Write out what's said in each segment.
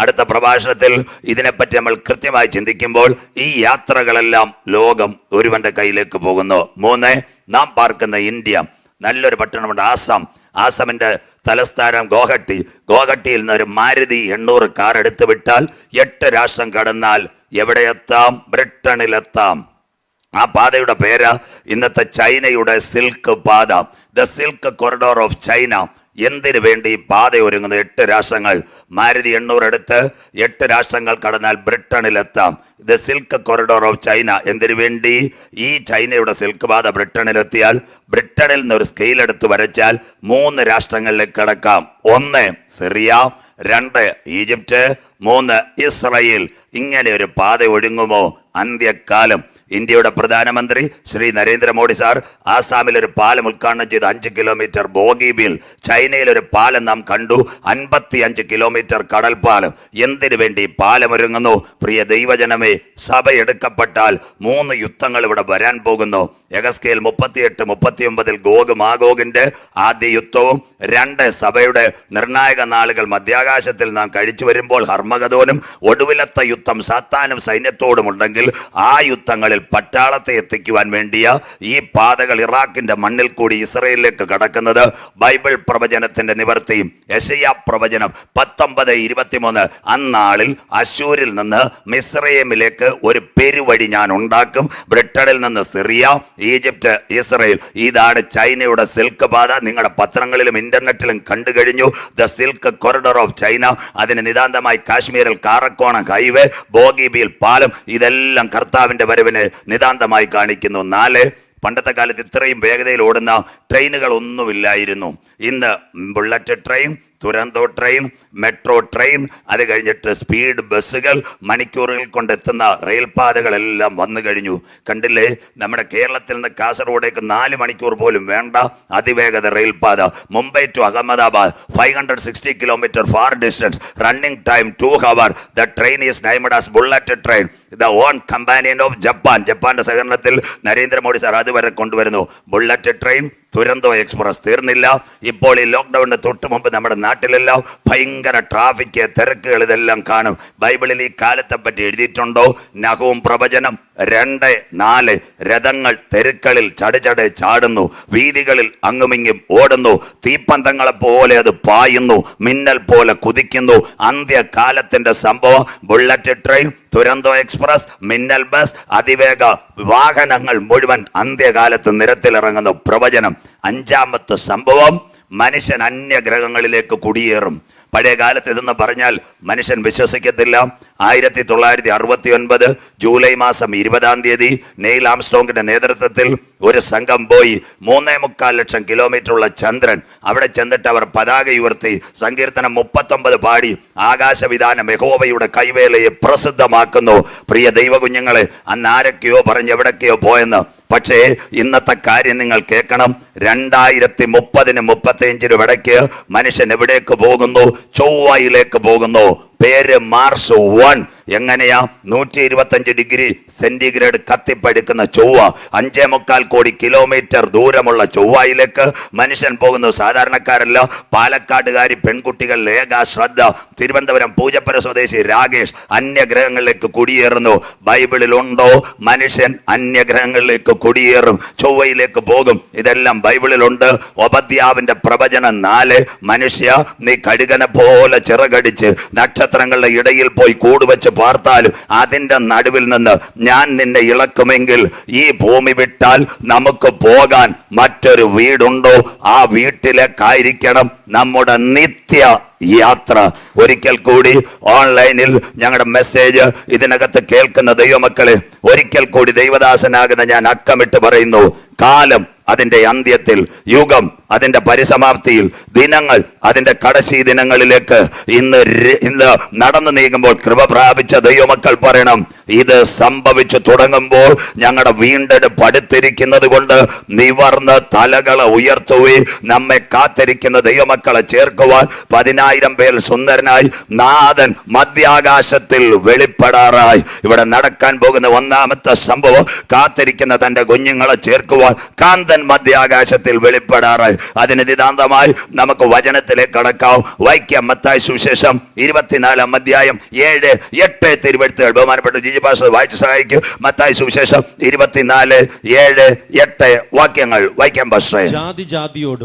അടുത്ത പ്രഭാഷണത്തിൽ ഇതിനെപ്പറ്റി നമ്മൾ കൃത്യമായി ചിന്തിക്കുമ്പോൾ ഈ യാത്രകളെല്ലാം ലോകം ഒരുവന്റെ കയ്യിലേക്ക് പോകുന്നു. 3, നാം പാർക്കുന്ന ഇന്ത്യ. നല്ലൊരു പട്ടണമുണ്ട് ആസാം. ആസാമിന്റെ തലസ്ഥാനം ഗോഹട്ടിയിൽ നിന്ന് ഒരു മാരുതി 800 കാർ എടുത്തു വിട്ടാൽ 8 രാഷ്ട്രം കടന്നാൽ എവിടെ എത്താം? ബ്രിട്ടനിലെത്താം. ആ പാതയുടെ പേര് ഇന്നത്തെ ചൈനയുടെ സിൽക്ക് പാത, the silk corridor of China. എന്തിനു വേണ്ടി പാത ഒരുങ്ങുന്നത്? 8 രാഷ്ട്രങ്ങൾ. മാരുതി 800 എടുത്ത് 8 രാഷ്ട്രങ്ങൾ കടന്നാൽ ബ്രിട്ടനിലെത്താം. The silk corridor of China. എന്തിനു വേണ്ടി? ഈ ചൈനയുടെ സിൽക്ക് പാത ബ്രിട്ടനിലെത്തിയാൽ ബ്രിട്ടനിൽ നിന്ന് ഒരു സ്കെയിൽ എടുത്ത് വരച്ചാൽ 3 രാഷ്ട്രങ്ങളിലേക്ക് കടക്കാം. 1 സിറിയ, 2 ഈജിപ്റ്റ്, 3 ഇസ്രായേൽ. ഇങ്ങനെ ഒരു പാത ഒഴുങ്ങുമോ? അന്ത്യകാലം. ഇന്ത്യയുടെ പ്രധാനമന്ത്രി ശ്രീ നരേന്ദ്രമോദി സാർ ആസാമിൽ ഒരു പാലം ഉദ്ഘാടനം ചെയ്ത് 5 കിലോമീറ്റർ ബോഗിബീൽ. ചൈനയിൽ ഒരു പാലം നാം കണ്ടു, 55 കിലോമീറ്റർ കടൽപ്പാലം. എന്തിനു വേണ്ടി പാലം ഒരുങ്ങുന്നു? പ്രിയ ദൈവജനമേ, സഭ എടുക്കപ്പെട്ടാൽ 3 യുദ്ധങ്ങൾ ഇവിടെ വരാൻ പോകുന്നു. യഹസ്കേൽ 38-39 ഗോഗ് മാഗോഗിന്റെ ആദ്യ യുദ്ധവും, 2 സഭയുടെ നിർണായക നാളുകൾ മധ്യാകാശത്തിൽ നാം കഴിച്ചു വരുമ്പോൾ ഹർമഗദോനും, ഒടുവിലത്തെ യുദ്ധം സാത്താനും സൈന്യത്തോടും ഉണ്ടെങ്കിൽ ആ യുദ്ധങ്ങളിൽ പട്ടാളത്തെ എത്തിക്കുവാൻ വേണ്ടിയ ഈ പാതകൾ ഇറാഖിന്റെ മണ്ണിൽ കൂടി ഇസ്രയേലിലേക്ക് കടക്കുന്നത് ബൈബിൾ പ്രവചനത്തിന്റെ നിവർത്തിയും. യെശയ്യാ പ്രവചനം 19:23 അന്നാളിൽ അശൂരിൽ നിന്ന് മിസ്രയീമിലേക്ക് ഒരു പെരുവഴി ഞാൻ ഉണ്ടാക്കും. ബ്രിട്ടനിൽ നിന്ന് സിറിയ, ഈജിപ്റ്റ്, ഇസ്രയേൽ. ഇതാണ് ചൈനയുടെ സിൽക്ക് പാത. നിങ്ങളുടെ പത്രങ്ങളിലും ഇന്റർനെറ്റിലും കണ്ടു കഴിഞ്ഞു. The silk corridor of China. അതിന് നിതാന്തമായി കാശ്മീരിൽ കാറക്കോണം ഹൈവേ, ബോഗിബീൽ പാലം. ഇതെല്ലാം കർത്താവിന്റെ വരവിനെ നിതാന്തമായി കാണിക്കുന്നു. 4, പണ്ടത്തെ കാലത്ത് ഇത്രയും വേഗതയിൽ ഓടുന്ന ട്രെയിനുകൾ ഒന്നുമില്ലായിരുന്നു. ഇന്ന് bullet train, Duronto train, metro train, അത് കഴിഞ്ഞിട്ട് സ്പീഡ് ബസ്സുകൾ, മണിക്കൂറുകൾ കൊണ്ടെത്തുന്ന റെയിൽപാതകളെല്ലാം വന്നു കഴിഞ്ഞു. കണ്ടില്ലേ? നമ്മുടെ കേരളത്തിൽ നിന്ന് കാസർഗോഡേക്ക് 4 മണിക്കൂർ പോലും വേണ്ട അതിവേഗത റെയിൽപാത. Mumbai to Ahmedabad 560 kilometre far distance, running time 2 hours. The train is named as bullet train, the own companion of Japan. ജപ്പാന്റെ സഹകരണത്തിൽ നരേന്ദ്രമോദി സാർ അതുവരെ കൊണ്ടുവരുന്നു. Bullet train, Duronto express. തീർന്നില്ല. ഇപ്പോൾ ഈ ലോക്ക്ഡൌണിന് തൊട്ട് മുമ്പ് നമ്മുടെ നാട്ടിലെല്ലാം ഭയങ്കര ട്രാഫിക്, തിരക്കുകൾ, ഇതെല്ലാം കാണും. ബൈബിളിൽ ഈ കാലത്തെ പറ്റി എഴുതിയിട്ടുണ്ടോ? നഹൂം പ്രവചനം 2:4 രഥങ്ങൾ തെരുക്കളിൽ ചടുചടെ ചാടുന്നു, വീതികളിൽ അങ്ങുമിങ്ങും ഓടുന്നു, തീപ്പന്തങ്ങളെ പോലെ അത് പായുന്നു, മിന്നൽ പോലെ കുതിക്കുന്നു. അന്ത്യകാലത്തിന്റെ സംഭവം. ബുള്ളറ്റ് ട്രെയിൻ, തുരന്തോ എക്സ്പ്രസ്, മിന്നൽ ബസ്, അതിവേഗ വാഹനങ്ങൾ മുഴുവൻ അന്ത്യകാലത്ത് നിരത്തിലിറങ്ങുന്നു. പ്രവചനം. 5ാമത്തെ സംഭവം, മനുഷ്യൻ അന്യഗ്രഹങ്ങളിലേക്ക് കുടിയേറും. പഴയ കാലത്ത് ഇതെന്ന് പറഞ്ഞാൽ മനുഷ്യൻ വിശ്വസിക്കത്തില്ല. 1969 ജൂലൈ മാസം 20 നെയിൽ ആംസ്ട്രോങ്ങിന്റെ നേതൃത്വത്തിൽ ഒരു സംഘം പോയി 3.25 ലക്ഷം കിലോമീറ്റർ ഉള്ള ചന്ദ്രൻ. അവിടെ ചെന്നിട്ട് അവർ പതാക ഉയർത്തി സങ്കീർത്തനം 39 പാടി ആകാശവിധാനം യഹോവയുടെ കൈവേലയെ പ്രസിദ്ധമാക്കുന്നു. പ്രിയ ദൈവകുഞ്ഞുങ്ങളെ, അന്ന് ആരൊക്കെയോ പറഞ്ഞ് എവിടൊക്കെയോ പോയെന്ന്. പക്ഷേ ഇന്നത്തെ കാര്യം നിങ്ങൾ കേൾക്കണം. 2030-35 ഇടയ്ക്ക് മനുഷ്യൻ എവിടേക്ക് പോകുന്നു? ചൊവ്വയിലേക്ക് പോകുന്നു. പേര് മാർസ് 1. എങ്ങനെയാ? 125 ഡിഗ്രി സെന്റിഗ്രേഡ് കത്തിപ്പടുക്കുന്ന ചൊവ്വ, 5.25 കോടി കിലോമീറ്റർ ദൂരമുള്ള ചൊവ്വയിലേക്ക് മനുഷ്യൻ പോകുന്നു. സാധാരണക്കാരല്ല, പാലക്കാടുകാരി പെൺകുട്ടികൾ ലേഖ ശ്രദ്ധ, തിരുവനന്തപുരം പൂജപ്പുര സ്വദേശി രാകേഷ് അന്യഗ്രഹങ്ങളിലേക്ക് കുടിയേറുന്നു. ബൈബിളിലുണ്ടോ മനുഷ്യൻ അന്യഗ്രഹങ്ങളിലേക്ക് കുടിയേറും, ചൊവ്വയിലേക്ക് പോകും? ഇതെല്ലാം ബൈബിളിലുണ്ട്. ഒബദ്യാവിന്റെ പ്രവചനം 4. മനുഷ്യ, നീ കഴുകനെ പോലെ ചിറകടിച്ച് നക്ഷത്രങ്ങളുടെ ഇടയിൽ പോയി കൂടുവെച്ച് പാർത്താലും അതിന്റെ നടുവിൽ നിന്ന് ഞാൻ നിന്നെ ഇളക്കുമെങ്കിൽ ഈ ഭൂമി വിട്ടാൽ നമുക്ക് പോകാൻ മറ്റൊരു വീടുണ്ടോ? ആ വീട്ടിലേക്കായിരിക്കണം നമ്മുടെ നിത്യ യാത്ര. ഒരിക്കൽ കൂടി ഓൺലൈനിൽ ഞങ്ങളുടെ മെസ്സേജ് ഇതിനകത്ത് കേൾക്കുന്ന ദൈവമക്കളെ, ഒരിക്കൽ കൂടി ദൈവദാസനാകുന്ന ഞാൻ അക്കമിട്ട് പറയുന്നു, കാലം അതിന്റെ അന്ത്യത്തിൽ, യുഗം അതിന്റെ പരിസമാപ്തിയിൽ, ദിനങ്ങൾ അതിന്റെ കടശി ദിനങ്ങളിലേക്ക് ഇന്ന് നടന്നു നീങ്ങുമ്പോൾ കൃപ പ്രാപിച്ച ദൈവമക്കൾ പറയണം, ഇത് സംഭവിച്ചു തുടങ്ങുമ്പോൾ ഞങ്ങളുടെ വീണ്ടെടുപ്പ് അടുത്തിരിക്കുന്നത് കൊണ്ട് നിവർന്ന് തലകളെ ഉയർത്തുകയും നമ്മെ കാത്തിരിക്കുന്ന ദൈവമക്കളെ ചേർക്കുവാൻ 10,000 പേർ സുന്ദരനായി നാഥൻ മധ്യാകാശത്തിൽ വെളിപ്പെടാറായി. ഇവിടെ നടക്കാൻ പോകുന്ന 1ാമത്തെ സംഭവം, കാത്തിരിക്കുന്ന തന്റെ കുഞ്ഞുങ്ങളെ ചേർക്കുവാൻ കാന്തൻ മധ്യാകാശത്തിൽ വെളിപ്പെടാറായി. അതിന് നിതാന്തമായി നമുക്ക് വചനത്തിലേക്ക് കടക്കാം. വായിക്കാം മത്തായി സുവിശേഷം 24-ാം അധ്യായം 7-8 തിരുവെഴുത്തുകൾ. ബഹുമാനപ്പെട്ട ജിജി പാസ്റ്റർ വായിച്ച് സഹായിക്കും. മത്തായി സുവിശേഷം 24-7-8 വാക്യങ്ങൾ വായിക്കാം പാസ്റ്ററെ. ജാതി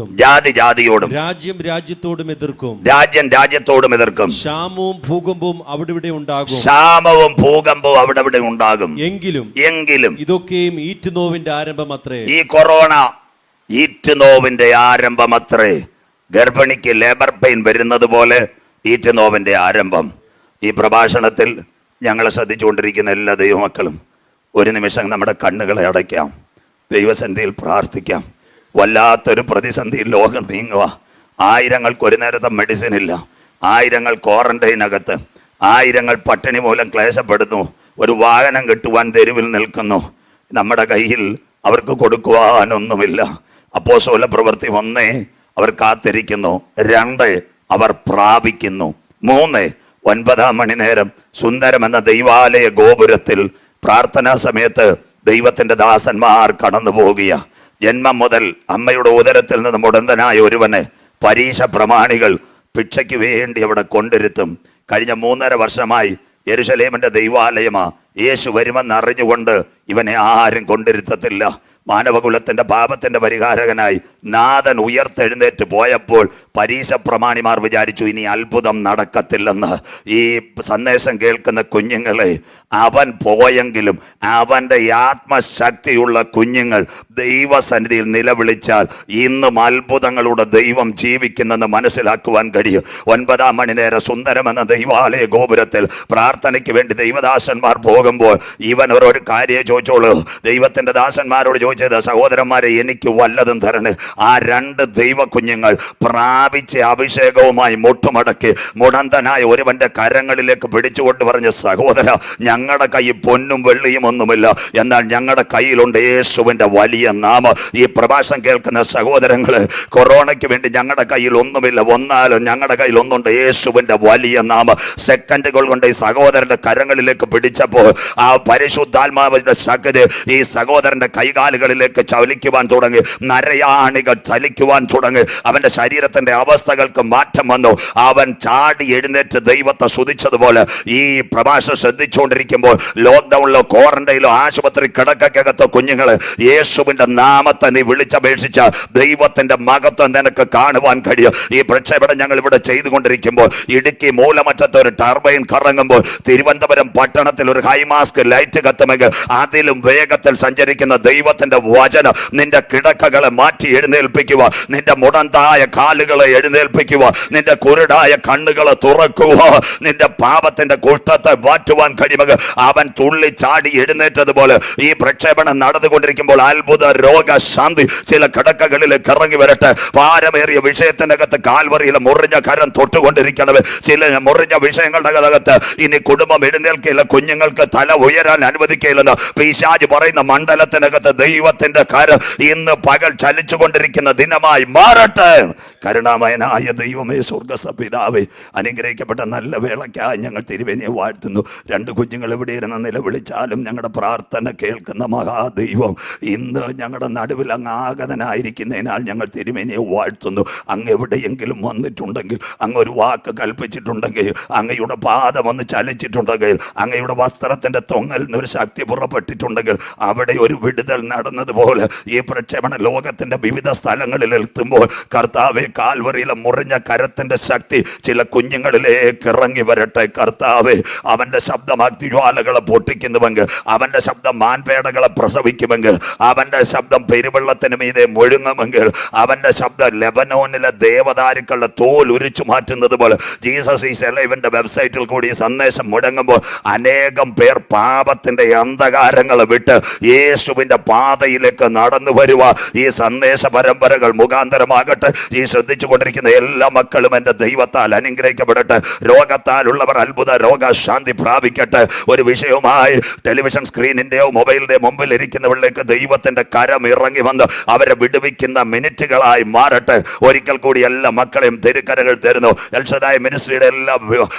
ജാതിയോടും രാജ്യം രാജ്യത്തോടും എതിർക്കും. ക്ഷാമവും ഭൂകമ്പവും അവിടെ ഉണ്ടാകും. എങ്കിലും ഇതൊക്കെയും ഈറ്റുനോവിന്റെ ആരംഭമത്രേ. ഈ കൊറോണ ഈറ്റുനോവിന്റെ ആരംഭമത്രേ. ഗർഭിണിക്ക് ലേബർ പെയിൻ വരുന്നത് പോലെ ഈറ്റുനോവിന്റെ ആരംഭം. ഈ പ്രഭാഷണത്തിൽ ഞങ്ങളെ ശ്രദ്ധിച്ചുകൊണ്ടിരിക്കുന്ന എല്ലാ ദൈവമക്കളും ഒരു നിമിഷം നമ്മുടെ കണ്ണുകളെ അടയ്ക്കാം, ദൈവസന്നിധിയിൽ പ്രാർത്ഥിക്കാം. വല്ലാത്തൊരു പ്രതിസന്ധിയിൽ ലോകം നീങ്ങുക. ആയിരങ്ങൾക്ക് ഒരു നേരത്തെ മെഡിസിൻ ഇല്ല, ആയിരങ്ങൾ ക്വാറന്റൈനകത്ത്, ആയിരങ്ങൾ പട്ടിണി മൂലം ക്ലേശപ്പെടുന്നു, ഒരു വാഹനം കിട്ടുവാൻ തെരുവിൽ നിൽക്കുന്നു. നമ്മുടെ കയ്യിൽ അവർക്ക് കൊടുക്കുവാനൊന്നുമില്ല. അപ്പോസ്തല പ്രവൃത്തി 1 അവർ കാത്തിരിക്കുന്നു, 2 അവർ പ്രാപിക്കുന്നു, 3 9-ാം മണിനേരം സുന്ദരമെന്ന ദൈവാലയ ഗോപുരത്തിൽ പ്രാർത്ഥനാ സമയത്ത് ദൈവത്തിൻ്റെ ദാസന്മാർ കടന്നു പോകുക. ജന്മം മുതൽ അമ്മയുടെ ഉദരത്തിൽ നിന്ന് മുടന്തനായ ഒരുവനെ പരീക്ഷ പ്രമാണികൾ ഭിക്ഷയ്ക്ക് വേണ്ടി അവിടെ കൊണ്ടിരുത്തും. കഴിഞ്ഞ 3.5 വർഷമായി യെരുശലേമിൻ്റെ ദൈവാലയമാ. യേശു വരുമെന്ന് അറിഞ്ഞുകൊണ്ട് ഇവനെ ആരും കൊണ്ടിരുത്തത്തില്ല. മാനവകുലത്തിൻ്റെ പാപത്തിൻ്റെ പരിഹാരകനായി നാഥൻ ഉയർത്തെഴുന്നേറ്റ് പോയപ്പോൾ പരീക്ഷ പ്രമാണിമാർ വിചാരിച്ചു ഇനി അത്ഭുതം നടക്കത്തില്ലെന്ന്. ഈ സന്ദേശം കേൾക്കുന്ന കുഞ്ഞുങ്ങളെ, അവൻ പോയെങ്കിലും അവൻ്റെ ആത്മശക്തിയുള്ള കുഞ്ഞുങ്ങൾ ദൈവസന്നിധിയിൽ നിലവിളിച്ചാൽ ഇന്നും അത്ഭുതങ്ങളുടെ ദൈവം ജീവിക്കുന്നെന്ന് മനസ്സിലാക്കുവാൻ കഴിയും. 9-ാം മണിനേരം സുന്ദരമെന്ന ദൈവാലയ ഗോപുരത്തിൽ പ്രാർത്ഥനയ്ക്ക് വേണ്ടി ദൈവദാസന്മാർ പോകുമ്പോൾ ഇവൻ ഒരു കാര്യം ചോദിച്ചോളൂ. ദൈവത്തിൻ്റെ ദാസന്മാരോട് ചോദിച്ചത്, സഹോദരന്മാരെ എനിക്ക് വല്ലതും തരണേ. ആ 2 ദൈവ കുഞ്ഞുങ്ങൾ പ്രാപിച്ച അഭിഷേകവുമായി മുട്ടുമടക്കി മുടന്തനായ ഒരുവന്റെ കരങ്ങളിലേക്ക് പിടിച്ചുകൊണ്ട് പറഞ്ഞ്, സഹോദര, ഞങ്ങളുടെ കയ്യിൽ പൊന്നും വെള്ളിയും ഒന്നുമില്ല, എന്നാൽ ഞങ്ങളുടെ കയ്യിലുണ്ട് യേശുവിൻ്റെ വലിയ നാമം. ഈ പ്രഭാഷണം കേൾക്കുന്ന സഹോദരങ്ങള്, കൊറോണയ്ക്ക് വേണ്ടി ഞങ്ങളുടെ കയ്യിൽ ഒന്നുമില്ല, ഒന്നാലും ഞങ്ങളുടെ കയ്യിൽ ഒന്നുണ്ട്, യേശുവിൻ്റെ വലിയ നാമം. സെക്കൻഡുകൾ കൊണ്ട് ഈ സഹോദരന്റെ കരങ്ങളിലേക്ക് പിടിച്ചപ്പോൾ ആ പരിശുദ്ധാത്മാവിന്റെ ശക്തി ഈ സഹോദരന്റെ കൈകാലുകളിലേക്ക് ചലിക്കുവാൻ തുടങ്ങി, നരയാണികൾ ചലിക്കുവാൻ തുടങ്ങി. അവന്റെ ശരീരത്തിന്റെ അവസ്ഥകൾക്ക് മാറ്റം വന്നു. അവൻ ചാടി എഴുന്നേറ്റ് ദൈവത്തെ സ്തുതിച്ചതുപോലെ ഈ പ്രഭാഷണം ശ്രദ്ധിച്ചുകൊണ്ടിരിക്കുമ്പോൾ ലോക്ക്ഡൌണിലോ ക്വാറന്റൈനിലോ ആശുപത്രി കിടക്കകത്തോ കുഞ്ഞുങ്ങള്, യേശുവിന്റെ നാമത്തെ നീ വിളിച്ചപേക്ഷിച്ച ദൈവത്തിന്റെ മഹത്വം നിനക്ക് കാണുവാൻ കഴിയും. ഈ പ്രക്ഷേപണം ഞങ്ങൾ ഇവിടെ ചെയ്തുകൊണ്ടിരിക്കുമ്പോൾ ഇടുക്കി മൂലമറ്റത്ത് ഒരു ടർബൈൻ കറങ്ങുമ്പോൾ തിരുവനന്തപുരം പട്ടണത്തിൽ ഒരു ഹൈമാസ്ക് ലൈറ്റ് കത്തുമെങ്കിൽ അതിലും വേഗത്തിൽ സഞ്ചരിക്കുന്ന ദൈവത്തിന്റെ വചനം നിന്റെ കിടക്കകളെ മാറ്റി എഴുന്നേൽപ്പിക്കുക, നിന്റെ മുടന്തായ കാലുകളെ എഴുന്നേൽപ്പിക്കുക, നിന്റെ കുരുടായ കണ്ണുകളെ തുറക്കുക, നിന്റെ പാപത്തിന്റെ കുഷ്ഠത്തെ മാറ്റുവാൻ കഴിയുമെങ്കിൽ അവൻ തുള്ളി ചാടി എഴുന്നേറ്റതുപോലെ ഈ പ്രക്ഷേപണം നടന്നുകൊണ്ടിരിക്കുമ്പോൾ അത്ഭുത രോഗശാന്തി ചില കിടക്കകളിലേക്ക് ഇറങ്ങി വരട്ടെ. ഭാരമേറിയ വിഷയത്തിനകത്ത് കാൽവറിയിലെ മുറിഞ്ഞ കരം തൊട്ടുകൊണ്ടിരിക്കണമേ. ചില മുറിഞ്ഞ വിഷയങ്ങളുടെ അകത്ത് ഇനി കുടുംബം എഴുന്നേൽക്കില്ല, കുഞ്ഞുങ്ങൾക്ക് തല ഉയരാൻ അനുവദിക്കില്ലെന്ന് പിശാച് പറയുന്ന മണ്ഡലത്തിനകത്ത് ദൈവത്തിന്റെ കരം ഇന്ന് പകൽ ചലിച്ചുകൊണ്ടിരിക്കുന്ന ദിനമായി മാറട്ടെ. കരുണാമയനായ ദൈവമേ, സ്വർഗ്ഗസ്ഥ പിതാവേ, അനുഗ്രഹിക്കപ്പെട്ട നല്ല വേളയ്ക്കായി ഞങ്ങൾ തിരുവേനിയെ വാഴ്ത്തുന്നു. 2 കുഞ്ഞുങ്ങൾ എവിടെ ഇരുന്ന് നിലവിളിച്ചാലും ഞങ്ങളുടെ പ്രാർത്ഥന കേൾക്കുന്ന മഹാദൈവം ഇന്ന് ഞങ്ങളുടെ നടുവിൽ അങ്ങ് ആഗതനായിരിക്കുന്നതിനാൽ ഞങ്ങൾ തിരുവേനിയെ വാഴ്ത്തുന്നു. അങ്ങ് എവിടെയെങ്കിലും വന്നിട്ടുണ്ടെങ്കിൽ, അങ്ങ് ഒരു വാക്ക് കൽപ്പിച്ചിട്ടുണ്ടെങ്കിൽ, അങ്ങയുടെ പാദം ഒന്ന് ചലിച്ചിട്ടുണ്ടെങ്കിൽ, അങ്ങയുടെ വസ്ത്രത്തിന്റെ തൊങ്ങൽ ഒരു ശക്തി പുറപ്പെട്ടിട്ടുണ്ടെങ്കിൽ അവിടെ ഒരു വിടുതൽ നടന്നതുപോലെ ഈ പ്രക്ഷേപണ ലോകത്തിന്റെ വിവിധ സ്ഥലങ്ങളിൽ എത്തുമ്പോൾ കർത്താവെ, കാൽവറിയിലെ മുറിഞ്ഞ കരത്തിന്റെ ശക്തി ചില കുഞ്ഞുങ്ങളിലേക്ക് ഇറങ്ങി വരട്ടെ. കർത്താവെ, അവന്റെ ശബ്ദം അഗ്നിജ്വാലകളെ പൊട്ടിക്കുന്നുവെങ്കിൽ, അവന്റെ ശബ്ദം മാൻപേടകളെ പ്രസവിക്കുമെങ്കിൽ, അവന്റെ ശബ്ദം പെരുവെള്ളത്തിന് മീതെ മുഴുങ്ങുമെങ്കിൽ, അവന്റെ ശബ്ദം ലെബനോനിലെ ദേവദാരുക്കളുടെ തോൽ ഉരിച്ചു മാറ്റുന്നത് പോലെ ജീസസ് ഈസ് എലൈവിന്റെ വെബ്സൈറ്റിൽ കൂടി ഈ സന്ദേശം മുടങ്ങുമ്പോൾ അനേകം പേർ പാപത്തിന്റെ അന്ധകാരങ്ങളെ വിട്ട് യേശുവിന്റെ പാതയിലേക്ക് നടന്നു വരുക ഈ സന്ദേശ പരമ്പരകൾ മുഖാന്തരമാകട്ടെ. ഈ ശ്രദ്ധിച്ചു കൊണ്ടിരിക്കുന്ന എല്ലാ മക്കളും എൻ്റെ ദൈവത്താൽ അനുഗ്രഹിക്കപ്പെടട്ടെ. രോഗത്താലുള്ളവർ അത്ഭുത രോഗശാന്തി പ്രാപിക്കട്ടെ. ഒരു വിഷയവുമായി ടെലിവിഷൻ സ്ക്രീനിന്റെയോ മൊബൈലിന്റെ മുമ്പിൽ ഇരിക്കുന്നവരിലേക്ക് ദൈവത്തിന്റെ കരം ഇറങ്ങി വന്ന് അവരെ വിടുവിക്കുന്ന മിനിറ്റുകളായി മാറട്ടെ. ഒരിക്കൽ കൂടി എല്ലാ മക്കളെയും തിരുക്കരകൾ തരുന്നു. എൽഷദായ് മിനിസ്ട്രിയുടെ എല്ലാ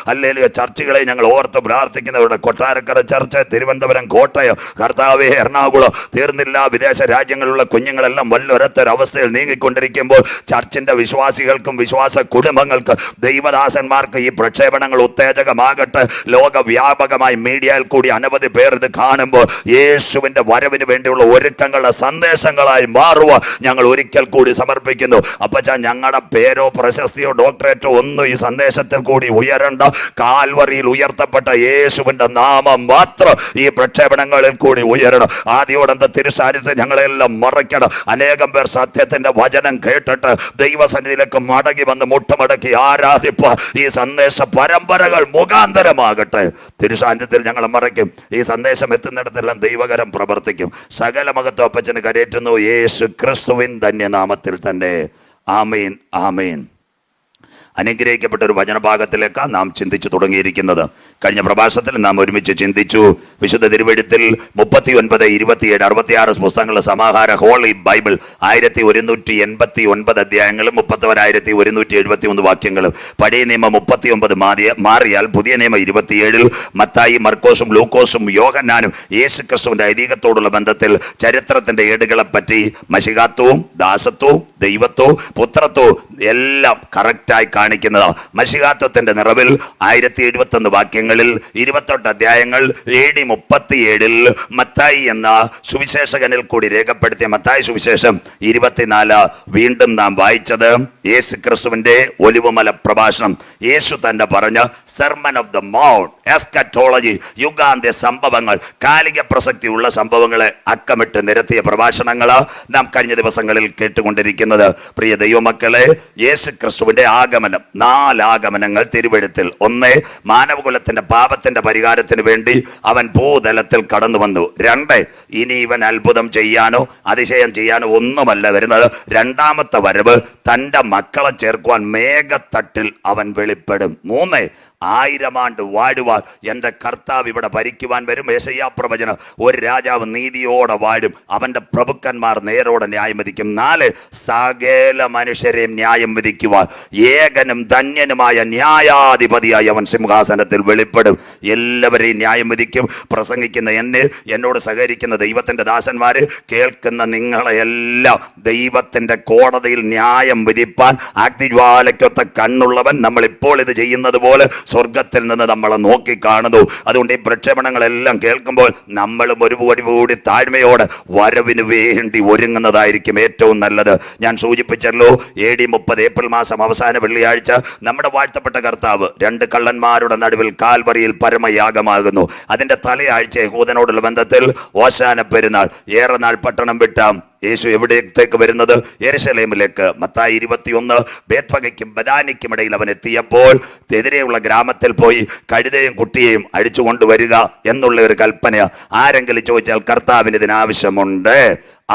ഹല്ലേലൂയ ചർച്ചുകളെയും ഞങ്ങൾ ഓർത്ത് പ്രാർത്ഥിക്കുന്നവരുടെ കൊട്ടാരക്കര ചർച്ച്, തിരുവനന്തപുരം, കോട്ടയം, കർത്താവേ, എറണാകുളം, തീർന്നില്ല വിദേശ രാജ്യങ്ങളിലുള്ള കുഞ്ഞുങ്ങളെല്ലാം വല്ലൊരത്തൊരവസ്ഥയിൽ നീങ്ങിക്കൊണ്ടിരിക്കുമ്പോൾ ചർച്ചിന്റെ വിശ്വാസികൾക്കും വിശ്വാസ കുടുംബങ്ങൾക്ക് ദൈവദാസന്മാർക്ക് ഈ പ്രക്ഷേപണങ്ങൾ ഉത്തേജകമാകട്ടെ. ലോകവ്യാപകമായി മീഡിയയിൽ കൂടി അനവധി പേർ ഇത് കാണുമ്പോൾ യേശുവിന്റെ വരവിന് വേണ്ടിയുള്ള ഒരുക്കങ്ങളുടെ സന്ദേശങ്ങളായി മാറുക ഞങ്ങൾ ഒരിക്കൽ കൂടി സമർപ്പിക്കുന്നു. അപ്പച്ച, ഞങ്ങളുടെ പേരോ പ്രശസ്തിയോ ഡോക്ടറേറ്റോ ഒന്നും ഈ സന്ദേശത്തിൽ കൂടി ഉയരണ്ട. കാൽവറിയിൽ ഉയർത്തപ്പെട്ട യേശുവിന്റെ നാമം മാത്രം ഈ പ്രക്ഷേപണങ്ങളിൽ കൂടി ഉയരണം. ആദ്യോടന്ത തിരുസാന്നിധ്യത്തെ ഞങ്ങളെല്ലാം മറയ്ക്കണം. അനേകം പേർ സത്യത്തിന്റെ വചനം കേട്ടിട്ട് ദൈവസന്നിധിയിലേക്ക് മടങ്ങി വന്ന് മുട്ടുമടക്കി ആരാധിപ്പാൻ ഈ സന്ദേശ പരമ്പരകൾ മുഖാന്തരമാകട്ടെ. തിരുസാന്നിധ്യത്തിൽ ഞങ്ങൾ മറയ്ക്കും. ഈ സന്ദേശം എത്തുന്നിടത്തെല്ലാം ദൈവകരം പ്രവർത്തിക്കും. സകല മഹത്വം അപ്പച്ചന് കരേറ്റുന്നു യേശു ക്രിസ്തുവിൻ ധന്യനാമത്തിൽ തന്നെ. ആമേൻ, ആമേൻ. അനുഗ്രഹിക്കപ്പെട്ട ഒരു വചനഭാഗത്തിലേക്ക് നാം ചിന്തിച്ചു തുടങ്ങിയിരിക്കുന്നത്. കഴിഞ്ഞ പ്രഭാഷണത്തിൽ നാം ഒരുമിച്ച് ചിന്തിച്ചു. വിശുദ്ധ തിരുവെഴുത്തിൽ 39, 27, 66 പുസ്തകങ്ങളുടെ സമാഹാര ഹോളി ബൈബിൾ 1189 അധ്യായങ്ങളും 31,173 വാക്യങ്ങളും. പഴയ നിയമം 39 മാറിയാൽ പുതിയ നിയമം 27 മത്തായി, മർക്കോസും ലൂക്കോസും യോഹന്നാനും യേശുക്രിസ്തുവിന്റെ ഐതിഹ്യത്തോടുള്ള ബന്ധത്തിൽ ചരിത്രത്തിന്റെ ഏടുകളെ പറ്റി മശിഹാത്വവും ദാസത്വവും ദൈവത്വവും പുത്രത്വവും എല്ലാം കറക്റ്റായി കാണിക്കുന്നതാണ്. മശിഹാത്വത്തിന്റെ നിറവിൽ 1071 വാക്യങ്ങളിൽ 28 അധ്യായങ്ങൾ AD 37 മത്തായി എന്ന സുവിശേഷകനിൽ കൂടി രേഖപ്പെടുത്തിയ മത്തായി സുവിശേഷം 24 വീണ്ടും നാം വായിച്ചത് യേശു ക്രിസ്തുവിന്റെ ഒലിവുമല പ്രഭാഷണം. യേശു തന്നെ പറഞ്ഞ sermon of the mount, eschatology, യുഗാന്ത്യ സംഭവങ്ങൾ, കാലിക പ്രസക്തിയുള്ള സംഭവങ്ങളെ അക്കമിട്ട് നിരത്തിയ പ്രഭാഷണങ്ങള് നാം കഴിഞ്ഞ ദിവസങ്ങളിൽ കേട്ടുകൊണ്ടിരിക്കുന്നത്. പ്രിയ ദൈവമക്കളെ, യേശു ക്രിസ്തുവിന്റെ ആഗമനം, 4 ആഗമനങ്ങൾ തിരുവെഴുത്തിൽ. 1, മാനവകുലത്തിന്റെ പാപത്തിന്റെ പരിഹാരത്തിന് വേണ്ടി അവൻ ഭൂതലത്തിൽ കടന്നു വന്നു. 2, ഇനി ഇവൻ അത്ഭുതം ചെയ്യാനോ അതിശയം ചെയ്യാനോ ഒന്നുമല്ല വരുന്നത്. 2ാമത്തെ വരവ് തന്റെ മക്കളെ ചേർക്കുവാൻ മേഘത്തട്ടിൽ അവൻ വെളിപ്പെടും. 3, 1000 ആണ്ട് വാഴുവാൻ എൻ്റെ കർത്താവ് ഇവിടെ ഭരിക്കുവാൻ വരും. യെശയ്യാ പ്രവചനം, ഒരു രാജാവ് നീതിയോടെ വാഴും, അവന്റെ പ്രഭുക്കന്മാർ നേരോടെ ന്യായം വിധിക്കും. 4, സകല മനുഷ്യരെയും ന്യായം വിധിക്കുവാൻ ഏകനും ധന്യനുമായ ന്യായാധിപതിയായി അവൻ സിംഹാസനത്തിൽ വെളിപ്പെടും. എല്ലാവരെയും ന്യായം വിധിക്കും. പ്രസംഗിക്കുന്ന എന്നെ, എന്നോട് സഹകരിക്കുന്ന ദൈവത്തിന്റെ ദാസന്മാര്, കേൾക്കുന്ന നിങ്ങളെയെല്ലാം ദൈവത്തിന്റെ കോടതിയിൽ ന്യായം വിധിപ്പാൻ അഗ്നിജ്വാലയ്ക്കൊത്ത കണ്ണുള്ളവൻ നമ്മൾ ഇപ്പോൾ ഇത് ചെയ്യുന്നത് പോലെ സ്വർഗത്തിൽ നിന്ന് നമ്മളെ നോക്കി കാണുന്നു. അതുകൊണ്ട് ഈ പ്രക്ഷേപണങ്ങളെല്ലാം കേൾക്കുമ്പോൾ നമ്മളും ഒരു കൂടി താഴ്മയോടെ വരവിന് വേണ്ടി ഒരുങ്ങുന്നതായിരിക്കും ഏറ്റവും നല്ലത്. ഞാൻ സൂചിപ്പിച്ചല്ലോ, AD 30 ഏപ്രിൽ മാസം അവസാന വെള്ളിയാഴ്ച നമ്മുടെ വാഴ്ത്തപ്പെട്ട കർത്താവ് 2 കള്ളന്മാരുടെ നടുവിൽ കാൽവറിയിൽ പരമയാഗമാകുന്നു. അതിന്റെ തലയാഴ്ച യഹൂദനോടുള്ള ബന്ധത്തിൽ ഓശാന പെരുന്നാൾ. ഏറെ നാൾ പട്ടണം വിട്ടാം യേശു എവിടേക്ക് വരുന്നത്? യെരുശലേമിലേക്ക്. മത്തായി 21 ബേത്വഗയ്ക്കും ബദാനിക്കും ഇടയിൽ അവൻ എത്തിയപ്പോൾ എതിരെയുള്ള ഗ്രാമത്തിൽ പോയി കഴുതയും കുട്ടിയെയും അഴിച്ചു കൊണ്ടുവരിക എന്നുള്ള ഒരു കൽപ്പന. ആരെങ്കിലും ചോദിച്ചാൽ കർത്താവിന് ഇതിനാവശ്യമുണ്ട്.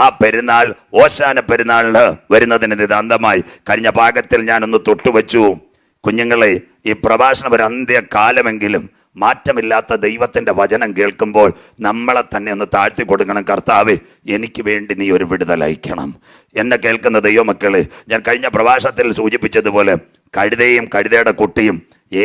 ആ പെരുന്നാൾ ഓശാന പെരുന്നാളിന് വരുന്നതിന് നിതാന്തമായി കഴിഞ്ഞ ഭാഗത്തിൽ ഞാനൊന്ന് തൊട്ടുവച്ചു. കുഞ്ഞുങ്ങളെ, ഈ പ്രഭാഷണം ഒരു അന്ത്യകാലമെങ്കിലും മാറ്റമില്ലാത്ത ദൈവത്തിന്റെ വചനം കേൾക്കുമ്പോൾ നമ്മളെ തന്നെ ഒന്ന് താഴ്ത്തി കൊടുക്കണം. കർത്താവേ, എനിക്ക് വേണ്ടി നീ ഒരു വിടുതൽ അയക്കണം. എന്നെ കേൾക്കുന്ന ദൈവമക്കളെ, ഞാൻ കഴിഞ്ഞ പ്രഭാഷണത്തിൽ സൂചിപ്പിച്ചതുപോലെ കഴുതയും കഴുതയുടെ കുട്ടിയും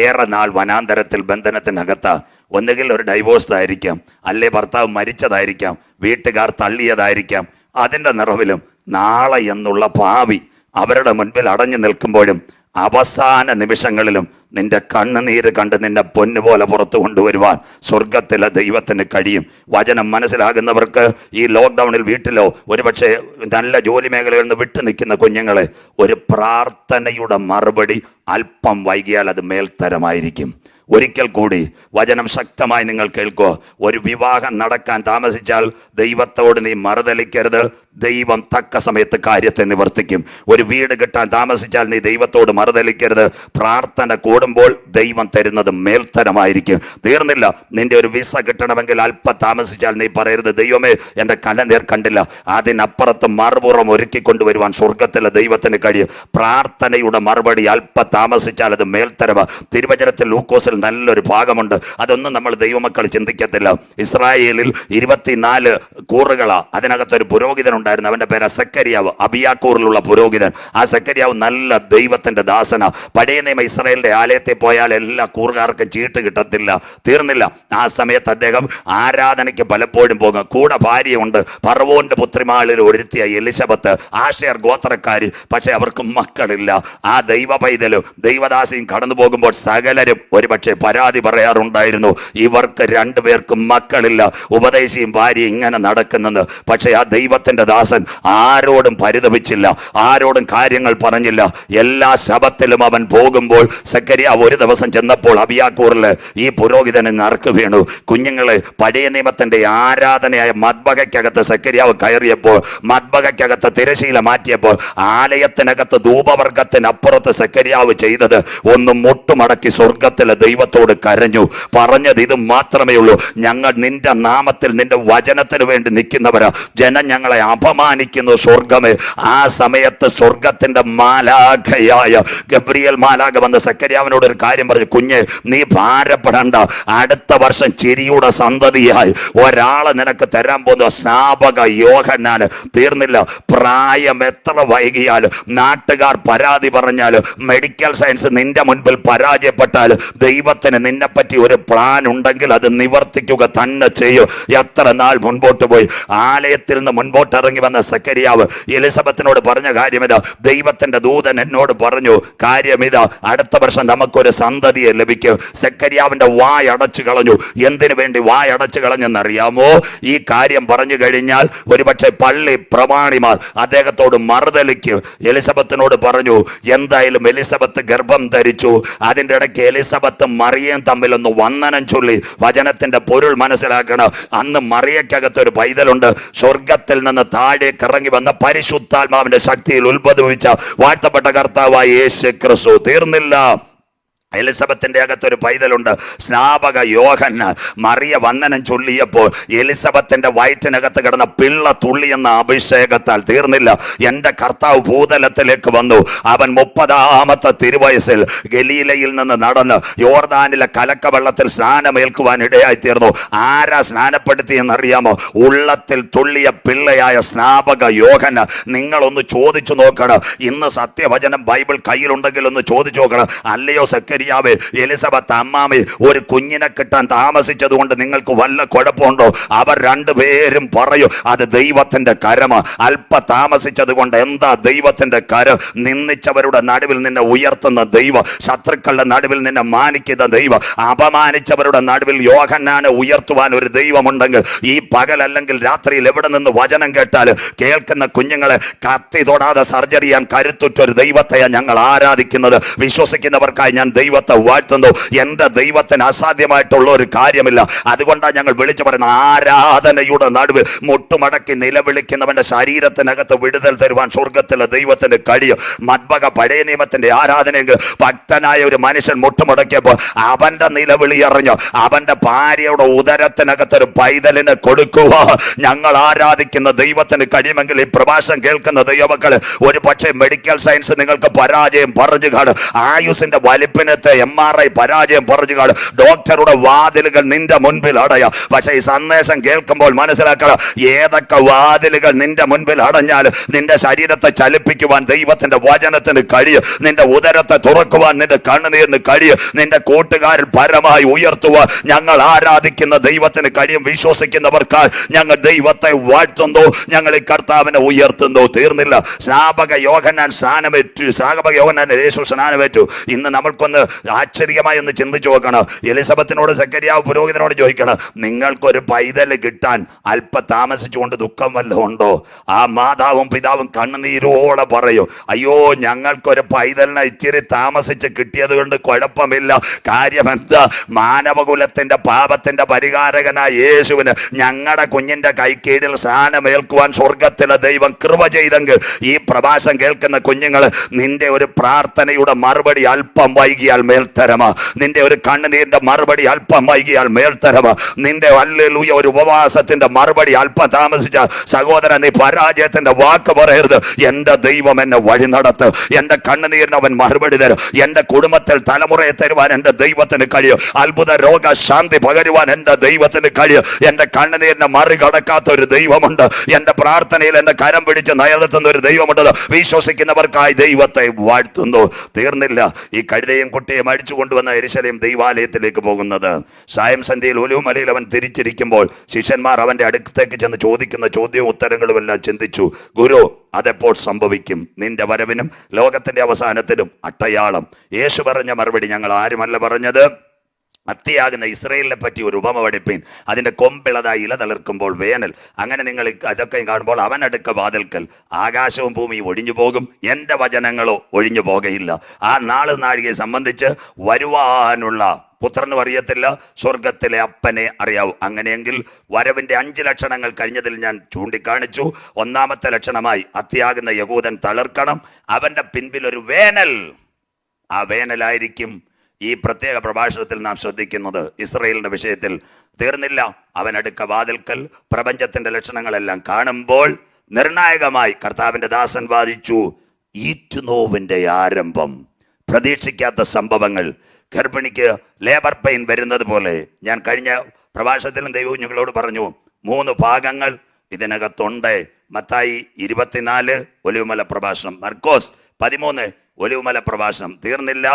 ഏറെ നാൾ വനാന്തരത്തിൽ ബന്ധനത്തിനകത്താ. ഒന്നുകിൽ ഒരു ഡൈവോഴ്സ്ഡ് ആയിരിക്കാം, അല്ലെ ഭർത്താവ് മരിച്ചതായിരിക്കാം, വീട്ടുകാർ തള്ളിയതായിരിക്കാം. അതിൻ്റെ നിറവിലും നാളെ എന്നുള്ള ഭാവി അവരുടെ മുൻപിൽ അടഞ്ഞു നിൽക്കുമ്പോഴും അവസാന നിമിഷങ്ങളിലും നിന്റെ കണ്ണുനീര് കണ്ട് നിന്നെ പൊന്നുപോലെ പുറത്തു കൊണ്ടുവരുവാൻ സ്വർഗത്തിലെ ദൈവത്തിന് കഴിയും. വചനം മനസ്സിലാകുന്നവർക്ക് ഈ ലോക്ക്ഡൗണിൽ വീട്ടിലോ ഒരുപക്ഷെ നല്ല ജോലി മേഖലകളിൽ നിന്ന് വിട്ടു നിൽക്കുന്ന കുഞ്ഞുങ്ങളെ, ഒരു പ്രാർത്ഥനയുടെ മറുപടി അല്പം വൈകിയാൽ അത് മേൽത്തരമായിരിക്കും. ഒരിക്കൽ കൂടി വചനം ശക്തമായി നിങ്ങൾ കേൾക്കോ. ഒരു വിവാഹം നടക്കാൻ താമസിച്ചാൽ ദൈവത്തോട് നീ മറുതലിക്കരുത്. ദൈവം തക്ക സമയത്ത് കാര്യത്തെ നിവർത്തിക്കും. ഒരു വീട് കിട്ടാൻ താമസിച്ചാൽ നീ ദൈവത്തോട് മറുതലിക്കരുത്. പ്രാർത്ഥന കൂടുമ്പോൾ ദൈവം തരുന്നത് മേൽത്തരമായിരിക്കും. തീർന്നില്ല, നിന്റെ ഒരു വിസ കിട്ടണമെങ്കിൽ അല്പം താമസിച്ചാൽ നീ പറയരുത്, ദൈവമേ എൻ്റെ കണ്ണുനീർ കണ്ടില്ല. അതിനപ്പുറത്ത് മറുപുറം ഒരുക്കിക്കൊണ്ടുവരുവാൻ സ്വർഗത്തിലെ ദൈവത്തിന് കഴിയും. പ്രാർത്ഥനയുടെ മറുപടി അല്പം താമസിച്ചാൽ അത് മേൽത്തരമാണ്. തിരുവചനത്തിൽ ലൂക്കോസിൽ നല്ലൊരു ഭാഗമുണ്ട്. അതൊന്നും നമ്മൾ ദൈവമക്കൾ ചിന്തിക്കത്തില്ല. ഇസ്രായേലിൽ 24 കൂറുകളാ. അതിനകത്തൊരു പുരോഹിതൻ ഉണ്ടായിരുന്നു. അവന്റെ പേര് സെക്കരിയാവ്, അബിയാക്കൂറിലുള്ള പുരോഹിതൻ. ആ സെക്കരിയാവ് നല്ല ദൈവത്തിന്റെ ദാസന. പഴയ നിയമ ഇസ്രായേലിന്റെ ആലയത്തിൽ പോയാൽ എല്ലാ കൂറുകാർക്കും ചീട്ട് കിട്ടത്തില്ല, തീർന്നില്ല. ആ സമയത്ത് അദ്ദേഹം ആരാധനയ്ക്ക് പലപ്പോഴും പോകും. കൂടെ ഭാര്യയുണ്ട്. ഫറവോന്റെ പുത്രിമാരിൽ ഒരുത്തിയ എലിശബത്ത്, ആഷേർ ഗോത്രക്കാരി. പക്ഷെ അവർക്ക് മക്കളില്ല. ആ ദൈവ പൈതലും ദൈവദാസിയും കടന്നു പോകുമ്പോൾ സകലരും ഒരുപക്ഷെ പരാതി പറയാറുണ്ടായിരുന്നു, ഇവർക്ക് രണ്ടുപേർക്കും മക്കളില്ല, ഉപദേശിയും ഭാര്യ ഇങ്ങനെ നടക്കുന്നെന്ന്. പക്ഷെ ആ ദൈവത്തിന്റെ ദാസൻ ആരോടും പരിതപിച്ചില്ല, ആരോടും കാര്യങ്ങൾ പറഞ്ഞില്ല. എല്ലാ ശബത്തിലും അവൻ പോകുമ്പോൾ സെക്കരിയാവ് ഒരു ദിവസം ചെന്നപ്പോൾ അബിയാക്കൂറിൽ ഈ പുരോഹിതന് നറുക്ക് വീണു. കുഞ്ഞുങ്ങളെ, പഴയ നിയമത്തിന്റെ ആരാധനയായ മദ്ബഹയ്ക്കകത്ത് സെക്കരിയാവ് കയറിയപ്പോൾ, മദ്ബഹയ്ക്കകത്ത് തിരശീല മാറ്റിയപ്പോൾ, ആലയത്തിനകത്ത് ധൂപവർഗത്തിനപ്പുറത്ത് സെക്കരിയാവ് ചെയ്തത് ഒന്ന് മുട്ടുമടക്കി സ്വർഗത്തിലെ ദൈവത്തോട് കരഞ്ഞു. പറഞ്ഞത് ഇത് മാത്രമേ ഉള്ളൂ, ഞങ്ങൾ നിന്റെ നാമത്തിൽ നിന്റെ വചനത്തിന് വേണ്ടി നിൽക്കുന്നവരാ, ജനം ഞങ്ങളെ അപമാനിക്കുന്നു സ്വർഗമേ. ആ സമയത്ത് സ്വർഗത്തിന്റെ മാലാഖയായ ഗബ്രിയേൽ മാലാഖ വന്ന് സെക്കരിയാവിനോട് ഒരു കാര്യം പറഞ്ഞു, കുഞ്ഞെ നീ ഭാരപ്പെടണ്ട, അടുത്ത വർഷം ചിരിയുടെ സന്തതിയായി ഒരാളെ നിനക്ക് തരാൻ പോകുന്ന സ്നാപക യോഹന്നാന്. തീർന്നില്ല. പ്രായം എത്ര വൈകിയാലും, നാട്ടുകാർ പരാതി പറഞ്ഞാലും, മെഡിക്കൽ സയൻസ് നിന്റെ മുൻപിൽ പരാജയപ്പെട്ടാൽ, ദൈവത്തിന് നിന്നെപ്പറ്റി ഒരു പ്ലാൻ ഉണ്ടെങ്കിൽ അത് നിവർത്തിക്കുക തന്നെ ചെയ്യും. എത്ര നാൾ മുൻപോട്ട് പോയി. ആലയത്തിൽ നിന്ന് മുൻപോട്ട് ഇറങ്ങി വന്ന സെക്കരിയാവ് എലിസബത്തിനോട് പറഞ്ഞ കാര്യം ഇതാ, ദൈവത്തിന്റെ ദൂതൻ എന്നോട് പറഞ്ഞു കാര്യം ഇതാ, അടുത്ത വർഷം നമുക്കൊരു സന്തതിയെ ലഭിക്കും. സെക്കരിയാവിന്റെ വായടച്ചു കളഞ്ഞു. എന്തിനു വേണ്ടി വായടച്ചു കളഞ്ഞെന്നറിയാമോ? ഈ കാര്യം പറഞ്ഞു കഴിഞ്ഞാൽ ഒരുപക്ഷെ പള്ളി പ്രമാണിമാർ അദ്ദേഹത്തോട് മറുതലിക്ക്. എലിസബത്തിനോട് പറഞ്ഞു, എന്തായാലും എലിസബത്ത് ഗർഭം ധരിച്ചു. അതിൻ്റെ ഇടയ്ക്ക് എലിസബത്തും മറിയയും തമ്മിലൊന്ന് വന്ദനം ചൊല്ലി. വചനത്തിന്റെ പൊരുൾ മനസ്സിലാക്കണം. അന്ന് മറിയക്കകത്തൊരു പൈതലുണ്ട്. സ്വർഗത്തിൽ നിന്ന് താഴേക്ക് ഇറങ്ങി വന്ന പരിശുദ്ധാത്മാവിന്റെ ശക്തിയിൽ ഉത്ഭവിച്ച വാഴ്ത്തപ്പെട്ട കർത്താവായ യേശു ക്രിസ്തു. തീർന്നില്ല. എലിസബത്തിന്റെ അകത്തൊരു പൈതലുണ്ട്, സ്നാപക യോഹന്നാൻ. മറിയ വന്ദനം ചൊല്ലിയപ്പോൾ എലിസബത്തിന്റെ വയറ്റിനകത്ത് കിടന്ന പിള്ള തുള്ളി എന്ന അഭിഷേകത്താൽ, തീർന്നില്ല, എൻ്റെ കർത്താവ് ഭൂതലത്തിലേക്ക് വന്നു. അവൻ 30-ാമത്തെ തിരുവയസ്സിൽ ഗലീലയിൽ നിന്ന് നടന്ന് യോർദാനിലെ കലക്കവെള്ളത്തിൽ സ്നാനമേൽക്കുവാൻ ഇടയായി തീർന്നു. ആരാ സ്നാനപ്പെടുത്തിയെന്നറിയാമോ? ഉള്ളത്തിൽ തുള്ളിയ പിള്ളയായ സ്നാപക യോഹന്നാൻ. നിങ്ങളൊന്ന് ചോദിച്ചു നോക്കണം. ഇന്ന് സത്യവചനം ബൈബിൾ കയ്യിലുണ്ടെങ്കിൽ ഒന്ന് ചോദിച്ചു നോക്കണം. അല്ലയോ സെക്രട്ടറി എലിസബത്ത് അമ്മാമി ഒരു കുഞ്ഞിനെ കിട്ടാൻ താമസിച്ചത് കൊണ്ട് നിങ്ങൾക്ക് വല്ല കുഴപ്പമുണ്ടോ? അവർ രണ്ടുപേരും പറയൂ, അത് ദൈവത്തിന്റെ കരമ. അല്പ താമസിച്ചത് കൊണ്ട് എന്താ ദൈവത്തിന്റെ കരം? നിന്ദിച്ചവരുടെ നടുവിൽ നിന്നെ ഉയർത്തുന്ന ദൈവം, ശത്രുക്കളുടെ നടുവിൽ നിന്നെ മാനിക്കുന്ന ദൈവം, അപമാനിച്ചവരുടെ നടുവിൽ യോഹന്നാനെ ഉയർത്തുവാൻ ഒരു ദൈവമുണ്ടെങ്കിൽ ഈ പകലല്ലെങ്കിൽ രാത്രിയിൽ എവിടെ നിന്ന് വചനം കേട്ടാൽ കേൾക്കുന്ന കുഞ്ഞുങ്ങളെ കത്തി തൊടാതെ സർജറി ചെയ്യാൻ കരുത്തുറ്റൊരു ദൈവത്തെയാണ് ഞങ്ങൾ ആരാധിക്കുന്നത്. വിശ്വസിക്കുന്നവർക്കായി ഞാൻ ദൈവത്തെ വാഴ്ത്തുന്നു. എന്റെ ദൈവത്തിന് അസാധ്യമായിട്ടുള്ള ഒരു കാര്യമില്ല. അതുകൊണ്ടാണ് ഞങ്ങൾ വിളിച്ചു പറയുന്നത്, ആരാധനയുടെ നടുവ് മുട്ടുമടക്കി നിലവിളിക്കുന്നവന്റെ ശരീരത്തിനകത്ത് വിടുതൽ തരുവാൻ സ്വർഗത്തിലെ ദൈവത്തിന് കഴിയും. മദ്ബഹ പഴയ നിയമത്തിന്റെ ആരാധനയെങ്കിൽ ഭക്തനായ ഒരു മനുഷ്യൻ മുട്ടുമടക്കിയപ്പോൾ അവന്റെ നിലവിളി അറിഞ്ഞു. അവന്റെ ഭാര്യയുടെ ഉദരത്തിനകത്തൊരു പൈതലിനെ കൊടുക്കുക ഞങ്ങൾ ആരാധിക്കുന്ന ദൈവത്തിന് കഴിയുമെങ്കിൽ ഈ പ്രഭാഷണം കേൾക്കുന്ന ദൈവമക്കള്, ഒരു പക്ഷേ മെഡിക്കൽ സയൻസ് നിങ്ങൾക്ക് പരാജയം പറഞ്ഞു കാണും. ആയുസിന്റെ വലിപ്പിനത്തെ MRI പരാജയം പറഞ്ഞു കാണും. ഡോക്ടറുടെ വാതിലുകൾ നിന്റെ മുൻപിൽ അടയാം. പക്ഷേ ഈ സന്ദേശം കേൾക്കുമ്പോൾ മനസ്സിലാക്കണം, ഏതൊക്കെ വാതിലുകൾ നിന്റെ മുൻപിൽ അടഞ്ഞാൽ നിന്റെ ശരീരത്തെ ചലിപ്പിക്കുവാൻ ദൈവത്തിന്റെ വചനത്തിന് കഴിയും. നിന്റെ ഉദരത്തെ തുറക്കുവാൻ നിന്റെ കണ്ണുനീരിന് കഴിയും. നിന്റെ കൂട്ടുകാരിൽ പരമായി ഉയർത്തുവാൻ ഞങ്ങൾ ആരാധിക്കുന്ന ദൈവത്തിന് കഴിയും. വിശ്വസിക്കുന്നവർക്കായി ഞങ്ങൾ ദൈവത്തെ വാഴ്ത്തുന്നു. ഞങ്ങൾ ഈ കർത്താവിനെ ഉയർത്തുന്നു. തീർന്നില്ല. സ്നാപക യോഹന്നാൻ സ്നാനമേറ്റു. സ്നാപക യോഹന്നാൻ യേശു സ്നാനമേറ്റു. ഇന്ന് നമ്മൾക്കൊന്ന് ആശ്ചര്യമായി ഒന്ന് ചിന്തിച്ചു നോക്കണം. എലിസബത്തിനോട് സെക്കരിയാവ് പുരോഹിതനോട് ചോദിക്കണം, നിങ്ങൾക്കൊരു പൈതൽ കിട്ടാൻ അല്പ താമസിച്ചുകൊണ്ട് ദുഃഖം വല്ലതും ഉണ്ടോ? ആ മാതാവും പിതാവും കണ്ണുനീരോടെ പറയും, അയ്യോ ഞങ്ങൾക്കൊരു പൈതലിനെ ഇച്ചിരി താമസിച്ച് കിട്ടിയത് കൊണ്ട് കുഴപ്പമില്ല. കാര്യം എന്താ? മാനവകുലത്തിന്റെ പാപത്തിന്റെ പരിഹാരകനായ യേശുവിന് ഞങ്ങളുടെ കുഞ്ഞിന്റെ കൈക്കീഴിൽ സ്നാനമേൽക്കുവാൻ സ്വർഗത്തിലെ ദൈവം കൃപ ചെയ്തെങ്കിൽ ഈ പ്രഭാഷണം കേൾക്കുന്ന കുഞ്ഞുങ്ങൾ, നിന്റെ ഒരു പ്രാർത്ഥനയുടെ മറുപടി അല്പം വൈകിയ വൈകിയാൽ മേൽത്തരമ, നിന്റെ ഒരു കണ്ണുനീരിന്റെ മറുപടി അല്പം വൈകിയാൽ മേൽത്തരമ, നിന്റെ ഹല്ലേലൂയ ഒരു ഉപവാസത്തിന്റെ മറുപടി അല്പം താമസിച്ച സഹോദരൻ, നീ പരാജയത്തിന്റെ വാക്ക് പറയരുത്. എന്റെ ദൈവം എന്നെ വഴി നടത്ത്, എന്റെ കണ്ണുനീരിന് അവൻ മറുപടി തരും. എന്റെ കുടുംബത്തിൽ തലമുറയെ തരുവാൻ എന്റെ ദൈവത്തിന് കഴിയും. അത്ഭുത രോഗ ശാന്തി പകരുവാൻ എന്റെ ദൈവത്തിന് കഴിയും. എന്റെ കണ്ണുനീരിനെ മറികടക്കാത്ത ഒരു ദൈവമുണ്ട്. എന്റെ പ്രാർത്ഥനയിൽ എന്റെ കരം പിടിച്ച് നയർത്തുന്ന ഒരു ദൈവമുണ്ട്. വിശ്വസിക്കുന്നവർക്കായി ദൈവത്തെ വാഴ്ത്തുന്നു. തീർന്നില്ല. ഈ കഴുതയും കുട്ടിയും അടിച്ചു കൊണ്ടുവന്ന യെരൂശലേം ദൈവാലയത്തിലേക്ക് പോകുന്നത്. സായം സന്ധ്യയിൽ ഒലിവുമലയിൽ അവൻ തിരിച്ചിരിക്കുമ്പോൾ ശിഷ്യന്മാർ അവന്റെ അടുത്തേക്ക് ചെന്ന് ചോദിക്കുന്ന ചോദ്യവും ഉത്തരങ്ങളും എല്ലാം ചിന്തിച്ചു. ഗുരു, അതെപ്പോൾ സംഭവിക്കും? നിന്റെ വരവിനും ലോകത്തിന്റെ അവസാനത്തിനും അട്ടയാളം. യേശു പറഞ്ഞ മറുപടി ഞങ്ങൾ ആരുമല്ല പറഞ്ഞത്. അത്തിയാകുന്ന ഇസ്രയേലിനെ പറ്റി ഒരു ഉപമ പഠിപ്പീൻ. അതിന്റെ കൊമ്പിളതായി ഇല തളിർക്കുമ്പോൾ വേനൽ. അങ്ങനെ നിങ്ങൾ അതൊക്കെ കാണുമ്പോൾ അവൻ അടുക്ക വാതിൽക്കൽ. ആകാശവും ഭൂമിയും ഒഴിഞ്ഞു പോകും, എൻ്റെ വചനങ്ങളോ ഒഴിഞ്ഞു പോകയില്ല. ആ നാള് നാഴികയെ സംബന്ധിച്ച് വരുവാനുള്ള പുത്രനും അറിയത്തില്ല, സ്വർഗത്തിലെ അപ്പനെ അറിയാവൂ. അങ്ങനെയെങ്കിൽ വരവിന്റെ 5 ലക്ഷണങ്ങൾ കഴിഞ്ഞതിൽ ഞാൻ ചൂണ്ടിക്കാണിച്ചു. ഒന്നാമത്തെ ലക്ഷണമായി അത്തിയാകുന്ന യഹൂദൻ തളിർക്കണം. അവന്റെ പിൻപിൽ ഒരു വേനൽ. ആ വേനലായിരിക്കും ഈ പ്രത്യേക പ്രഭാഷണത്തിൽ നാം ശ്രദ്ധിക്കുന്നത്. ഇസ്രയേലിന്റെ വിഷയത്തിൽ തീർന്നില്ല. അവൻ അടുക്ക വാതിൽക്കൽ. പ്രപഞ്ചത്തിന്റെ ലക്ഷണങ്ങളെല്ലാം കാണുമ്പോൾ നിർണായകമായി കർത്താവിന്റെ ദാസൻ വാദിച്ചു, ഈറ്റുനോവിന്റെ ആരംഭം. പ്രതീക്ഷിക്കാത്ത സംഭവങ്ങൾ. ഗർഭിണിക്ക് ലേബർ പെയിൻ വരുന്നത് പോലെ ഞാൻ കഴിഞ്ഞ പ്രഭാഷണത്തിലും ദൈവകുഞ്ഞുങ്ങളോട് പറഞ്ഞു, 3 ഭാഗങ്ങൾ ഇതിനകത്തുണ്ട്. മത്തായി 24 ഒലിവുമല പ്രഭാഷണം, മർക്കോസ് 13 ഒലിവുമല പ്രഭാഷണം. തീർന്നില്ല.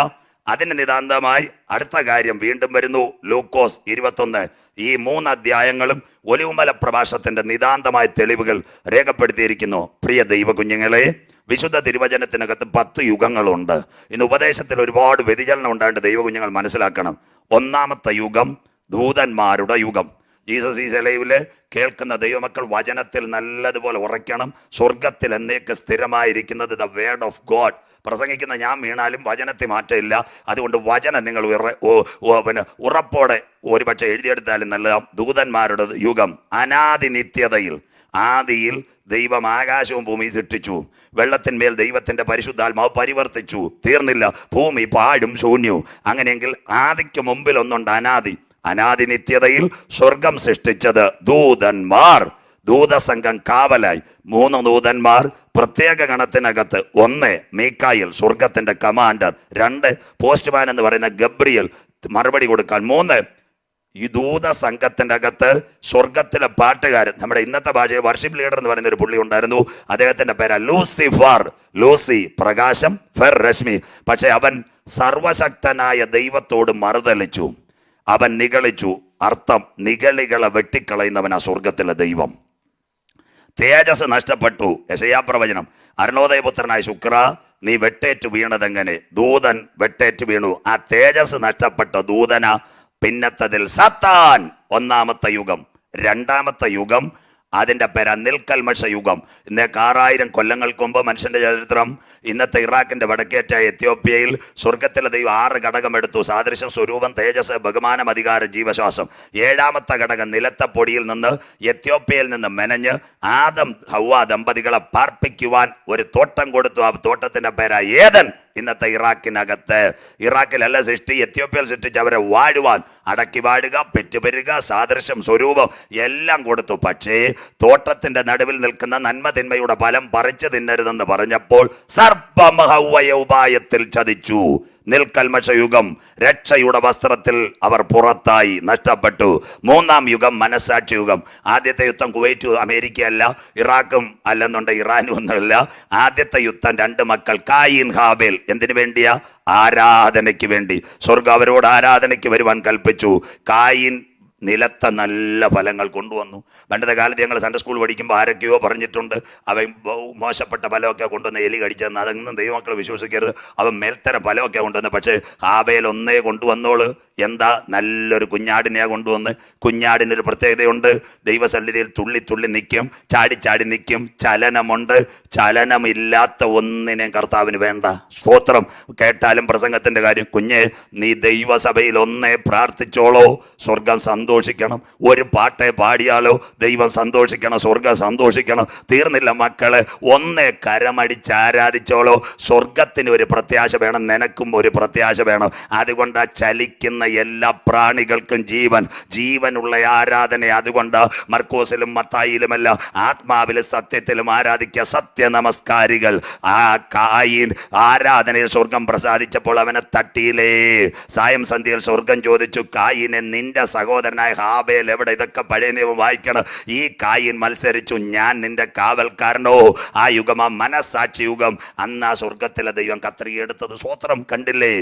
അതിന് നിതാന്തമായി അടുത്ത കാര്യം വീണ്ടും വരുന്നു. ലൂക്കോസ് 21. ഈ 3 അധ്യായങ്ങളും ഒലിവുമല പ്രഭാഷണത്തിന്റെ നിതാന്തമായ തെളിവുകൾ രേഖപ്പെടുത്തിയിരിക്കുന്നു. പ്രിയ ദൈവ കുഞ്ഞുങ്ങളെ, വിശുദ്ധ തിരുവചനത്തിനകത്ത് 10 യുഗങ്ങളുണ്ട്. ഇന്ന് ഉപദേശത്തിൽ ഒരുപാട് വ്യതിചലനം ഉണ്ടായിട്ട് ദൈവ കുഞ്ഞുങ്ങൾ മനസ്സിലാക്കണം. ഒന്നാമത്തെ യുഗം ദൂതന്മാരുടെ യുഗം. ജീസസ് ഈസ് അലൈവില് കേൾക്കുന്ന ദൈവമക്കൾ വചനത്തിൽ നല്ലതുപോലെ ഉറയ്ക്കണം. സ്വർഗത്തിൽ എന്നേക്ക് സ്ഥിരമായിരിക്കുന്നത് ദ വേർഡ് ഓഫ് ഗോഡ്. പ്രസംഗിക്കുന്ന ഞാൻ വീണാലും വചനത്തിൽ മാറ്റമില്ല. അതുകൊണ്ട് വചനം നിങ്ങൾ ഉറപ്പോടെ ഒരുപക്ഷെ എഴുതിയെടുത്താലും നല്ല. ദൂതന്മാരുടെ യുഗം അനാദി നിത്യതയിൽ. ആദിയിൽ ദൈവം ആകാശവും ഭൂമി സൃഷ്ടിച്ചു. വെള്ളത്തിന്മേൽ ദൈവത്തിന്റെ പരിശുദ്ധാത്മാവ് പരിവർത്തിച്ചു. തീർന്നില്ല. ഭൂമി പാഴും ശൂന്യവും. അങ്ങനെയെങ്കിൽ ആദിക്ക് മുമ്പിൽ ഒന്നുണ്ട്, അനാദി. അനാദി നിത്യതയിൽ സ്വർഗം സൃഷ്ടിച്ചത് ദൂതന്മാർ. ദൂതസംഘം കാവലായി 3 ദൂതന്മാർ പ്രത്യേക ഗണത്തിനകത്ത്. 1 മീക്കായിൽ, സ്വർഗത്തിന്റെ കമാൻഡർ. 2 പോസ്റ്റ്മാൻ എന്ന് പറയുന്ന ഗബ്രിയേൽ, മറുപടി കൊടുക്കാൻ. 3 ഈ ദൂത സംഘത്തിന്റെ അകത്ത് സ്വർഗത്തിലെ പാട്ടുകാരൻ. നമ്മുടെ ഇന്നത്തെ ഭാഷയിൽ വർഷിപ്പ് ലീഡർ എന്ന് പറയുന്ന ഒരു പുള്ളി ഉണ്ടായിരുന്നു. അദ്ദേഹത്തിന്റെ പേര് ലൂസിഫർ. ലൂസി പ്രകാശം, ഫെർ രശ്മി. പക്ഷെ അവൻ സർവശക്തനായ ദൈവത്തോട് മറുതലിച്ചു. അവൻ നിഗളിച്ചു. അർത്ഥം, നിഗളികളെ വെട്ടിക്കളയുന്നവൻ ആ സ്വർഗത്തിലെ ദൈവം. തേജസ് നഷ്ടപ്പെട്ടു. യെശയ്യാ പ്രവചനം. അരുണോദയപുത്രനായ ശുക്ര, നീ വെട്ടേറ്റ് വീണതെങ്ങനെ? ദൂതൻ വെട്ടേറ്റ് വീണു. ആ തേജസ് നഷ്ടപ്പെട്ട ദൂതന പിന്നത്തതിൽ സത്താൻ. ഒന്നാമത്തെ യുഗം. രണ്ടാമത്തെ യുഗം, അതിൻ്റെ പേര് നിൽക്കൽമഷ യുഗം. ഇന്നേക്ക് 6000 കൊല്ലങ്ങൾക്ക് മുമ്പ് മനുഷ്യന്റെ ചരിത്രം. ഇന്നത്തെ ഇറാഖിന്റെ വടക്കേറ്റ എത്യോപ്യയിൽ സ്വർഗത്തിലെ ദൈവം 6 ഘടകം എടുത്തു. സാദൃശ്യം, സ്വരൂപം, തേജസ്, ബഹുമാനം, അധികാരം, ജീവശ്വാസം. 7ാമത്തെ ഘടകം നിലത്തെ പൊടിയിൽ നിന്ന് എത്യോപ്യയിൽ നിന്ന് മെനഞ്ഞ് ആദം ഹവ്വ ദമ്പതികളെ പാർപ്പിക്കുവാൻ ഒരു തോട്ടം കൊടുത്തു. ആ തോട്ടത്തിന്റെ പേരാ ഏദൻ. ഇന്നത്തെ ഇറാഖിനകത്ത്, ഇറാഖിലല്ല സൃഷ്ടി, എത്യോപ്യയിൽ സൃഷ്ടിച്ച് അവരെ വാഴുവാൻ, അടക്കി വാഴുക, പെറ്റുപെരുക, സാദൃശ്യം, സ്വരൂപം എല്ലാം കൊടുത്തു. പക്ഷേ തോട്ടത്തിന്റെ നടുവിൽ നിൽക്കുന്ന നന്മ തിന്മയുടെ ഫലം പറിച്ചു തിന്നരുതെന്ന് പറഞ്ഞപ്പോൾ സർപ്പം ഹവ്വയെ ഉപായത്തിൽ ചതിച്ചു. നിൽക്കൽമഷ യുഗം. രക്ഷയുടെ വസ്ത്രത്തിൽ അവർ പുറത്തായി, നഷ്ടപ്പെട്ടു. 3ാം യുഗം മനസ്സാക്ഷി യുഗം. ആദ്യത്തെ യുദ്ധം കുവൈറ്റും അമേരിക്കയല്ല, ഇറാഖും അല്ലെന്നുണ്ട്, ഇറാനും ഒന്നുമില്ല. ആദ്യത്തെ യുദ്ധം 2 മക്കൾ, കായീൻ ഹാബേൽ. എന്തിനു വേണ്ടിയാ? ആരാധനയ്ക്ക് വേണ്ടി. സ്വർഗ്ഗം അവരോട് ആരാധനയ്ക്ക് വരുവാൻ കൽപ്പിച്ചു. കായീൻ നിലത്തെ നല്ല ഫലങ്ങൾ കൊണ്ടുവന്നു. പണ്ടത്തെ കാലത്ത് ഞങ്ങൾ സൺഡേ സ്കൂൾ പഠിക്കുമ്പോൾ ആരൊക്കെയോ പറഞ്ഞിട്ടുണ്ട്, അവൻ മോശപ്പെട്ട ഫലമൊക്കെ കൊണ്ടുവന്ന് എലി കടിച്ചെന്ന്. അതൊന്നും ദൈവമക്കൾ വിശ്വസിക്കരുത്. അവൻ മേൽത്തരം ഫലമൊക്കെ കൊണ്ടുവന്ന്. പക്ഷേ ഹാബേൽ ഒന്നേ കൊണ്ടുവന്നോള്. എന്താ? നല്ലൊരു കുഞ്ഞാടിനെയാണ് കൊണ്ടുവന്ന്. കുഞ്ഞാടിനൊരു പ്രത്യേകതയുണ്ട്. ദൈവസന്നിധിയിൽ തുള്ളി തുള്ളി നിൽക്കും, ചാടി ചാടി നിൽക്കും. ചലനമുണ്ട്. ചലനമില്ലാത്ത ഒന്നിനെയും കർത്താവിന് വേണ്ട. സ്തോത്രം. കേട്ടാലും പ്രസംഗത്തിന്റെ കാര്യം. കുഞ്ഞെ, നീ ദൈവസഭയിൽ ഒന്നേ പ്രാർത്ഥിച്ചോളോ, സ്വർഗം സന്തോഷിക്കണം. ഒരു പാട്ടേ പാടിയാലോ ദൈവം സന്തോഷിക്കണം, സ്വർഗം സന്തോഷിക്കണം. തീർന്നില്ല മക്കളെ, ഒന്നേ കരമടിച്ച് ആരാധിച്ചോളോ. സ്വർഗത്തിന് ഒരു പ്രത്യാശ വേണം, നിനക്കും ഒരു പ്രത്യാശ വേണം. അതുകൊണ്ട് ചലിക്കുന്ന എല്ലാ പ്രാണികൾക്കും ജീവനുള്ള ആരാധന. അതുകൊണ്ട് മർക്കോസിലും മത്തായിലുമല്ല ആത്മാവിലും സത്യത്തിലും ആരാധിക്കുക സത്യ നമസ്കാരികൾ. ആ കായീൻ ആരാധനയിൽ സ്വർഗം പ്രസാദിച്ചപ്പോൾ അവനെ തട്ടിയില്ലേ. സായം സന്ധ്യയിൽ സ്വർഗം ചോദിച്ചു, കായീനെ നിന്റെ സഹോദരനായ ഹാബേൽ എവിടെ? ഇതൊക്കെ പഴയ നിയമം വായിക്കണം. ഈ കായീൻ മത്സരിച്ചു, ഞാൻ നിന്റെ കാവൽക്കാരനോ? ആ യുഗം, ആ മനസ്സാക്ഷി യുഗം. അന്ന് ആ സ്വർഗത്തിലെ ദൈവം കത്രികയെടുത്തത്. സ്വോത്രം കണ്ടില്ലേ?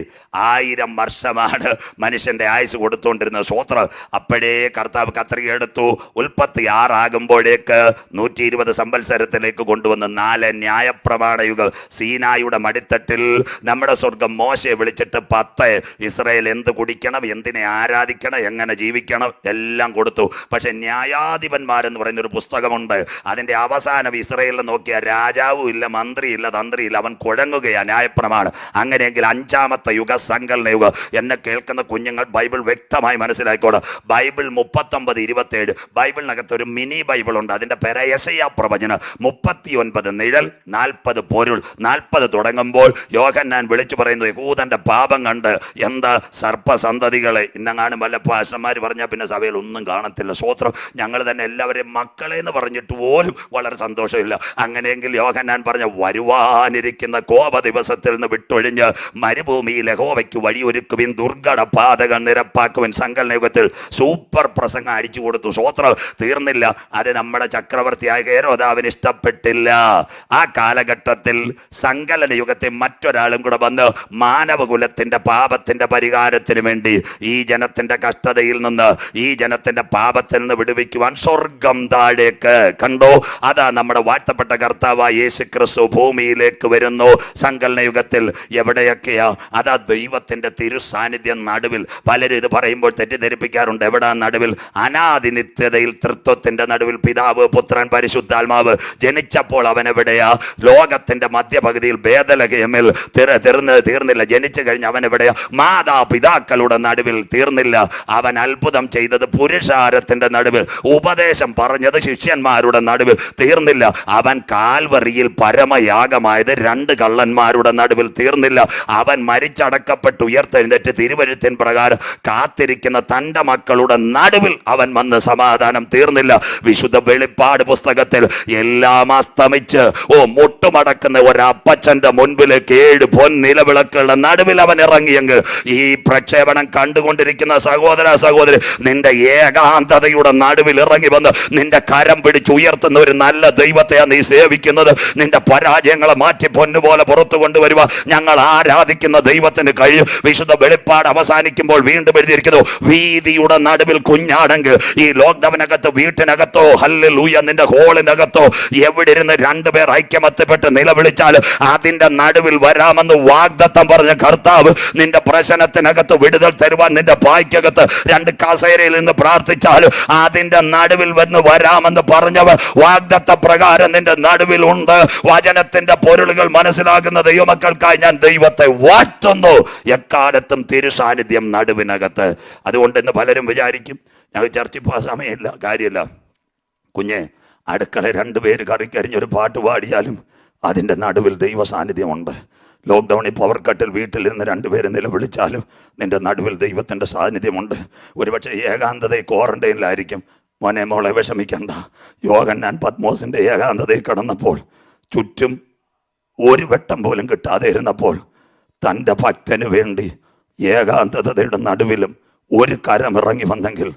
1000 വർഷമാണ് മനുഷ്യന്റെ ആയുസ് കൊടുത്തുകൊണ്ടിരുന്നത്. സ്വോത്രം. അപ്പോഴേ കർത്താവ് കത്രിക എടുത്തു. ഉൽപ്പത്തി 6 ആകുമ്പോഴേക്ക് 120 സംവത്സരത്തിലേക്ക് കൊണ്ടുവന്ന് 4 ന്യായപ്രമാണ യുഗം. സീനായുടെ മടിത്തട്ടിൽ നമ്മുടെ സ്വർഗം മോശയെ വിളിച്ചിട്ട് 10 ഇസ്രായേൽ എന്ത് കുടിക്കണം, എന്തിനെ ആരാധിക്കണം, എങ്ങനെ ജീവിക്കണം എല്ലാം കൊടുത്തു. പക്ഷെ ന്യായാധിപന്മാരെന്ന് പറയുന്ന ഒരു പുസ്തകമുണ്ട്. അതിന്റെ അവസാനം ഇസ്രായേലിനെ നോക്കിയ രാജാവും ഇല്ല, മന്ത്രിയില്ല, തന്ത്രിയില്ല, അവൻ കുഴങ്ങുകയാണ്. ന്യായപ്രമാണം. അങ്ങനെയെങ്കിൽ 5ാമത്തെ യുഗ സങ്കലന യുഗം. എന്നെ കേൾക്കുന്ന കുഞ്ഞുങ്ങൾ ബൈബിൾ വ്യക്തമായി മനസ്സിലാക്കിക്കോണം. ബൈബിൾ 39:27. ബൈബിളിനകത്ത് ഒരു മിനി ബൈബിൾ ഉണ്ട്. അതിന്റെ പേര് യെശയ്യാ പ്രവചനം. 39 നിഴൽ, 40 പൊരുൾ. 40 തുടങ്ങുമ്പോൾ യോഹന്നാൻ വിളിച്ചു പറയുന്നത് യഹൂദന്റെ പാപം കണ്ട് എന്താ സർപ്പസന്തതികളെ. ഇന്നങ്ങാനും വല്ല പാസ്റ്റർമാർ പറഞ്ഞാൽ പിന്നെ സഭയിൽ ഒന്നും കാണത്തില്ല. സ്വോത്രം. ഞങ്ങൾ തന്നെ എല്ലാവരെയും മക്കളെ എന്ന് പറഞ്ഞിട്ട് പോലും വളരെ സന്തോഷമില്ല. അങ്ങനെയെങ്കിൽ യോഹന്നാൻ പറഞ്ഞ വരുവാനിരിക്കുന്ന കോപ ദിവസത്തിൽ നിന്ന് വിട്ടൊഴിഞ്ഞ് മരുഭൂമിയിൽ യഹോവയ്ക്ക് വഴിയൊരുക്കുവിൻ, ദുർഘട പാതകൾ നിരപ്പാക്കുവിൻ. സങ്കലന യുഗത്തിൽ സൂപ്പർ പ്രസംഗം അടിച്ചു കൊടുത്തു. സ്വോത്രം. തീർന്നില്ല. അത് നമ്മുടെ ചക്രവർത്തിയായ ഹേരോദാവിന് ഇഷ്ടപ്പെട്ടില്ല. ആ കാലഘട്ടത്തിൽ സങ്കലന യുഗത്തെ മറ്റൊരാളും കൂടെ വന്ന് മാനവകുലത്തിന്റെ പാപത്തിന്റെ പരിഹാരത്തിന് വേണ്ടി ഈ ജനത്തിന്റെ കഷ്ടതയിൽ നിന്ന്, ഈ ജനത്തിന്റെ പാപത്തിൽ നിന്ന് വിടുവിക്കുവാൻ സ്വർഗം താഴേക്ക് കണ്ടോ. അതാ നമ്മുടെ വാഴ്ത്തപ്പെട്ട കർത്താവായ യേശു ക്രിസ്തു ഭൂമിയിലേക്ക് വരുന്നു. സങ്കലന യുഗത്തിൽ എവിടെയൊക്കെയാ? അതാ ദൈവത്തിന്റെ തിരുസാന്നിധ്യം നടുവിൽ. പലരും ഇത് പറയുമ്പോൾ തെറ്റിദ്ധരിപ്പിക്കാറുണ്ട്. എവിടാ നടുവിൽ? അനാദി നിത്യതയിൽ തൃത്വത്തിന്റെ നടുവിൽ പിതാവ്, പുത്രൻ, പരിശുദ്ധാത്മാവ്. ജനിച്ചപ്പോൾ അവൻ എവിടെയാ? ലോകത്തിന്റെ മധ്യപകുതിയിൽ ബേഥലഹേമിൽ. തീർന്നില്ല. ജനിച്ചു കഴിഞ്ഞ് അവൻ എവിടെയാ? മാതാപിതാക്കളുടെ നടുവിൽ. തീർന്നില്ല. അവൻ അത്ഭുതം ചെയ്തത് പുരുഷാരത്തിന്റെ നടുവിൽ, ഉപദേശം പറഞ്ഞത് ശിഷ്യന്മാരുടെ നടുവിൽ. തീർന്നില്ല. അവൻ കാൽവറിയിൽ പരമയാഗമായത് 2 കള്ളന്മാരുടെ നടുവിൽ. തീർന്നില്ല. അവൻ മരിച്ചടക്കപ്പെട്ട് ഉയർത്തെഴുന്നേറ്റ് തിരുവഴുത്തിൻ പ്രകാരം കാത്തിരിക്കുന്ന തന്റെ മക്കളുടെ നടുവിൽ അവൻ വന്ന് സമാധാനം. തീർന്നില്ല. വിശുദ്ധ വെളിപ്പാട് പുസ്തകത്തിൽ എല്ലാം അസ്തമിച്ച് മുട്ടുമടക്കുന്ന ഒരപ്പച്ചന്റെ മുൻപിലേക്ക് 7 പൊൻനിലവിളക്കുകളുടെ നടുവിൽ അവൻ ഇറങ്ങിയെങ്കിൽ ഈ പ്രക്ഷേപണം കണ്ടുകൊണ്ടിരിക്കുന്ന സഹോദര സഹോദരി, നിന്റെ ഏകാന്തതയുടെ നടുവിൽ ഇറങ്ങി വന്ന് നിന്റെ കരം പിടിച്ച് ഉയർത്തുന്ന ഒരു നല്ല ദൈവത്തെയാണ് നീ സേവിക്കുന്നത്. നിന്റെ പരാജയങ്ങളെ മാറ്റി പൊന്നുപോലെ പുറത്തു കൊണ്ടുവരുക ഞങ്ങൾ ആരാധിക്കുന്ന ദൈവത്തിന് കഴിയും. വിശുദ്ധ വെളിപ്പാട് അവസാനിക്കുമ്പോൾ വീണ്ടും എഴുതിയിരിക്കുന്നു, വീതിയുടെ നടുവിൽ കുഞ്ഞാണെങ്കിൽ. ഈ ലോക്ക്ഡൌനകത്ത് വീട്ടിനകത്തോ ഹല്ലേലൂയ നിന്റെ ഹോളിനകത്തോ എവിടെ ഇരുന്ന് 2 പേർ ഐക്യമത്യപ്പെട്ട് നിലവിളിച്ചാൽ അതിന്റെ നടുവിൽ വരാമെന്ന് വാഗ്ദത്തം പറഞ്ഞ കർത്താവ് നിന്റെ പ്രശ്നത്തിനകത്ത് വിടുതൽ തരുവാൻ നിന്റെ പായ്ക്കകത്ത് 2 കസേരയിൽ നിന്ന് പ്രാർത്ഥിച്ചാൽ അതിന്റെ നടുവിൽ വന്ന് വരാമെന്ന് പറഞ്ഞവർ വാഗ്ദത്ത പ്രകാരം നിന്റെ നടുവിൽ ഉണ്ട്. വചനത്തിന്റെ പൊരുളുകൾ മനസ്സിലാകുന്ന ദൈവമക്കൾക്കായി ഞാൻ ദൈവത്തെ വാഴ്ത്തുന്നു. എക്കാലത്തും തിരുസാന്നിധ്യം നടുവിനകത്ത്. അതുകൊണ്ട് ഇന്ന് പലരും വിചാരിക്കും ഞങ്ങൾ ചർച്ചിൽ പോകാൻ സമയമില്ല. കാര്യമില്ല കുഞ്ഞെ, അടുക്കള 2 പേര് കറിക്കരിഞ്ഞൊരു പാട്ട് പാടിയാലും അതിൻ്റെ നടുവിൽ ദൈവ സാന്നിധ്യമുണ്ട്. ലോക്ക്ഡൗണിൽ പവർ കട്ടിൽ വീട്ടിലിരുന്ന് 2 പേര് നിലവിളിച്ചാലും നിന്റെ നടുവിൽ ദൈവത്തിൻ്റെ സാന്നിധ്യമുണ്ട്. ഒരുപക്ഷെ ഏകാന്തതയിൽ ക്വാറന്റൈനിലായിരിക്കും. മോനെ മോളെ വിഷമിക്കണ്ട. യോഹന്നാൻ പത്മോസിൻ്റെ ഏകാന്തതയിൽ കടന്നപ്പോൾ ചുറ്റും ഒരു വെട്ടം പോലും കിട്ടാതെ ഇരുന്നപ്പോൾ തൻ്റെ ഭക്തന് വേണ്ടി ഏകാന്തതയുടെ നടുവിലും ഒരു കരം ഇറങ്ങി വന്നെങ്കിൽ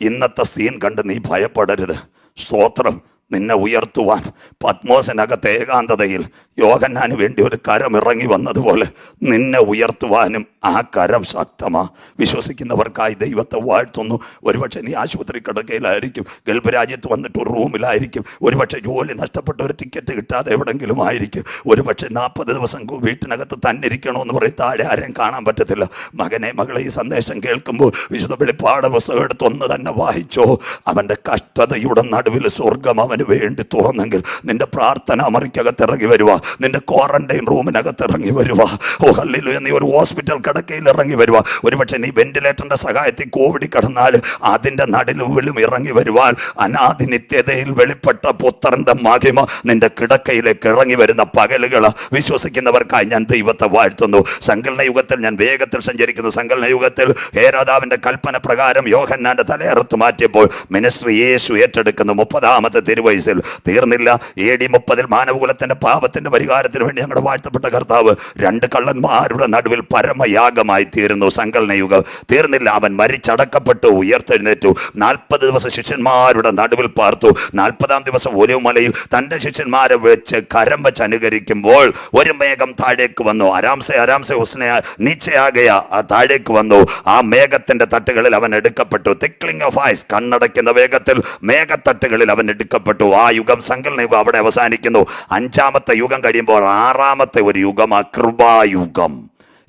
ഇന്നത്തെ സീൻ കണ്ട് നീ ഭയപ്പെടരുത്. സ്തോത്രം. നിന്നെ ഉയർത്തുവാൻ പത്മോസിനകത്ത് ഏകാന്തതയിൽ യോഹന്നാന് വേണ്ടി ഒരു കരം ഇറങ്ങി വന്നതുപോലെ നിന്നെ ഉയർത്തുവാനും ആ കരം ശക്തമാ. വിശ്വസിക്കുന്നവർക്കായി ദൈവത്തെ വാഴ്ത്തുന്നു. ഒരുപക്ഷെ നീ ആശുപത്രി കിടക്കയിലായിരിക്കും, ഗൾഫ് രാജ്യത്ത് വന്നിട്ട് ഒരു റൂമിലായിരിക്കും, ഒരുപക്ഷെ ജോലി നഷ്ടപ്പെട്ട ഒരു ടിക്കറ്റ് കിട്ടാതെ എവിടെങ്കിലും ആയിരിക്കും, ഒരുപക്ഷെ 40 ദിവസം വീട്ടിനകത്ത് തന്നെ ഇരിക്കണമെന്ന് പറയും. താഴെ ആരെയും കാണാൻ പറ്റത്തില്ല. മകനെ മകളെ, ഈ സന്ദേശം കേൾക്കുമ്പോൾ വിശുദ്ധ വെളിപ്പാട് പുസ്തകം എടുത്ത് ഒന്ന് തന്നെ വായിച്ചോ. അവൻ്റെ കഷ്ടതയുടെ നടുവിൽ സ്വർഗം അവന് അവന് വേണ്ടി തുറന്നെങ്കിൽ നിന്റെ പ്രാർത്ഥന മുറിക്കകത്ത് ഇറങ്ങി വരുക, നിന്റെ ക്വാറന്റൈൻ റൂമിനകത്ത് ഇറങ്ങി വരുക. ഓ ഹല്ലേലൂയ, നീ ഒരു ഹോസ്പിറ്റൽ കിടക്കയിൽ ഇറങ്ങി വരുക. ഒരുപക്ഷെ നീ വെന്റിലേറ്ററിന്റെ സഹായത്തിൽ കോവിഡ് കിടന്നാൽ അതിന്റെ നടുവിലും ഇറങ്ങി വരുവാൻ അനാദി നിത്യതയിൽ വെളിപ്പെട്ട പുത്രന്റെ മഹിമ നിന്റെ കിടക്കയിലേക്ക് ഇറങ്ങി വരുന്ന പകലുകൾ വിശ്വസിക്കുന്നവർക്കായി ഞാൻ ദൈവത്തെ വാഴ്ത്തുന്നു. സങ്കലന യുഗത്തിൽ ഞാൻ വേഗത്തിൽ സഞ്ചരിക്കുന്നു. സങ്കലന യുഗത്തിൽ ഹേരോദാവിന്റെ കൽപ്പന പ്രകാരം യോഹന്നാന്റെ തലയറുത്ത് മാറ്റിയപ്പോൾ മിനിസ്ട്രി യേശു ഏറ്റെടുക്കുന്നു. 30-ാമത്തെ തിരുവയസ്സിൽ തീർന്നില്ല. AD 30 മാനവകുലത്തിന്റെ പാപത്തിന്റെ പരിഹാരത്തിന് വേണ്ടി ഞങ്ങളുടെ വാഴ്ത്തപ്പെട്ട കർത്താവ് 2 കള്ളന്മാരുടെ നടുവിൽ പരമയാഗമായി തീരുന്നു. സങ്കലന യുഗം തീർന്നില്ല. അവൻ മരിച്ചടക്കപ്പെട്ടു, ഉയർത്തെഴുന്നേറ്റു. 40 ദിവസം ശിഷ്യന്മാരുടെ നടുവിൽ പാർത്തു. 40-ാം ദിവസം ഒലിവുമലയിൽ തന്റെ ശിഷ്യന്മാരെ വെച്ച് കരം വെച്ച് അനുകരിക്കുമ്പോൾ ഒരു മേഘം താഴേക്ക് വന്നു. അരാംസെ ഉസ്നയ നീച്ചയാകയ താഴേക്ക് വന്നു. ആ മേഘത്തിന്റെ തട്ടുകളിൽ അവൻ എടുക്കപ്പെട്ടു. തിക്ലിംഗ് ഓഫ് ഐസ്, കണ്ണടയ്ക്കുന്ന വേഗത്തിൽ മേഘത്തട്ടുകളിൽ അവൻ എടുക്കപ്പെട്ടു. ആ യുഗം സങ്കലന യുഗം അവിടെ അവസാനിക്കുന്നു. 5-ാമത്തെ യുഗം കഴിയുമ്പോൾ 6-ാമത്തെ ഒരു യുഗം, ആ കൃപായുഗം.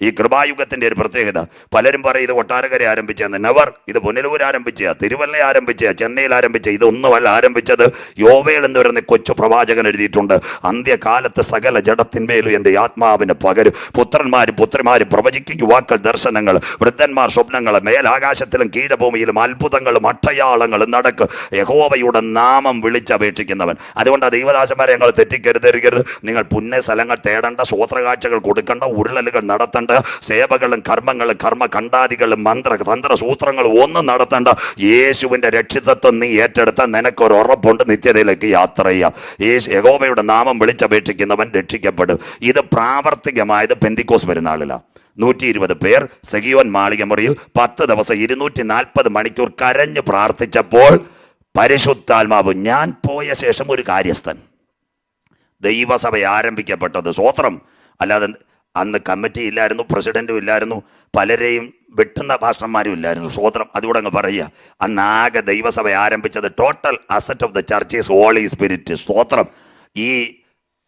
ഈ കൃപായുഗത്തിന്റെ ഒരു പ്രത്യേകത, പലരും പറയും ഇത് കൊട്ടാരക്കര ആരംഭിച്ചെന്ന്. നെവർ. ഇത് പുനലൂർ ആരംഭിച്ച, തിരുവല്ല ആരംഭിച്ച, ചെന്നൈയിൽ ആരംഭിച്ച, ഇതൊന്നുമല്ല ആരംഭിച്ചത്. യോവേൽ എന്ന് പറയുന്ന കൊച്ചു പ്രവാചകൻ എഴുതിയിട്ടുണ്ട്, അന്ത്യകാലത്ത് സകല ജഡത്തിന്മേലും എൻ്റെ ആത്മാവിന് പകരും. പുത്രന്മാരും പുത്രിമാരും പ്രവചിക്കും, യുവാക്കൾ ദർശനങ്ങൾ, വൃദ്ധന്മാർ സ്വപ്നങ്ങൾ, മേലാകാശത്തിലും കീഴഭൂമിയിലും അത്ഭുതങ്ങളും അട്ടയാളങ്ങളും നടക്കും. യഹോവയുടെ നാമം വിളിച്ചപേക്ഷിക്കുന്നവൻ. അതുകൊണ്ട് ദൈവദാസന്മാരെ ഞങ്ങൾ തെറ്റിക്കരുതരുത്. നിങ്ങൾ പുണ്യ സ്ഥലങ്ങൾ തേടേണ്ട, സ്വോത്രകാഴ്ചകൾ കൊടുക്കേണ്ട, ഉരുളലുകൾ നടത്തേണ്ട, സേവകളും കർമ്മങ്ങളും കർമ്മകണ്ഡാദികളും തന്ത്ര സൂത്രങ്ങളും ഒന്നും നടത്തേണ്ട. യേശുവിന്റെ രക്ഷിതത്വം നീ ഏറ്റെടുത്ത നിനക്കൊരു ഉറപ്പുണ്ട്, നിത്യതയിലേക്ക് യാത്ര ചെയ്യാം. യഹോവയുടെ നാമം വിളിച്ചപേക്ഷിക്കുന്നവൻ രക്ഷിക്കപ്പെടും. ഇത് പ്രാവർത്തികമായത് പെന്തിക്കോസ് പെരുന്നാളിലാണ്. 120 പേർ സെഗിയോൻ മാളിക മുറിയിൽ 10 ദിവസം 240 മണിക്കൂർ കരഞ്ഞ് പ്രാർത്ഥിച്ചപ്പോൾ പരിശുദ്ധാത്മാവ്, ഞാൻ പോയ ശേഷം ഒരു കാര്യസ്ഥൻ, ദൈവസഭ ആരംഭിക്കപ്പെട്ടത്. സ്വോത്രം. അല്ലാതെ അന്ന് കമ്മിറ്റി ഇല്ലായിരുന്നു, പ്രസിഡന്റും ഇല്ലായിരുന്നു, പലരെയും വെട്ടുന്ന ഭാഷന്മാരും ഇല്ലായിരുന്നു. സ്വോത്രം. അതുകൂടെ അങ്ങ് പറയുക, അന്നാകെ ദൈവസഭ ആരംഭിച്ചത് total asset of the church is holy spirit. സ്വോത്രം. ഈ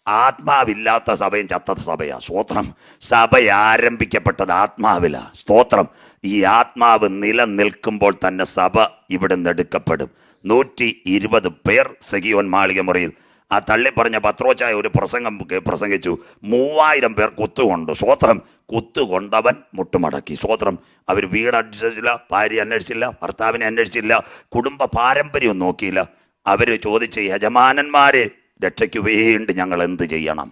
ആത്മാവില്ലാത്ത സഭയും ചത്ത സഭയാ. സ്വോത്രം. സഭ ആരംഭിക്കപ്പെട്ടത് ആത്മാവില. സ്തോത്രം. ഈ ആത്മാവ് നിലനിൽക്കുമ്പോൾ തന്നെ സഭ ഇവിടെ നിന്ന് എടുക്കപ്പെടും. 120 പേർ സെഗിയോൻ മാളിക മുറിയിൽ. ആ തള്ളി പറഞ്ഞ പത്രോച്ചായ ഒരു പ്രസംഗിച്ചു. 3000 പേർ കുത്തുകൊണ്ട്. സ്വോത്രം. കുത്തുകൊണ്ടവൻ മുട്ടുമടക്കി. സ്വോത്രം. അവർ വീട് അന്വേഷിച്ചില്ല, ഭാര്യ അന്വേഷിച്ചില്ല, ഭർത്താവിനെ അന്വേഷിച്ചില്ല, കുടുംബ പാരമ്പര്യം നോക്കിയില്ല. അവർ ചോദിച്ച യജമാനന്മാരെ രക്ഷയ്ക്ക് വേണ്ടി ഞങ്ങൾ എന്ത് ചെയ്യണം?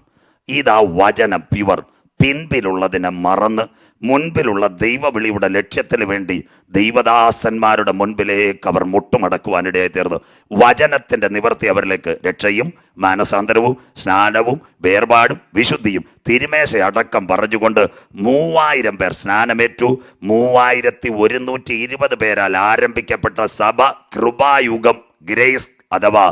ഇതാ വചനം പ്യുവർ. പിൻപിലുള്ളതിനെ മറന്ന് മുൻപിലുള്ള ദൈവവിളിയുടെ ലക്ഷ്യത്തിന് വേണ്ടി ദൈവദാസന്മാരുടെ മുൻപിലേക്ക് അവർ മുട്ടുമടക്കുവാനിടയായി തീർന്നു. വചനത്തിൻ്റെ നിവർത്തി അവരിലേക്ക് രക്ഷയും മാനസാന്തരവും സ്നാനവും വേർപാടും വിശുദ്ധിയും തിരുമേശ അടക്കം പറഞ്ഞുകൊണ്ട് 3000 പേർ സ്നാനമേറ്റു. 3120 പേരാൽ ആരംഭിക്കപ്പെട്ട സഭ കൃപായുഗം, ഗ്രേസ് അഥവാ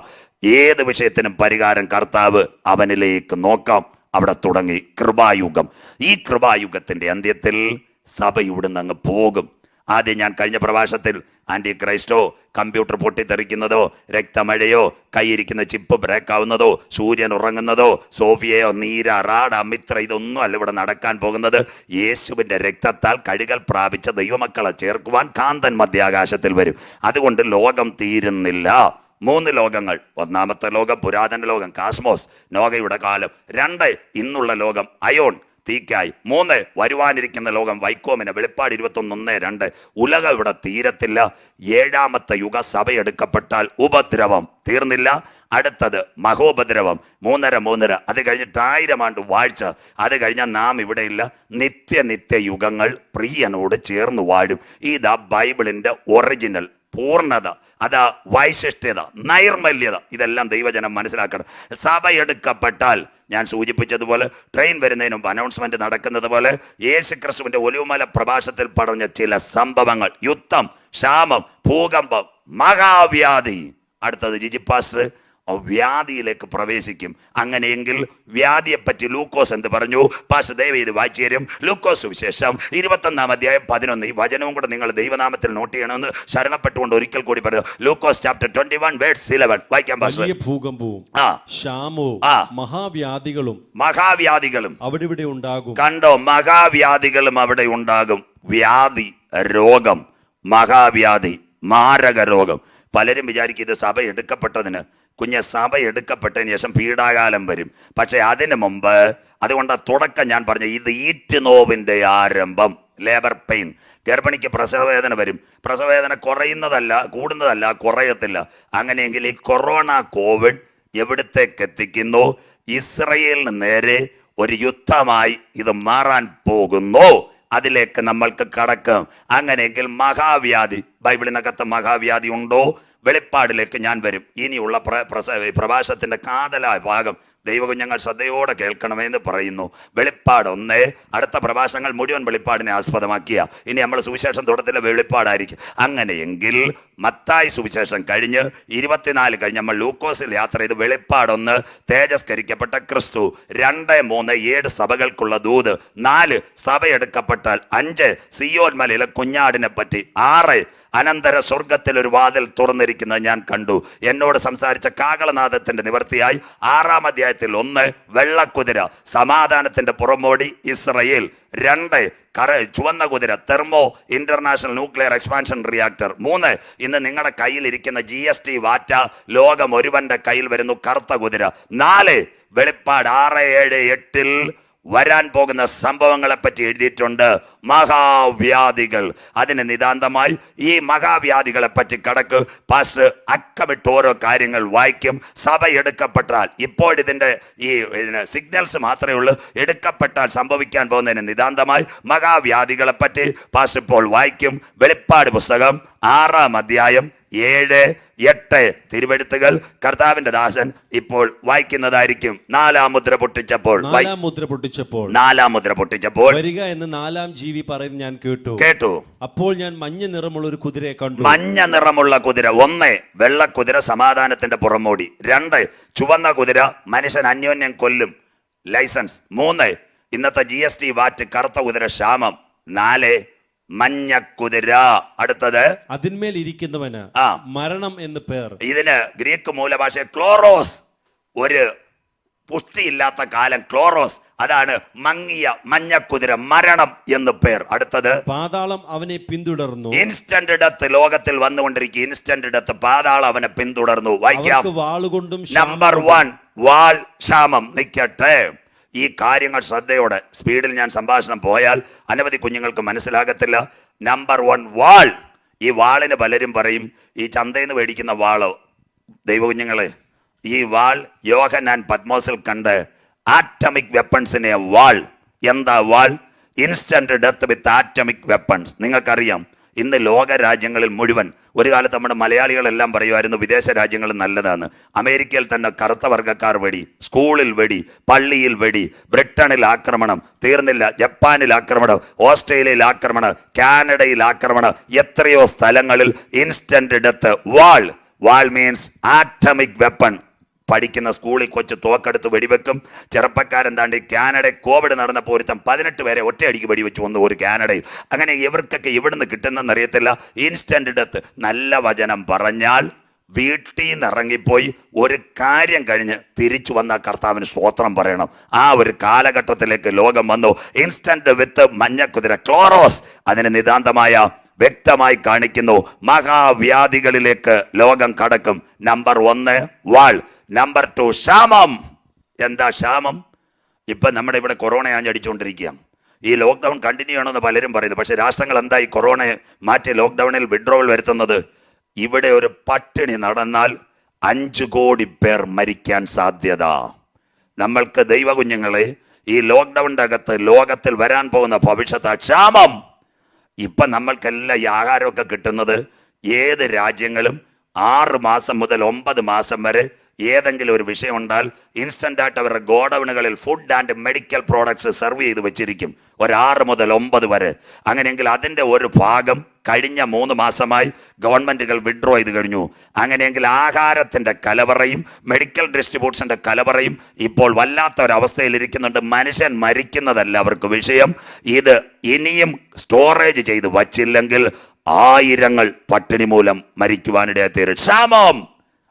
ഏത് വിഷയത്തിനും പരിഹാരം കർത്താവ് അവനിലേക്ക് നോക്കാം. അവിടെ തുടങ്ങി കൃപായുഗം. ഈ കൃപായുഗത്തിൻ്റെ അന്ത്യത്തിൽ സഭ ഇവിടുന്ന് അങ്ങ് പോകും. ആദ്യം ഞാൻ കഴിഞ്ഞ പ്രഭാഷണത്തിൽ ആൻറ്റി ക്രൈസ്റ്റോ, കമ്പ്യൂട്ടർ പൊട്ടിത്തെറിക്കുന്നതോ, രക്തമഴയോ, കൈയിരിക്കുന്ന ചിപ്പ് ബ്രേക്ക് ആവുന്നതോ, സൂര്യൻ ഉറങ്ങുന്നതോ, സോഫിയയോ, നീര, റാഡ, മിത്ര, ഇതൊന്നും അല്ല ഇവിടെ നടക്കാൻ പോകുന്നത്. യേശുവിൻ്റെ രക്തത്താൽ കഴുകൽ പ്രാപിച്ച ദൈവമക്കളെ ചേർക്കുവാൻ കാന്തൻ മധ്യാകാശത്തിൽ വരും. അതുകൊണ്ട് ലോകം തീരുന്നില്ല. 3 ലോകങ്ങൾ. 1-ാമത്തെ ലോകം പുരാതന ലോകം, കാസ്മോസ്, നോഗയുടെ കാലം. 2 ഇന്നുള്ള ലോകം, അയോൺ, തീക്കായി. 3 വരുവാനിരിക്കുന്ന ലോകം, വൈക്കോമിന്, വെളിപ്പാട് 21:1-2. ഉലകം ഇവിടെ തീരത്തില്ല. 7-ാമത്തെ യുഗ സഭ എടുക്കപ്പെട്ടാൽ ഉപദ്രവം തീർന്നില്ല. അടുത്തത് മഹോപദ്രവം, 3.5. അത് കഴിഞ്ഞിട്ട് 1000 ആണ്ട് വാഴ്ച. അത് കഴിഞ്ഞാൽ നാം ഇവിടെയില്ല. നിത്യ യുഗങ്ങൾ പ്രിയനോട് ചേർന്ന് വാഴും. ഇതാ ബൈബിളിൻ്റെ ഒറിജിനൽ പൂർണ്ണത, അതാ വൈശിഷ്ട്യത, നൈർമല്യത. ഇതെല്ലാം ദൈവജനം മനസ്സിലാക്കണം. സഭ എടുക്കപ്പെട്ടാൽ ഞാൻ സൂചിപ്പിച്ചതുപോലെ ട്രെയിൻ വരുന്നതിന് മുമ്പ് അനൗൺസ്മെന്റ് നടക്കുന്നത് പോലെ യേശുക്രിസ്തുവിന്റെ ഒലിവുമല പ്രഭാഷണത്തിൽ പറഞ്ഞ ചില സംഭവങ്ങൾ, യുദ്ധം, ക്ഷാമം, ഭൂകമ്പം, മഹാവ്യാധി. അടുത്തത് ജിജി പാസ്റ്റർ വ്യാധിയിലേക്ക് പ്രവേശിക്കും. അങ്ങനെയെങ്കിൽ വ്യാധിയെപ്പറ്റി ലൂക്കോസ് എന്ത് പറഞ്ഞു? പാസ്റ്റർ ദയവ് ഇത് വായിച്ചു തരും. ലൂക്കോസ് സുവിശേഷം 21-ാം അധ്യായം 11. ഈ വചനവും കൂടെ നിങ്ങൾ ദൈവനാമത്തിൽ നോട്ട് ചെയ്യണമെന്ന് ശരണപ്പെട്ടുകൊണ്ട് ഒരിക്കൽ കൂടി പറഞ്ഞു. ലൂക്കോസ് ചാപ്റ്റർ 21 വേഴ്സ് 11 വായിക്കാൻ പാസ്റ്റർ. വലിയ ഭൂകമ്പവും ക്ഷാമവും മഹാവ്യാധികളും അവിടെ ഉണ്ടാകും. കണ്ടോ? മഹാവ്യാധികളും അവിടെ ഉണ്ടാകും. വ്യാധി, രോഗം, മഹാവ്യാധി, മാരക രോഗം. പലരും വിചാരിക്കും ഇത് സഭ എടുക്കപ്പെട്ടതിന് കുഞ്ഞ് സഭ എടുക്കപ്പെട്ടതിന് ശേഷം പീഡാകാലം വരും. പക്ഷെ അതിനു മുമ്പ്, അതുകൊണ്ട് തുടക്കം ഞാൻ പറഞ്ഞു, ഇത് ഈറ്റുനോവിൻ്റെ ആരംഭം, ലേബർ പെയിൻ. ഗർഭിണിക്ക് പ്രസവവേദന വരും. പ്രസവവേദന കുറയുന്നതല്ല, കൂടുന്നതല്ല, കുറയത്തില്ല. അങ്ങനെയെങ്കിൽ ഈ കൊറോണ കോവിഡ് എവിടത്തേക്ക് എത്തിക്കുന്നു? ഇസ്രയേലിന് നേരെ ഒരു യുദ്ധമായി ഇത് മാറാൻ പോകുന്നു. അതിലേക്ക് നമ്മൾക്ക് കടക്കാം. അങ്ങനെയെങ്കിൽ മഹാവ്യാധി, ബൈബിളിനകത്ത് മഹാവ്യാധി ഉണ്ടോ? വെളിപ്പാടിലേക്ക് ഞാൻ വരും. ഇനിയുള്ള പ്രഭാഷണത്തിന്റെ കാതലായ ഭാഗം ദൈവകുഞ്ഞുങ്ങൾ ശ്രദ്ധയോടെ കേൾക്കണമെന്ന് പറയുന്നു. വെളിപ്പാട് 1, അടുത്ത പ്രഭാഷണങ്ങൾ മുഴുവൻ വെളിപ്പാടിനെ ആസ്പദമാക്കിയ. ഇനി നമ്മൾ സുവിശേഷം തുടക്കത്തിലെ വെളിപ്പാടായിരിക്കും. അങ്ങനെയെങ്കിൽ മത്തായി സുവിശേഷം കഴിഞ്ഞ് 24 കഴിഞ്ഞ് നമ്മൾ ലൂക്കോസിൽ യാത്ര ചെയ്ത് വെളിപ്പാട് 1 തേജസ്കരിക്കപ്പെട്ട ക്രിസ്തു, 2, 3 7 സഭകൾക്കുള്ള ദൂത്, 4 സഭയെടുക്കപ്പെട്ടാൽ, 5 സിയോൻ മലയിലെ കുഞ്ഞാടിനെ പറ്റി, 6 അനന്തര സ്വർഗത്തിൽ ഒരു വാതിൽ തുറന്നിരിക്കുന്നത് ഞാൻ കണ്ടു. എന്നോട് സംസാരിച്ച കാഹളനാദത്തിന്റെ നിവൃത്തിയായി 6-ാം അധ്യായത്തിൽ 1 വെള്ളക്കുതിര, സമാധാനത്തിന്റെ പുറമോടി ഇസ്രയേൽ, 2 ചുവന്ന കുതിര, thermo international nuclear expansion reactor, 3 ഇന്ന് നിങ്ങളുടെ കയ്യിലിരിക്കുന്ന GST വാറ്റ, ലോകം ഒരുവന്റെ കയ്യിൽ വരുന്നു, കറുത്ത കുതിര, 4 വെളിപ്പാട് 6, 7, 8 വരാൻ പോകുന്ന സംഭവങ്ങളെ പറ്റി എഴുതിയിട്ടുണ്ട്. മഹാവ്യാധികൾ, അതിന് നിതാന്തമായി ഈ മഹാവ്യാധികളെ പറ്റി കടക്ക് പാസ്റ്റർ അക്കമിട്ട് ഓരോ കാര്യങ്ങൾ വായിക്കും. സഭ എടുക്കപ്പെട്ടാൽ, ഇപ്പോഴിതിൻ്റെ ഈ സിഗ്നൽസ് മാത്രമേ ഉള്ളൂ, എടുക്കപ്പെട്ടാൽ സംഭവിക്കാൻ പോകുന്നതിന് നിതാന്തമായി മഹാവ്യാധികളെ പറ്റി പാസ്റ്റർ ഇപ്പോൾ വായിക്കും. വെളിപ്പാട് പുസ്തകം 6-ാം അധ്യായം 7, 8 തിരുവെഴുത്തുകൾ കർത്താവിന്റെ ദാസൻ ഇപ്പോൾ വായിക്കുന്നതായിരിക്കും. 4-ാം മുദ്ര പൊട്ടിച്ചപ്പോൾ, 4-ാം മുദ്ര പൊട്ടിച്ചപ്പോൾ വരിക എന്ന് 4-ാം ജീവി പറയുന്നത് ഞാൻ കേട്ടു. അപ്പോൾ ഞാൻ മഞ്ഞ നിറമുള്ള ഒരു കുതിരയെ കണ്ടു. മഞ്ഞ നിറമുള്ള കുതിര, 1 വെള്ളക്കുതിര, സമാധാനത്തിന്റെ പുറമോടി, 2 ചുവന്ന കുതിര, മനുഷ്യൻ അന്യോന്യം കൊല്ലും, ലൈസൻസ്, 3 ഇന്നത്തെ GST വാറ്റ്, കറുത്ത കുതിര, ക്ഷാമം, 4 മഞ്ഞക്കുതിര. അടുത്തത് അതിന്മേൽ ഇരിക്കുന്നവന് മരണം എന്ന് പേർ. ഇതിന് ഗ്രീക്ക് മൂലഭാഷ ക്ലോറോസ്, ഒരു പുഷ്ടിയില്ലാത്ത കാലം, ക്ലോറോസ്, അതാണ് മങ്ങിയ മഞ്ഞക്കുതിര, മരണം എന്ന് പേർ. അടുത്തത് പാതാളം അവനെ പിന്തുടർന്നു. ഇൻസ്റ്റന്റ് ഡെത്ത് ലോകത്തിൽ വന്നുകൊണ്ടിരിക്കും. ഇൻസ്റ്റന്റ് ഡെത്ത്, പാതാളം അവനെ പിന്തുടർന്നു. വായിക്കാം. വാളുകൊണ്ടും നമ്പർ 1 വാൾ, ക്ഷാമം. നിൽക്കട്ടെ, ഈ കാര്യങ്ങൾ ശ്രദ്ധയോടെ, സ്പീഡിൽ ഞാൻ സംഭാഷണം പോയാൽ അനവധി കുഞ്ഞുങ്ങൾക്ക് മനസ്സിലാകത്തില്ല. നമ്പർ 1 വാൾ. ഈ വാളിന് പലരും പറയും ഈ ചന്തയിൽ നിന്ന് മേടിക്കുന്ന വാളോ. ദൈവകുഞ്ഞുങ്ങളെ, ഈ വാൾ യോഹന്നാൻ പത്മോസിൽ കണ്ട് ആറ്റമിക് വെപ്പൺസിനെ വാൾ. എന്താ വാൾ? ഇൻസ്റ്റന്റ് ഡെത്ത് വിത്ത് ആറ്റമിക് വെപ്പൺസ്. നിങ്ങൾക്കറിയാം, ഇന്ന് ലോക രാജ്യങ്ങളിൽ മുഴുവൻ, ഒരു കാലത്ത് നമ്മുടെ മലയാളികളെല്ലാം പറയുമായിരുന്നു വിദേശ രാജ്യങ്ങൾ നല്ലതാണ്. അമേരിക്കയിൽ തന്നെ കറുത്ത വർഗ്ഗക്കാർ വെടി, സ്കൂളിൽ വെടി, പള്ളിയിൽ വെടി, ബ്രിട്ടനിൽ ആക്രമണം, തീർന്നില്ല, ജപ്പാനിൽ ആക്രമണം, ഓസ്ട്രേലിയയിൽ ആക്രമണം, കാനഡയിൽ ആക്രമണം, എത്രയോ സ്ഥലങ്ങളിൽ ഇൻസ്റ്റന്റ് ഡെത്ത്. വാൾ, വാൾ മീൻസ് ആറ്റമിക് വെപ്പൺ. പഠിക്കുന്ന സ്കൂളിൽ കൊച്ചു തോക്കെടുത്ത് വെടിവെക്കും. ചെറുപ്പക്കാരൻ താണ്ടി കാനഡ കോവിഡ് നടന്നപ്പോൾ ഒരുത്തം 18 പേരെ ഒറ്റയടിക്ക് വെടിവെച്ച് വന്നു ഒരു കാനഡയിൽ. അങ്ങനെ ഇവർക്കൊക്കെ എവിടുന്ന് കിട്ടുന്നെന്ന് അറിയത്തില്ല. Instant death. നല്ല വചനം പറഞ്ഞാൽ വീട്ടിൽ നിന്ന് ഇറങ്ങിപ്പോയി ഒരു കാര്യം കഴിഞ്ഞ് തിരിച്ചു വന്ന കർത്താവിന് സ്തോത്രം പറയണം. ആ ഒരു കാലഘട്ടത്തിലേക്ക് ലോകം വന്നു. ഇൻസ്റ്റന്റ് വിത്ത് മഞ്ഞക്കുതിര, ക്ലോറോസ്, അതിന് നിതാന്തമായ വ്യക്തമായി കാണിക്കുന്നു. മഹാവ്യാധികളിലേക്ക് ലോകം കടക്കും. നമ്പർ 1 വാൾ. നമ്പർ 2 ക്ഷാമം. എന്താ ക്ഷാമം? ഇപ്പൊ നമ്മുടെ ഇവിടെ കൊറോണ ആഞ്ഞടിച്ചുകൊണ്ടിരിക്കുക. ഈ ലോക്ക്ഡൗൺ കണ്ടിന്യൂ ചെയ്യണമെന്ന് പലരും പറയുന്നു. പക്ഷെ രാഷ്ട്രങ്ങൾ എന്താ ഈ കൊറോണയെ മാറ്റി ലോക്ക്ഡൗണിൽ വിഡ്രോവൽ വരുത്തുന്നത്? ഇവിടെ ഒരു പട്ടിണി നടന്നാൽ 5 കോടി പേർ മരിക്കാൻ സാധ്യത. നമ്മൾക്ക് ദൈവകുഞ്ഞുങ്ങളെ, ഈ ലോക്ക്ഡൗണിൻ്റെ അകത്ത് ലോകത്തിൽ വരാൻ പോകുന്ന ഭവിഷ്യത്ത് ക്ഷാമം. ഇപ്പം നമ്മൾക്കെല്ലാം ഈ ആഹാരമൊക്കെ കിട്ടുന്നത് ഏത് രാജ്യങ്ങളും 6 മാസം മുതൽ 9 മാസം വരെ ഏതെങ്കിലും ഒരു വിഷയം ഉണ്ടാൽ ഇൻസ്റ്റൻ്റായിട്ട് അവരുടെ ഗോഡൗണുകളിൽ food and medical products serve ചെയ്ത് വെച്ചിരിക്കും, ഒരു 6 മുതൽ 9 വരെ. അങ്ങനെയെങ്കിൽ അതിൻ്റെ ഒരു ഭാഗം കഴിഞ്ഞ 3 മാസമായി ഗവൺമെൻറ്റുകൾ വിഡ്രോ ചെയ്ത് കഴിഞ്ഞു. അങ്ങനെയെങ്കിൽ ആഹാരത്തിൻ്റെ കലവറയും മെഡിക്കൽ ഡിസ്ട്രിബ്യൂഷൻ്റെ കലവറയും ഇപ്പോൾ വല്ലാത്ത ഒരവസ്ഥയിലിരിക്കുന്നുണ്ട്. മനുഷ്യൻ മരിക്കുന്നതല്ല അവർക്ക് വിഷയം. ഇത് ഇനിയും സ്റ്റോറേജ് ചെയ്ത് വച്ചില്ലെങ്കിൽ ആയിരങ്ങൾ പട്ടിണി മൂലം മരിക്കുവാനിടയായി തീരും. ക്ഷാമം.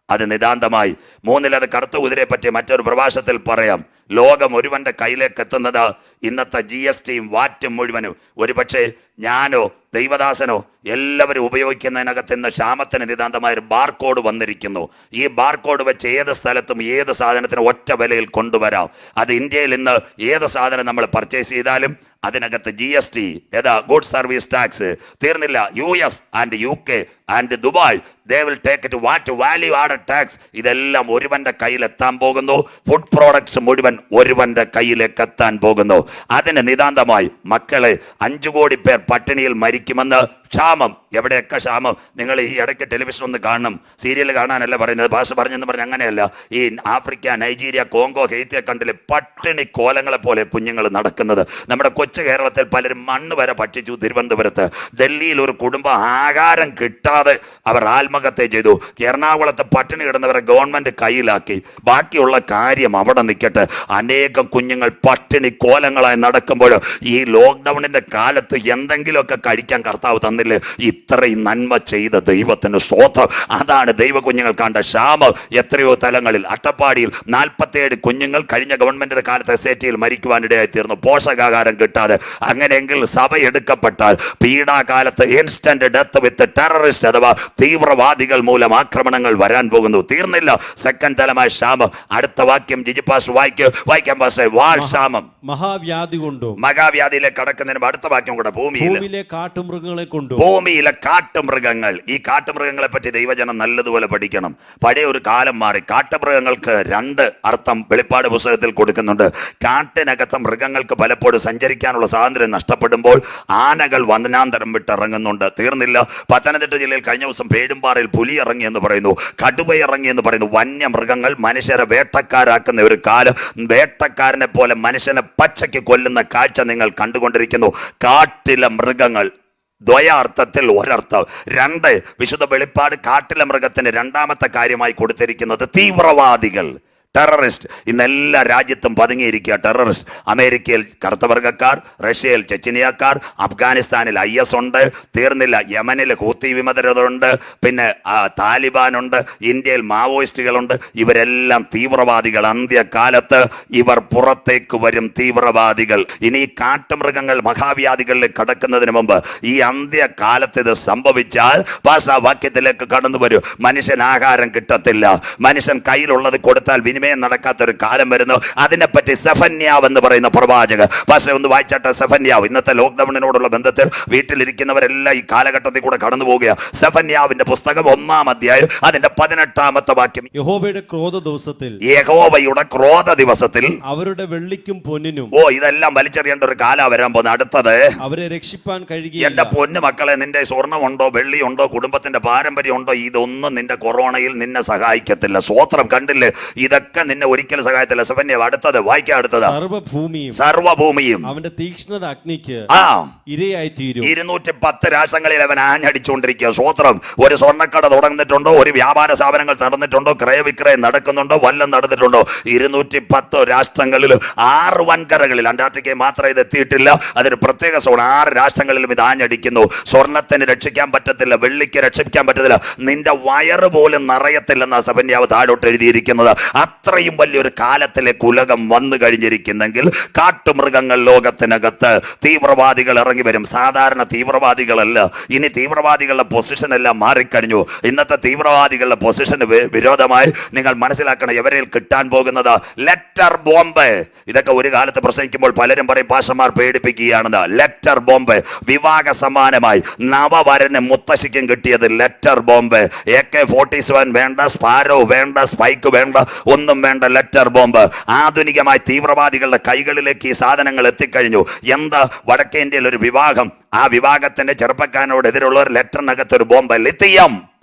അത് നിതാന്തമായി. 3 അത് കറുത്ത കുതിരയെ പറ്റി മറ്റൊരു പ്രഭാഷണത്തിൽ പറയാം. ലോകം ഒരുവന്റെ കയ്യിലേക്ക് എത്തുന്നത് ഇന്നത്തെ GSTയും വാറ്റും മുഴുവനും. ഒരുപക്ഷെ ഞാനോ ദൈവദാസനോ എല്ലാവരും ഉപയോഗിക്കുന്നതിനകത്ത് ഇന്ന് ക്ഷാമത്തിന് നിതാന്തമായ ഒരു ബാർകോഡ് വന്നിരിക്കുന്നു. ഈ ബാർകോഡ് വെച്ച് ഏത് സ്ഥലത്തും ഏത് സാധനത്തിനും ഒറ്റ വിലയിൽ കൊണ്ടുവരാം. അത് ഇന്ത്യയിൽ ഇന്ന് ഏത് സാധനം നമ്മൾ പർച്ചേസ് ചെയ്താലും അതിനകത്ത് GST, ഏതാ ഗുഡ് സർവീസ് ടാക്സ് തീർന്നില്ല. US and UK and Dubai they will take it what value added tax. ഇതെല്ലാം ഒരുവന്റെ കയ്യിൽ എത്താൻ പോകുന്നു. ഫുഡ് പ്രോഡക്ട്സ് മുഴുവൻ ഒരുവന്റെ കയ്യിലേക്ക് എത്താൻ പോകുന്നു. അതിന് നിതാന്തമായി മക്കളെ 5 കോടി പേർ പട്ടിണിയിൽ മരിക്കുമെന്ന് ക്ഷാമം. എവിടെയൊക്കെ ക്ഷാമം. നിങ്ങൾ ഈ ഇടയ്ക്ക് ടെലിവിഷൻ ഒന്ന് കാണണം, സീരിയൽ കാണാനല്ല പറയുന്നത്, ഭാഷ പറഞ്ഞെന്ന് പറഞ്ഞ് അങ്ങനെയല്ല. ഈ ആഫ്രിക്ക, നൈജീരിയ, കോങ്കോ, ഹെയ്ത്തിയ കണ്ടിലെ പട്ടിണി കോലങ്ങളെ പോലെ കുഞ്ഞുങ്ങൾ നടക്കുന്നത്. നമ്മുടെ കൊച്ചു കേരളത്തിൽ പലരും മണ്ണ് വരെ ഭക്ഷിച്ചു. തിരുവനന്തപുരത്ത്, ഡൽഹിയിൽ ഒരു കുടുംബം ആഹാരം കിട്ടാതെ അവർ ആത്മഹത്യ ചെയ്തു. എറണാകുളത്ത് പട്ടിണി കിടന്നവരെ ഗവൺമെന്റ് കയ്യിലാക്കി. ബാക്കിയുള്ള കാര്യം അവിടെ നിൽക്കട്ടെ. അനേകം കുഞ്ഞുങ്ങൾ പട്ടിണി കോലങ്ങളായി നടക്കുമ്പോൾ ഈ ലോക്ക്ഡൌണിന്റെ കാലത്ത് എന്തെങ്കിലുമൊക്കെ കഴിക്കാൻ കർത്താവ് തന്നില്ലേ? ഇത്രയും നന്മ ചെയ്ത ദൈവത്തിന് സ്തോത്രം. അതാണ് ദൈവ കുഞ്ഞുങ്ങൾ കണ്ട ക്ഷാമം. എത്രയോ തലങ്ങളിൽ അട്ടപ്പാടിയിൽ 47 കുഞ്ഞുങ്ങൾ കഴിഞ്ഞ ഗവൺമെന്റിന്റെ കാലത്ത് SAT-യിൽ മരിക്കുവാനിടയായി തീർന്നു, പോഷകാഹാരം കിട്ടാതെ. അങ്ങനെയെങ്കിൽ സഭ എടുക്കപ്പെട്ടാൽ പീഡാകാലത്ത് ഇൻസ്റ്റന്റ് ഡെത്ത് വിത്ത് ടെററിസ്റ്റ് അഥവാ തീവ്രവാദികൾ മൂലം ആക്രമണങ്ങൾ വരാൻ പോകുന്നു. തീർന്നില്ല. സെക്കൻഡ് തലമായ ക്ഷാമം. അടുത്ത വാക്യം ജിജിപ്പാസ് വായിക്കാൻ പാസ്. വാൾ ക്ഷാമം മഹാവ്യാധി കൊണ്ടും. മഹാവ്യാധിയിലേക്ക് കടക്കുന്നതിന് അടുത്ത വാക്യം കൂടെ. ഭൂമിയിലെ കാട്ടുമൃഗങ്ങളെ കൊണ്ടും. ഭൂമിയിലെ കാട്ടുമൃഗങ്ങൾ. ഈ കാട്ടുമൃഗങ്ങളെ പറ്റി ദൈവജനം നല്ലതുപോലെ പഠിക്കണം. പഴയ ഒരു കാലം മാറി. കാട്ടുമൃഗങ്ങൾക്ക് 2 അർത്ഥം വെളിപ്പാട് പുസ്തകത്തിൽ കൊടുക്കുന്നുണ്ട്. കാട്ടിനകത്ത് മൃഗങ്ങൾക്ക് പലപ്പോഴും സഞ്ചരിക്കാനുള്ള സ്വാതന്ത്ര്യം നഷ്ടപ്പെടുമ്പോൾ ആനകൾ വനാന്തരം വിട്ടിറങ്ങുന്നുണ്ട്. തീർന്നില്ല. പത്തനംതിട്ട ജില്ലയിൽ കഴിഞ്ഞ ദിവസം പേഴുംപാറയിൽ പുലി ഇറങ്ങി എന്ന് പറയുന്നു, കടുവ ഇറങ്ങി എന്ന് പറയുന്നു. വന്യമൃഗങ്ങൾ മനുഷ്യരെ വേട്ടക്കാരാക്കുന്ന ഒരു കാലം. വേട്ടക്കാരനെ പോലെ മനുഷ്യനെ പച്ചയ്ക്ക് കൊല്ലുന്ന കാഴ്ച നിങ്ങൾ കണ്ടുകൊണ്ടിരിക്കുന്നു. കാട്ടിലെ മൃഗങ്ങൾ ദ്വയാർത്ഥത്തിൽ ഒരർത്ഥം. 2 വിശുദ്ധ വെളിപ്പാട് കാട്ടിലെ മൃഗത്തിന് രണ്ടാമത്തെ കാര്യമായി കൊടുത്തിരിക്കുന്നത് തീവ്രവാദികൾ, ടെററിസ്റ്റ്. ഇന്ന് എല്ലാ രാജ്യത്തും പതുങ്ങിയിരിക്കുക ടെററിസ്റ്റ്. അമേരിക്കയിൽ കറുത്തവർഗക്കാർ, റഷ്യയിൽ ചെച്ചിനിയക്കാർ, അഫ്ഗാനിസ്ഥാനിൽ IS ഉണ്ട്. തീർന്നില്ല. യമനിൽ ഹൂത്തി വിമതരുണ്ട്, പിന്നെ താലിബാനുണ്ട്, ഇന്ത്യയിൽ മാവോയിസ്റ്റുകളുണ്ട്. ഇവരെല്ലാം തീവ്രവാദികൾ. അന്ത്യകാലത്ത് ഇവർ പുറത്തേക്ക് വരും, തീവ്രവാദികൾ. ഇനി ഈ കാട്ടുമൃഗങ്ങൾ മഹാവ്യാധികളിലേക്ക് കടക്കുന്നതിന് മുമ്പ് ഈ അന്ത്യകാലത്ത് ഇത് സംഭവിച്ചാൽ ഭാഷാവാക്യത്തിലേക്ക് കടന്നു വരും. മനുഷ്യൻ ആഹാരം കിട്ടത്തില്ല. മനുഷ്യൻ കയ്യിലുള്ളത് കൊടുത്താൽ വിനിമയം നടക്കാത്തൊരു കാലം വരുന്നു. അതിനെപ്പറ്റി സെഫന്യാവ് എന്ന് പറയുന്ന പ്രവാചകൻ. പക്ഷേ ഒന്ന് വായിച്ചാട്ടെ സെഫന്യാവ്. ഇന്നത്തെ ലോക്ക്ഡൌണിനോടുള്ള ബന്ധത്തിൽ വീട്ടിലിരിക്കുന്നവരെല്ലാം ഈ കാലഘട്ടത്തിൽ കൂടെ കടന്നു പോവുകയാണ്. സെഫന്യാവിന്റെ പുസ്തകം 1-ാം അധ്യായം അതിന്റെ 18-ാമത്തെ വാക്യം. യഹോവയുടെ ക്രോധ ദിവസത്തിൽ, യഹോവയുടെ ക്രോധ ദിവസത്തിൽ അവരുടെ വെള്ളിക്കും പൊന്നിനും. ഇതെല്ലാം വലിച്ചെറിയേണ്ട ഒരു കാലം വരാൻ പോകുന്നത്. അടുത്തത് അവരെ രക്ഷിപ്പാൻ കഴിയുക. എന്റെ പൊന്നു മക്കളെ, നിന്റെ സ്വർണ്ണമുണ്ടോ, വെള്ളിയുണ്ടോ, കുടുംബത്തിന്റെ പാരമ്പര്യം ഉണ്ടോ, ഇതൊന്നും നിന്റെ കൊറോണയിൽ നിന്നെ സഹായിക്കത്തില്ല. സ്വോത്രം. കണ്ടില്ലേ? ഇതൊക്കെ നിന്നെ ഒരിക്കലും സഹായത്തില്ല. സെഫന്യാവ്. അടുത്തത് വായിക്കാൻ. അടുത്തത് സർവഭൂമിയും അവന്റെ തീക്ഷ്ണത അഗ്നിക്ക് ഇരയായി തീരും. 210 രാഷ്ട്രങ്ങളിൽ അവൻ ആഞ്ഞടിച്ചുകൊണ്ടിരിക്കുക. സ്വോത്രം. ഒരു സ്വർണ്ണക്കട തുടങ്ങുന്നിട്ടുണ്ടോ? ഒരു വ്യാപാര സ്ഥാപനങ്ങൾ നടന്നിട്ടുണ്ടോ? ക്രയവിക്രയം നടക്കുന്നുണ്ടോ? വല്ലം നടന്നിട്ടുണ്ടോ? 210 രാഷ്ട്രങ്ങളിൽ 6 വൻകരകളിൽ. അന്റാർട്ടിക്കയിൽ മാത്രം ഇത് എത്തിയിട്ടില്ല. അതൊരു പ്രത്യേക സോൺ. 6 രാഷ്ട്രങ്ങളിലും ഇത് ആഞ്ഞടിക്കുന്നു. സ്വർണത്തിന് രക്ഷിക്കാൻ പറ്റത്തില്ല, വെള്ളിക്ക് രക്ഷിക്കാൻ പറ്റത്തില്ല, നിന്റെ വയറ് പോലും നിറയത്തില്ലെന്ന സെഫന്യാവ് താഴോട്ട് എഴുതിയിരിക്കുന്നത്. അത്രയും വലിയൊരു കാലത്തിലേക്ക് ഉലകം വന്നു കഴിഞ്ഞിരിക്കുന്നെങ്കിൽ കാട്ടുമൃഗങ്ങൾ ലോകത്തിനകത്ത് തീവ്രവാദികൾ ഇറങ്ങി വരും. സാധാരണ തീവ്രവാദികളല്ല. ഇനി തീവ്രവാദികളുടെ പൊസിഷൻ എല്ലാം മാറിക്കഴിഞ്ഞു. ഇന്നത്തെ തീവ്രവാദികളുടെ പൊസിഷന് വിരോധമായി നിങ്ങൾ മനസ്സിലാക്കണം, എവരിൽ കിട്ടാൻ പോകുന്നത് ലെറ്റർ ബോംബ്. ഇതൊക്കെ ഒരു കാലത്ത് പ്രസംഗിക്കുമ്പോൾ പലരും പറയും പാഷന്മാർ പേടിപ്പിക്കുകയാണെന്ന്. Letter bomb. വിവാഹ സമാനമായി നവവരന് മുത്തശ്ശിക്കും കിട്ടിയത് ലെറ്റർ ബോംബ്. AK-47 വേണ്ട, സ്പാരോ വേണ്ട, സ്പൈക്ക് വേണ്ട, ഒന്നും വേണ്ട, ലെറ്റർ ബോംബ്. ആധുനികമായി തീവ്രവാദികളുടെ കൈകളിലേക്ക് ഈ സാധനങ്ങൾ എത്തിക്കഴിഞ്ഞു. എന്താ? വടക്കേ ഇന്ത്യയിൽ ഒരു വിവാഹം. ആ വിവാഹത്തിന്റെ ചെറുപ്പക്കാരനോട് എതിരുള്ള ഒരു ലെറ്ററിനകത്ത് ഒരു ബോംബ്. ലിത്തിയം.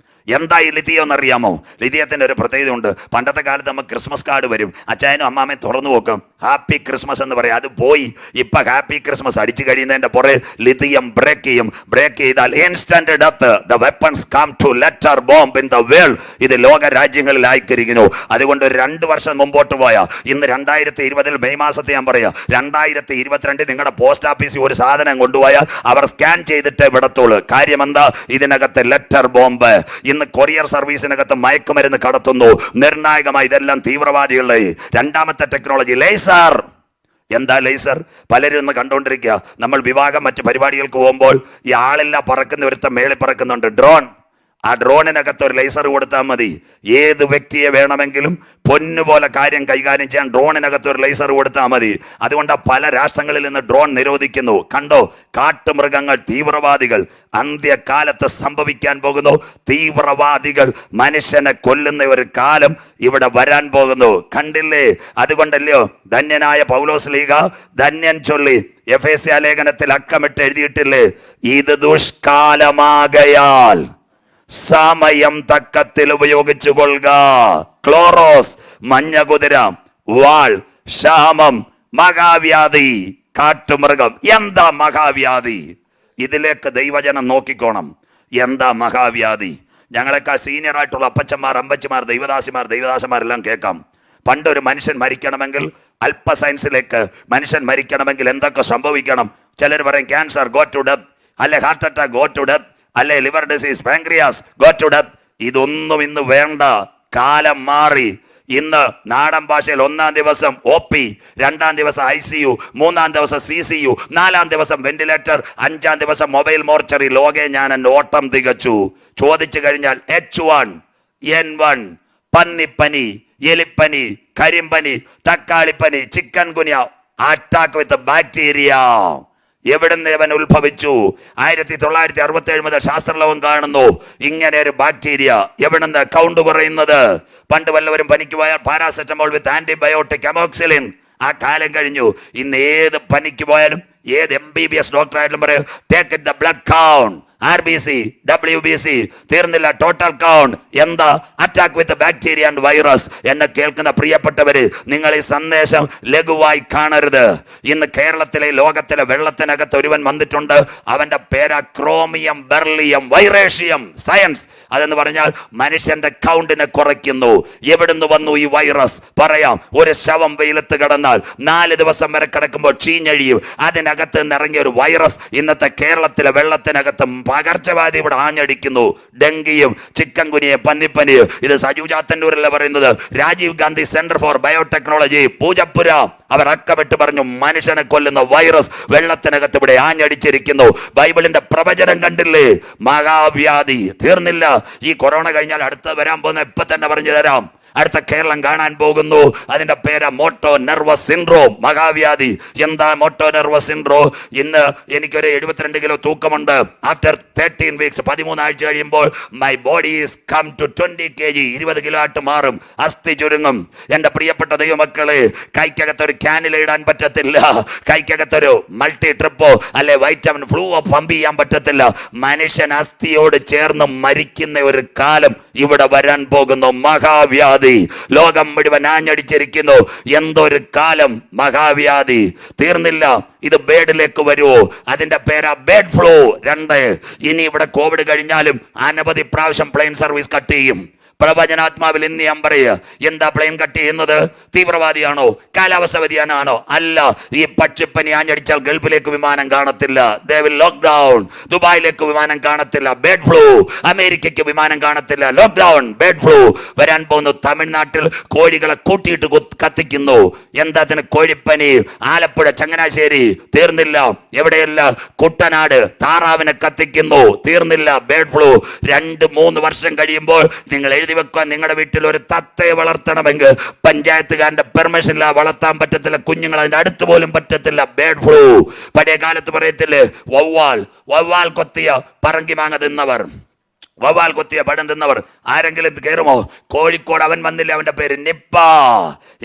എന്താ ഈ ലിഥിയം എന്നറിയാമോ? ലിഥിയത്തിന്റെ ഒരു പ്രത്യേകത ഉണ്ട്. പണ്ടത്തെ കാലത്ത് നമുക്ക് ക്രിസ്മസ് കാർഡ് വരും, അച്ചായനും അമ്മാമയും തുറന്നു നോക്കും, ഹാപ്പി ക്രിസ്മസ് എന്ന് പറയും. അത് പോയി. ഇപ്പൊ ഹാപ്പി ക്രിസ്മസ് അടിച്ചു കഴിയുന്നതിന്റെ പുറകെ ലിഥിയം ബ്രേക്ക് ചെയ്യും. ബ്രേക്ക് ചെയ്താൽ instant death. The weapons come to letter bomb in the world. ഇത് ലോക രാജ്യങ്ങളിലായിരിക്കുന്നു. അതുകൊണ്ട് 2 വർഷം മുമ്പോട്ട് പോയാ, ഇന്ന് 2020 മെയ് മാസത്തെ ഞാൻ പറയാ, 2022 നിങ്ങളുടെ പോസ്റ്റ് ഓഫീസിൽ ഒരു സാധനം കൊണ്ടുപോയാൽ അവർ സ്കാൻ ചെയ്തിട്ടേ വിടത്തുള്ളൂ. കാര്യം എന്താ? ഇതിനകത്ത് ലെറ്റർ ബോംബ്. ഇന്ന് കൊറിയർ സർവീസിനകത്ത് മയക്കുമരുന്ന് കടത്തുന്നു. നിർണായകമായി ഇതെല്ലാം തീവ്രവാദികളുടെ രണ്ടാമത്തെ ടെക്നോളജി. ലേസർ. എന്താ ലേസർ? പലരും ഇന്ന് കണ്ടുകൊണ്ടിരിക്കുക. നമ്മൾ വിവാഹം മറ്റ് പരിപാടികൾക്ക് പോകുമ്പോൾ ഈ ആളെല്ലാം പറക്കുന്ന ഒരുത്തം മേളിൽ പറക്കുന്നുണ്ട്, ഡ്രോൺ. ആ ഡ്രോണിനകത്ത് ഒരു ലേസർ കൊടുത്താൽ മതി. ഏത് വ്യക്തിയെ വേണമെങ്കിലും പൊന്നുപോലെ കാര്യം കൈകാര്യം ചെയ്യാൻ ഡ്രോണിനകത്ത് ഒരു ലേസർ കൊടുത്താൽ മതി. അതുകൊണ്ട് പല രാഷ്ട്രങ്ങളിൽ നിന്ന് ഡ്രോൺ നിരോധിക്കുന്നു. കണ്ടോ, കാട്ടുമൃഗങ്ങൾ, തീവ്രവാദികൾ. അന്ത്യകാലത്ത് സംഭവിക്കാൻ പോകുന്നു. തീവ്രവാദികൾ മനുഷ്യനെ കൊല്ലുന്ന ഒരു കാലം ഇവിടെ വരാൻ പോകുന്നു. കണ്ടില്ലേ? അതുകൊണ്ടല്ലയോ ധന്യനായ പൗലോസ് ലീഗ ധന്യൻ ചൊല്ലി എഫേസ്യ ലേഖനത്തിൽ അക്കമിട്ട് എഴുതിയിട്ടില്ലേ, ഇത് ദുഷ്കാലമാകയാൽ സമയം തക്കത്തിൽ ഉപയോഗിച്ചു കൊള്ളുക. ക്ലോറോസ്, മഞ്ഞകുതിര, വാൾ, ക്ഷാമം, മഹാവ്യാധി, കാട്ടുമൃഗം. എന്താ മഹാവ്യാധി? ഇതിലേക്ക് ദൈവജനം നോക്കിക്കോണം. എന്താ മഹാവ്യാധി? ഞങ്ങളെക്കാൾ സീനിയർ ആയിട്ടുള്ള അപ്പച്ചന്മാർ, അമ്പച്ചമാർ, ദൈവദാസന്മാരെല്ലാം കേൾക്കാം. പണ്ടൊരു മനുഷ്യൻ മരിക്കണമെങ്കിൽ, അല്പ സയൻസിലേക്ക് മനുഷ്യൻ മരിക്കണമെങ്കിൽ എന്തൊക്കെ സംഭവിക്കണം? ചിലർ പറയും ക്യാൻസർ, ഗോ ടു ഡെത്ത്. അല്ലെ heart attack, go to death. അല്ലെ liver disease, pancreas, go to death. ഇതൊന്നും ഇന്ന് വേണ്ട. കാലം മാറി. ഇന്ന് നാടൻ ഭാഷയിൽ 1-ാം ദിവസം OP, 2-ാം ദിവസം ICU, 3-ാം ദിവസം CCU, 4-ാം ദിവസം വെന്റിലേറ്റർ, 5-ാം ദിവസം മൊബൈൽ മോർച്ചറി. ലോകെ ഞാൻ എൻ്റെ ഓട്ടം തികച്ചു. ചോദിച്ചു കഴിഞ്ഞാൽ H1N1, പന്നിപ്പനി, എലിപ്പനി, കരിമ്പനി, തക്കാളിപ്പനി, ചിക്കൻ ഗുനിയ, അറ്റാക്ക് വിത്ത് ബാക്ടീരിയ. എവിടുന്ന് അവൻ ഉത്ഭവിച്ചു? 1967 മുതൽ ശാസ്ത്രലോകം കാണുന്നു ഇങ്ങനെ ഒരു ബാക്ടീരിയ. എവിടുന്ന്? കൗണ്ട് കുറയുന്നത്. പണ്ട് വല്ലവരും പനിക്ക് പോയാൽ പാരാസെറ്റമോൾ വിത്ത് ആന്റിബയോട്ടിക്, അമോക്സിലിൻ. ആ കാലം കഴിഞ്ഞു. ഇന്ന് ഏത് പനിക്ക് പോയാലും ഏത് MBBS ഡോക്ടർ ആയാലും പറയും take it the blood count, RBC, WBC. തീർന്നില്ല, ടോട്ടൽ കൗണ്ട്. എന്താ? Attack with bacteria and virus. എന്നെ കേൾക്കുന്ന പ്രിയപ്പെട്ടവര്, നിങ്ങൾ ഈ സന്ദേശം ലഘുവായി കാണരുത്. ഇന്ന് കേരളത്തിലെ, ലോകത്തിലെ വെള്ളത്തിനകത്ത് ഒരുവൻ വന്നിട്ടുണ്ട്. അവന്റെ പേരാ ക്രോമിയം ബെർലിയം വൈറേഷ്യം. സയൻസ് അതെന്ന് പറഞ്ഞാൽ മനുഷ്യന്റെ കൗണ്ടിനെ കുറയ്ക്കുന്നു. എവിടുന്ന് വന്നു ഈ വൈറസ്? പറയാം. ഒരു ശവം വെയിലത്ത് കിടന്നാൽ 4 ദിവസം വരെ കിടക്കുമ്പോൾ ചീഞ്ഞഴിയും. അതിനകത്ത് നിന്ന് ഇറങ്ങിയ ഒരു വൈറസ് ഇന്നത്തെ കേരളത്തിലെ വെള്ളത്തിനകത്ത് പകർച്ചവാദി ഇവിടെ ആഞ്ഞടിക്കുന്നു. ഡെങ്കിയും ചിക്കൻ ഗുനിയും പന്നിപ്പനിയും. ഇത് സജു ചാത്തന്നൂരല്ല പറയുന്നത്, Rajiv Gandhi centre for biotechnology Poojappura. അവർ അക്കമിട്ട് പറഞ്ഞു, മനുഷ്യനെ കൊല്ലുന്ന വൈറസ് വെള്ളത്തിനകത്ത് ഇവിടെ ആഞ്ഞടിച്ചിരിക്കുന്നു. ബൈബിളിന്റെ പ്രവചനം കണ്ടില്ലേ? മഹാവ്യാധി. തീർന്നില്ല. ഈ കൊറോണ കഴിഞ്ഞാൽ അടുത്ത വരാൻ പോകുന്ന ഇപ്പൊ തന്നെ പറഞ്ഞു തരാം. അടുത്ത കേരളം കാണാൻ പോകുന്നു. അതിന്റെ പേര് മോട്ടോ നെർവസ് സിൻഡ്രോം, മഹാവ്യാധി. എന്താ മോട്ടോ നെർവസ് സിൻഡ്രോം? ഇന്ന് എനിക്കൊരു 72 കിലോ തൂക്കമുണ്ട്. ആഫ്റ്റർ 13 വീക്സ്, 13 ആഴ്ച കഴിയുമ്പോൾ my body is come to 20 kg, 20 kilo ആയിട്ട് മാറും. അസ്ഥി ചുരുങ്ങും. എന്റെ പ്രിയപ്പെട്ട ദൈവമക്കളെ, കൈക്കകത്തൊരു ക്യാനില ഇടാൻ പറ്റത്തില്ല. കൈക്കകത്തൊരു മൾട്ടി ട്രിപ്പോ അല്ലെ വൈറ്റമിൻ ഫ്ലൂവോ പമ്പ് ചെയ്യാൻ പറ്റത്തില്ല. മനുഷ്യൻ അസ്ഥിയോട് ചേർന്ന് മരിക്കുന്ന ഒരു കാലം ഇവിടെ വരാൻ പോകുന്നു. മഹാവ്യാധി. ലോകം മുഴുവൻ ആഞ്ഞടിച്ചിരിക്കുന്നു. എന്തൊരു കാലം! മഹാവ്യാധി. തീർന്നില്ല. ഇത് ബേഡിലേക്ക് വരുമോ? അതിന്റെ പേരാ ബേഡ് ഫ്ലൂ 2. ഇനി ഇവിടെ കോവിഡ് കഴിഞ്ഞാലും അനവധി പ്രാവശ്യം പ്ലെയിൻ സർവീസ് കട്ട് ചെയ്യും. പ്രവചനാത്മാവിൽ ഇന്ന് ഞാൻ പറയുക, എന്താ പ്ലെയിൻ കട്ട് ചെയ്യുന്നത്? തീവ്രവാദിയാണോ? കാലാവസ്ഥ വ്യതിയാനാണോ? അല്ല. ഈ പക്ഷിപ്പനി ആഞ്ഞടിച്ചാൽ ഗൾഫിലേക്ക് വിമാനം കാണത്തില്ല. They will lock down. ദുബായിലേക്ക് വിമാനം കാണത്തില്ല. Bird flu. അമേരിക്കയ്ക്ക് വിമാനം കാണത്തില്ല. ലോക്ക്ഡൗൺ. ബേഡ് ഫ്ലൂ വരാൻ പോകുന്നു. തമിഴ്നാട്ടിൽ കോഴികളെ കൂട്ടിയിട്ട് കത്തിക്കുന്നു. എന്താ? കോഴിപ്പനി. ആലപ്പുഴ, ചങ്ങനാശ്ശേരി. തീർന്നില്ല. എവിടെയല്ല? കുട്ടനാട് താറാവിനെ കത്തിക്കുന്നു. തീർന്നില്ല. Bird flu. 2-3 വർഷം കഴിയുമ്പോൾ നിങ്ങൾ എഴുതി വെക്കുക, നിങ്ങളുടെ വീട്ടിൽ ഒരു തത്തയെ വളർത്തണമെങ്കിൽ പഞ്ചായത്തുകാരന്റെ പെർമിഷൻ ഇല്ല, വളർത്താൻ പറ്റത്തില്ല. കുഞ്ഞുങ്ങൾ അതിന്റെ അടുത്ത് പോലും പറ്റത്തില്ല. Bird flu. പഴയ കാലത്ത് പറയത്തില്ലേ, വവ്വാൽ കൊത്തിയ പറങ്കി മാങ്ങ തിന്നവർ, വവ്വാൽ കൊത്തിയ പഴം തിന്നവർ. ആരെങ്കിലും കയറുമോ? കോഴിക്കോട് അവൻ വന്നില്ല, അവന്റെ പേര് നിപ്പ.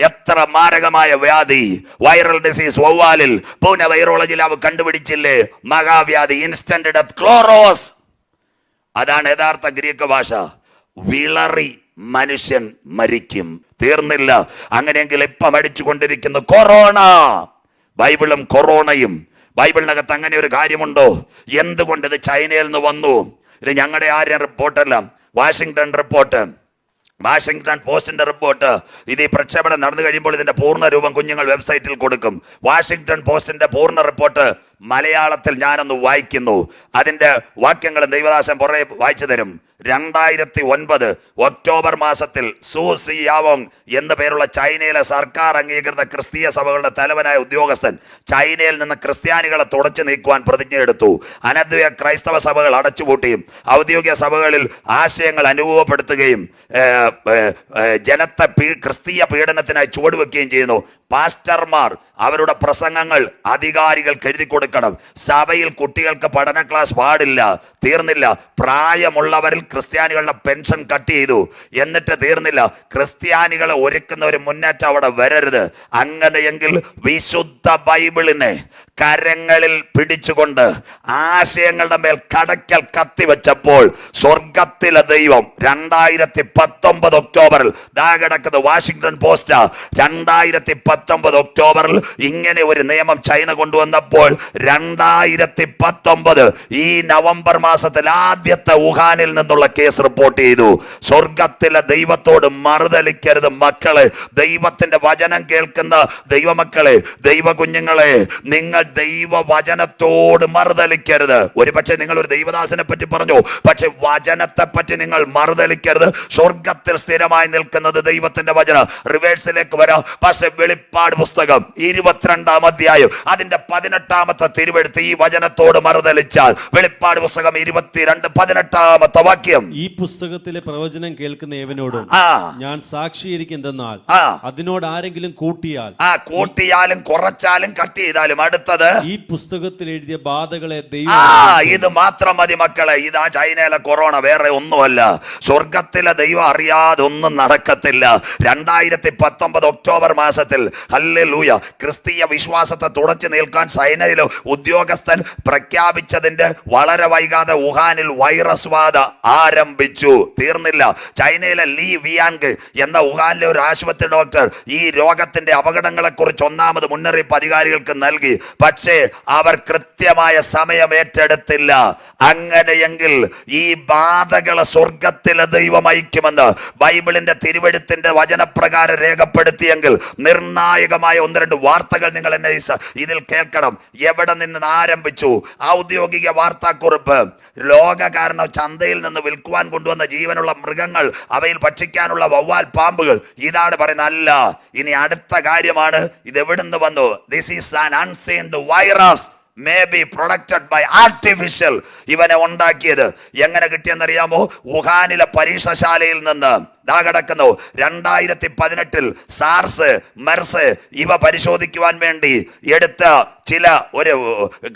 എത്ര മാരകമായ വ്യാധി! വൈറൽ ഡിസീസ് വവ്വാലിൽ. പൂനെ വൈറോളജിയിൽ അവ കണ്ടുപിടിച്ചില്ലേ? മഹാവ്യാധി, ഇൻസ്റ്റന്റ് ഡെത്ത്, ക്ലോറോസ്. അതാണ് യഥാർത്ഥ ഗ്രീക്ക് ഭാഷ. വിളറി മനുഷ്യൻ മരിക്കും. തീർന്നില്ല. അങ്ങനെയെങ്കിൽ ഇപ്പം അടിച്ചുകൊണ്ടിരിക്കുന്ന കൊറോണ. ബൈബിളും കൊറോണയും. ബൈബിളിനകത്ത് അങ്ങനെ ഒരു കാര്യമുണ്ടോ? എന്തുകൊണ്ട് ഇത് ചൈനയിൽ നിന്ന് വന്നു? ഇത് ഞങ്ങളുടെ ആരും റിപ്പോർട്ടല്ല, വാഷിംഗ്ടൺ റിപ്പോർട്ട്, വാഷിംഗ്ടൺ പോസ്റ്റിന്റെ റിപ്പോർട്ട്. ഇത് ഈ പ്രക്ഷേപണം നടന്നു കഴിയുമ്പോൾ ഇതിന്റെ പൂർണ്ണ രൂപം കുഞ്ഞുങ്ങൾ വെബ്സൈറ്റിൽ കൊടുക്കും. വാഷിംഗ്ടൺ പോസ്റ്റിന്റെ പൂർണ്ണ റിപ്പോർട്ട് മലയാളത്തിൽ ഞാനൊന്ന് വായിക്കുന്നു. അതിന്റെ വാക്യങ്ങളും ദൈവദാസൻ പുറകെ വായിച്ചു തരും. 2009 ഒക്ടോബർ മാസത്തിൽ സു സി യാവോങ് എന്ന പേരുള്ള ചൈനയിലെ സർക്കാർ അംഗീകൃത ക്രിസ്തീയ സഭകളുടെ തലവനായ ഉദ്യോഗസ്ഥൻ ചൈനയിൽ നിന്ന് ക്രിസ്ത്യാനികളെ തുടച്ചു നീക്കുവാൻ പ്രതിജ്ഞയെടുത്തു. അനദ്വൈത ക്രൈസ്തവ സഭകൾ അടച്ചുപൂട്ടിയും ഔദ്യോഗിക സഭകളിൽ ആശയങ്ങൾ അനുഭവപ്പെടുത്തുകയും ജനത്തെ ക്രിസ്തീയ പീഡനത്തിനായി ചുവടുവെക്കുകയും ചെയ്യുന്നു. പാസ്റ്റർമാർ അവരുടെ പ്രസംഗങ്ങൾ അധികാരികൾക്ക് എഴുതി കൊടുക്കണം. സഭയിൽ കുട്ടികൾക്ക് പഠന ക്ലാസ് പാടില്ല. തീർന്നില്ല, പ്രായമുള്ളവരിൽ ക്രിസ്ത്യാനികളുടെ പെൻഷൻ കട്ട് ചെയ്തു. എന്നിട്ട് തീർന്നില്ല, ക്രിസ്ത്യാനികളെ ഒരുക്കുന്ന ഒരു മുന്നേറ്റം അവിടെ വരരുത്. അങ്ങനെയെങ്കിൽ വിശുദ്ധ ബൈബിളിനെ കരങ്ങളിൽ പിടിച്ചുകൊണ്ട് ആശയങ്ങളുടെ മേൽ കടക്കൽ കത്തിവെച്ചപ്പോൾ സ്വർഗത്തിലെ ദൈവം 2019 ഒക്ടോബറിൽ കിടക്കുന്നത് വാഷിംഗ്ടൺ പോസ്റ്റ് 2019 ഒക്ടോബറിൽ ഇങ്ങനെ ഒരു നിയമം ചൈന കൊണ്ടുവന്നപ്പോൾ 2019 ഈ നവംബർ മാസത്തിൽ ആദ്യത്തെ വുഹാനിൽ നിന്നുള്ള കേസ് റിപ്പോർട്ട് ചെയ്തു. സ്വർഗത്തിലെ ദൈവത്തോട് മറുതലിക്കരുത് മക്കളെ. ദൈവത്തിന്റെ വചനം കേൾക്കുന്ന ദൈവമക്കളെ, ദൈവ കുഞ്ഞുങ്ങളെ, നിങ്ങൾ ദൈവവചനത്തോട് മറുതലിക്കരുത്. ഒരുപക്ഷെ നിങ്ങൾ ഒരു ദൈവദാസനെ പറ്റി പറഞ്ഞു, പക്ഷെ വചനത്തെ പറ്റി നിങ്ങൾ മറുതലിക്കരുത്. സ്വർഗത്തിൽ സ്ഥിരമായി നിൽക്കുന്നത് ദൈവത്തിന്റെ വചനം. റിവേഴ്സിലേക്ക് വരാം. പക്ഷെ വെളിപ്പാട് പുസ്തകം 22-ാം അധ്യായം അതിന്റെ 18-ാമത്തെ തിരുവെഴുത്ത് ഈ വചനത്തോട് മറുതലിച്ചാൽ, വെളിപ്പാട് പുസ്തകം 22:18 വാക്യം, ഈ പുസ്തകത്തിലെ പ്രവചനം കേൾക്കുന്ന ഏവനോടും ഞാൻ സാക്ഷീകരിക്കുന്നെന്നാൽ അതിനോട് ആരെങ്കിലും കൂട്ടിയാലും കുറച്ചാലും കട്ട് ചെയ്താലും അടുത്തത് ഈ പുസ്തകത്തിൽ എഴുതിയ ബാധകളെ ദൈവം ഇത് മാത്രം മതി മക്കളെ. ഇതാ ചൈനയിലെ കൊറോണ, വേറെ ഒന്നുമല്ല. സ്വർഗത്തിലെ ദൈവം അറിയാതെ ഒന്നും നടക്കത്തില്ല. 2019 ഒക്ടോബർ മാസത്തിൽ ഹല്ലേലൂയ ക്രിസ്തീയ വിശ്വാസത്തെ തുടച്ചു നിൽക്കാൻ ചൈനയിലെ ഉദ്യോഗസ്ഥൻ പ്രഖ്യാപിച്ചതിന്റെ വളരെ വൈകാതെ വുഹാനിൽ വൈറസ് ബാധ ആരംഭിച്ചു. തീർന്നില്ല, ചൈനയിലെ ലീ വിയാൻഗ് എന്ന വുഹാനിലെ ഒരു ആശുപത്രി ഡോക്ടർ ഈ രോഗത്തിന്റെ അപകടങ്ങളെ കുറിച്ച് ഒന്നാമത് മുന്നറിയിപ്പ് അധികാരികൾക്ക് നൽകി. പക്ഷേ അവർ കൃത്യമായ സമയം ഏറ്റെടുത്തില്ല. അങ്ങനെയെങ്കിൽ ഈ ബാധകളെ സ്വർഗത്തിലെ ദൈവം അയക്കുമെന്ന് ബൈബിളിന്റെ തിരുവെഴുത്തിന്റെ വചനപ്രകാരം രേഖപ്പെടുത്തിയെങ്കിൽ നിർണായകമായ 1-2 വാർത്തകൾ നിങ്ങൾ എന്നെ ഇതിൽ കേൾക്കണം. എവിടെ നിന്ന് ആരംഭിച്ചു? ഔദ്യോഗിക വാർത്താക്കുറിപ്പ്. ലോക കാരണം ചന്തയിൽ നിന്ന് വിൽക്കുവാൻ കൊണ്ടുവന്ന ജീവനുള്ള മൃഗങ്ങൾ, അവയിൽ ഭക്ഷിക്കാനുള്ള വവ്വാൽ പാമ്പുകൾ. ഇതാണ് പറയുന്നത്. അല്ല, ഇനി അടുത്ത കാര്യമാണ്. ഇത് എവിടുന്ന് വന്നു? This is an unseen virus may be produced by artificial. ഇവനെ ഉണ്ടാക്കിയത് എങ്ങനെ കിട്ടിയെന്നറിയാമോ? വുഹാനിലെ പരീക്ഷണശാലയിൽ നിന്ന്. കിടക്കുന്നു 2018 സാർസ്, മെർസ് ഇവ പരിശോധിക്കുവാൻ വേണ്ടി എടുത്ത ചില ഒരു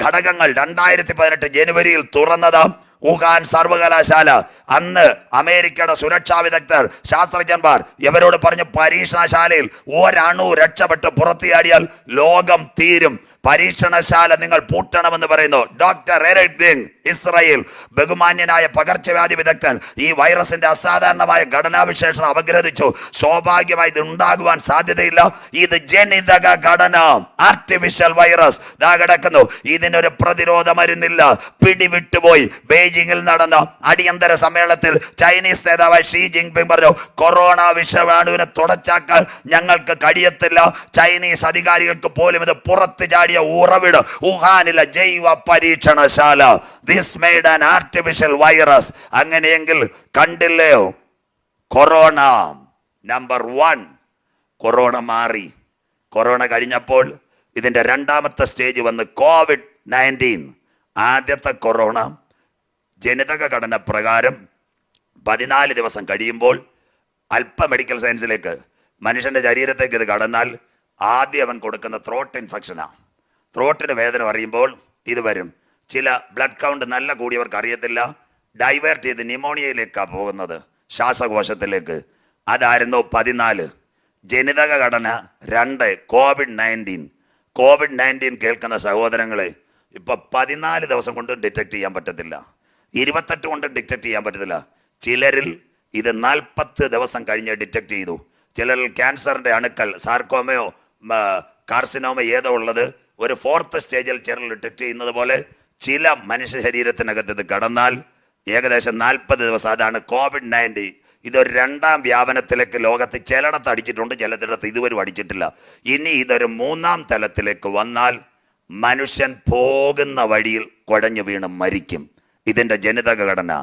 ഘടകങ്ങൾ 2018 ജനുവരിയിൽ തുറന്നത് വുഹാൻ സർവകലാശാല. അന്ന് അമേരിക്കയുടെ സുരക്ഷാ വിദഗ്ധർ, ശാസ്ത്രജ്ഞന്മാർ ഇവരോട് പറഞ്ഞു, പരീക്ഷണശാലയിൽ ഒരണു രക്ഷപ്പെട്ട് പുറത്തിയാടിയാൽ ലോകം തീരും. പരീക്ഷണശാല നിങ്ങൾ പൂട്ടണമെന്ന് പറയുന്നു. ഡോക്ടർ എറിക് ഡിങ്, ഇസ്രായേൽ ബഹുമാന്യനായ പകർച്ചവ്യാധി വിദഗ്ധൻ, ഈ വൈറസിന്റെ അസാധാരണമായ ഘടനാവിശേഷണം അപഗ്രഥിച്ചു. സ്വാഭാവികമായി ഇത് ഉണ്ടാകുവാൻ സാധ്യതയില്ല. ഇത് ജനിതക ഘടന, ആർട്ടിഫിഷ്യൽ വൈറസ്. കിടക്കുന്നു. ഇതിനൊരു പ്രതിരോധ മരുന്നില്ല. പിടിവിട്ടുപോയി. ബെയ്ജിങ്ങിൽ നടന്ന അടിയന്തര സമ്മേളനത്തിൽ ചൈനീസ് നേതാവായ ഷീ ജിൻപിങ് പറഞ്ഞു, കൊറോണ വിഷാണുവിനെ തുടച്ചാക്കാൻ ഞങ്ങൾക്ക് കഴിയത്തില്ല. ചൈനീസ് അധികാരികൾക്ക് പോലും ഇത് പുറത്ത് ചാടിയ ഉറവിടം വുഹാനിലെ ജൈവ പരീക്ഷണശാല. This made an artificial virus. അങ്ങനെയെങ്കിൽ കണ്ടില്ലയോ കൊറോണ നമ്പർ 1. കൊറോണ മാറി. കൊറോണ കഴിഞ്ഞപ്പോൾ ഇതിന്റെ 2ാമത്തെ സ്റ്റേജ് വന്ന് COVID-19. ആദ്യത്തെ കൊറോണ ജനിതക ഘടന പ്രകാരം 14 ദിവസം കഴിയുമ്പോൾ അല്പ മെഡിക്കൽ സയൻസിലേക്ക് മനുഷ്യന്റെ ശരീരത്തേക്ക് ഇത് കടന്നാൽ ആദ്യം അവൻ കൊടുക്കുന്ന ത്രോട്ട് ഇൻഫെക്ഷനാണ്. ത്രോട്ടിന് വേദന അറിയുമ്പോൾ ഇത് വരും. ചില ബ്ലഡ് കൗണ്ട് നല്ല കൂടിയവർക്ക് അറിയത്തില്ല, ഡൈവേർട്ട് ചെയ്ത് ന്യൂമോണിയയിലേക്കാണ് പോകുന്നത്, ശ്വാസകോശത്തിലേക്ക്. അതായിരുന്നു 14. ജനിതക ഘടന 2 COVID-19. COVID-19 കേൾക്കുന്ന സഹോദരങ്ങളെ, ഇപ്പൊ 14 ദിവസം കൊണ്ട് ഡിറ്റക്ട് ചെയ്യാൻ പറ്റത്തില്ല, 28 കൊണ്ട് ഡിറ്റക്ട് ചെയ്യാൻ പറ്റത്തില്ല. ചിലരിൽ ഇത് 40 ദിവസം കഴിഞ്ഞ് ഡിറ്റക്ട് ചെയ്തു. ചിലരിൽ ക്യാൻസറിന്റെ അണുക്കൾ, സാർക്കോമയോ കാർസിനോമ ഏതോ ഉള്ളത് ഒരു 4th സ്റ്റേജിൽ ചിലർ ഡിറ്റക്ട് ചെയ്യുന്നത് പോലെ ചില മനുഷ്യ ശരീരത്തിനകത്ത് ഇത് കടന്നാൽ ഏകദേശം 40 ദിവസം. അതാണ് COVID-19. ഇതൊരു 2ാം വ്യാപനത്തിലേക്ക് ലോകത്ത് ചിലയിടത്ത് അടിച്ചിട്ടുണ്ട്, ചിലയിടത്ത് ഇതുവരെ അടിച്ചിട്ടില്ല. ഇനി ഇതൊരു 3ാം തലത്തിലേക്ക് വന്നാൽ മനുഷ്യൻ പോകുന്ന വഴിയിൽ കുഴഞ്ഞു വീണ് മരിക്കും. ഇതിൻ്റെ ജനിതക ഘടന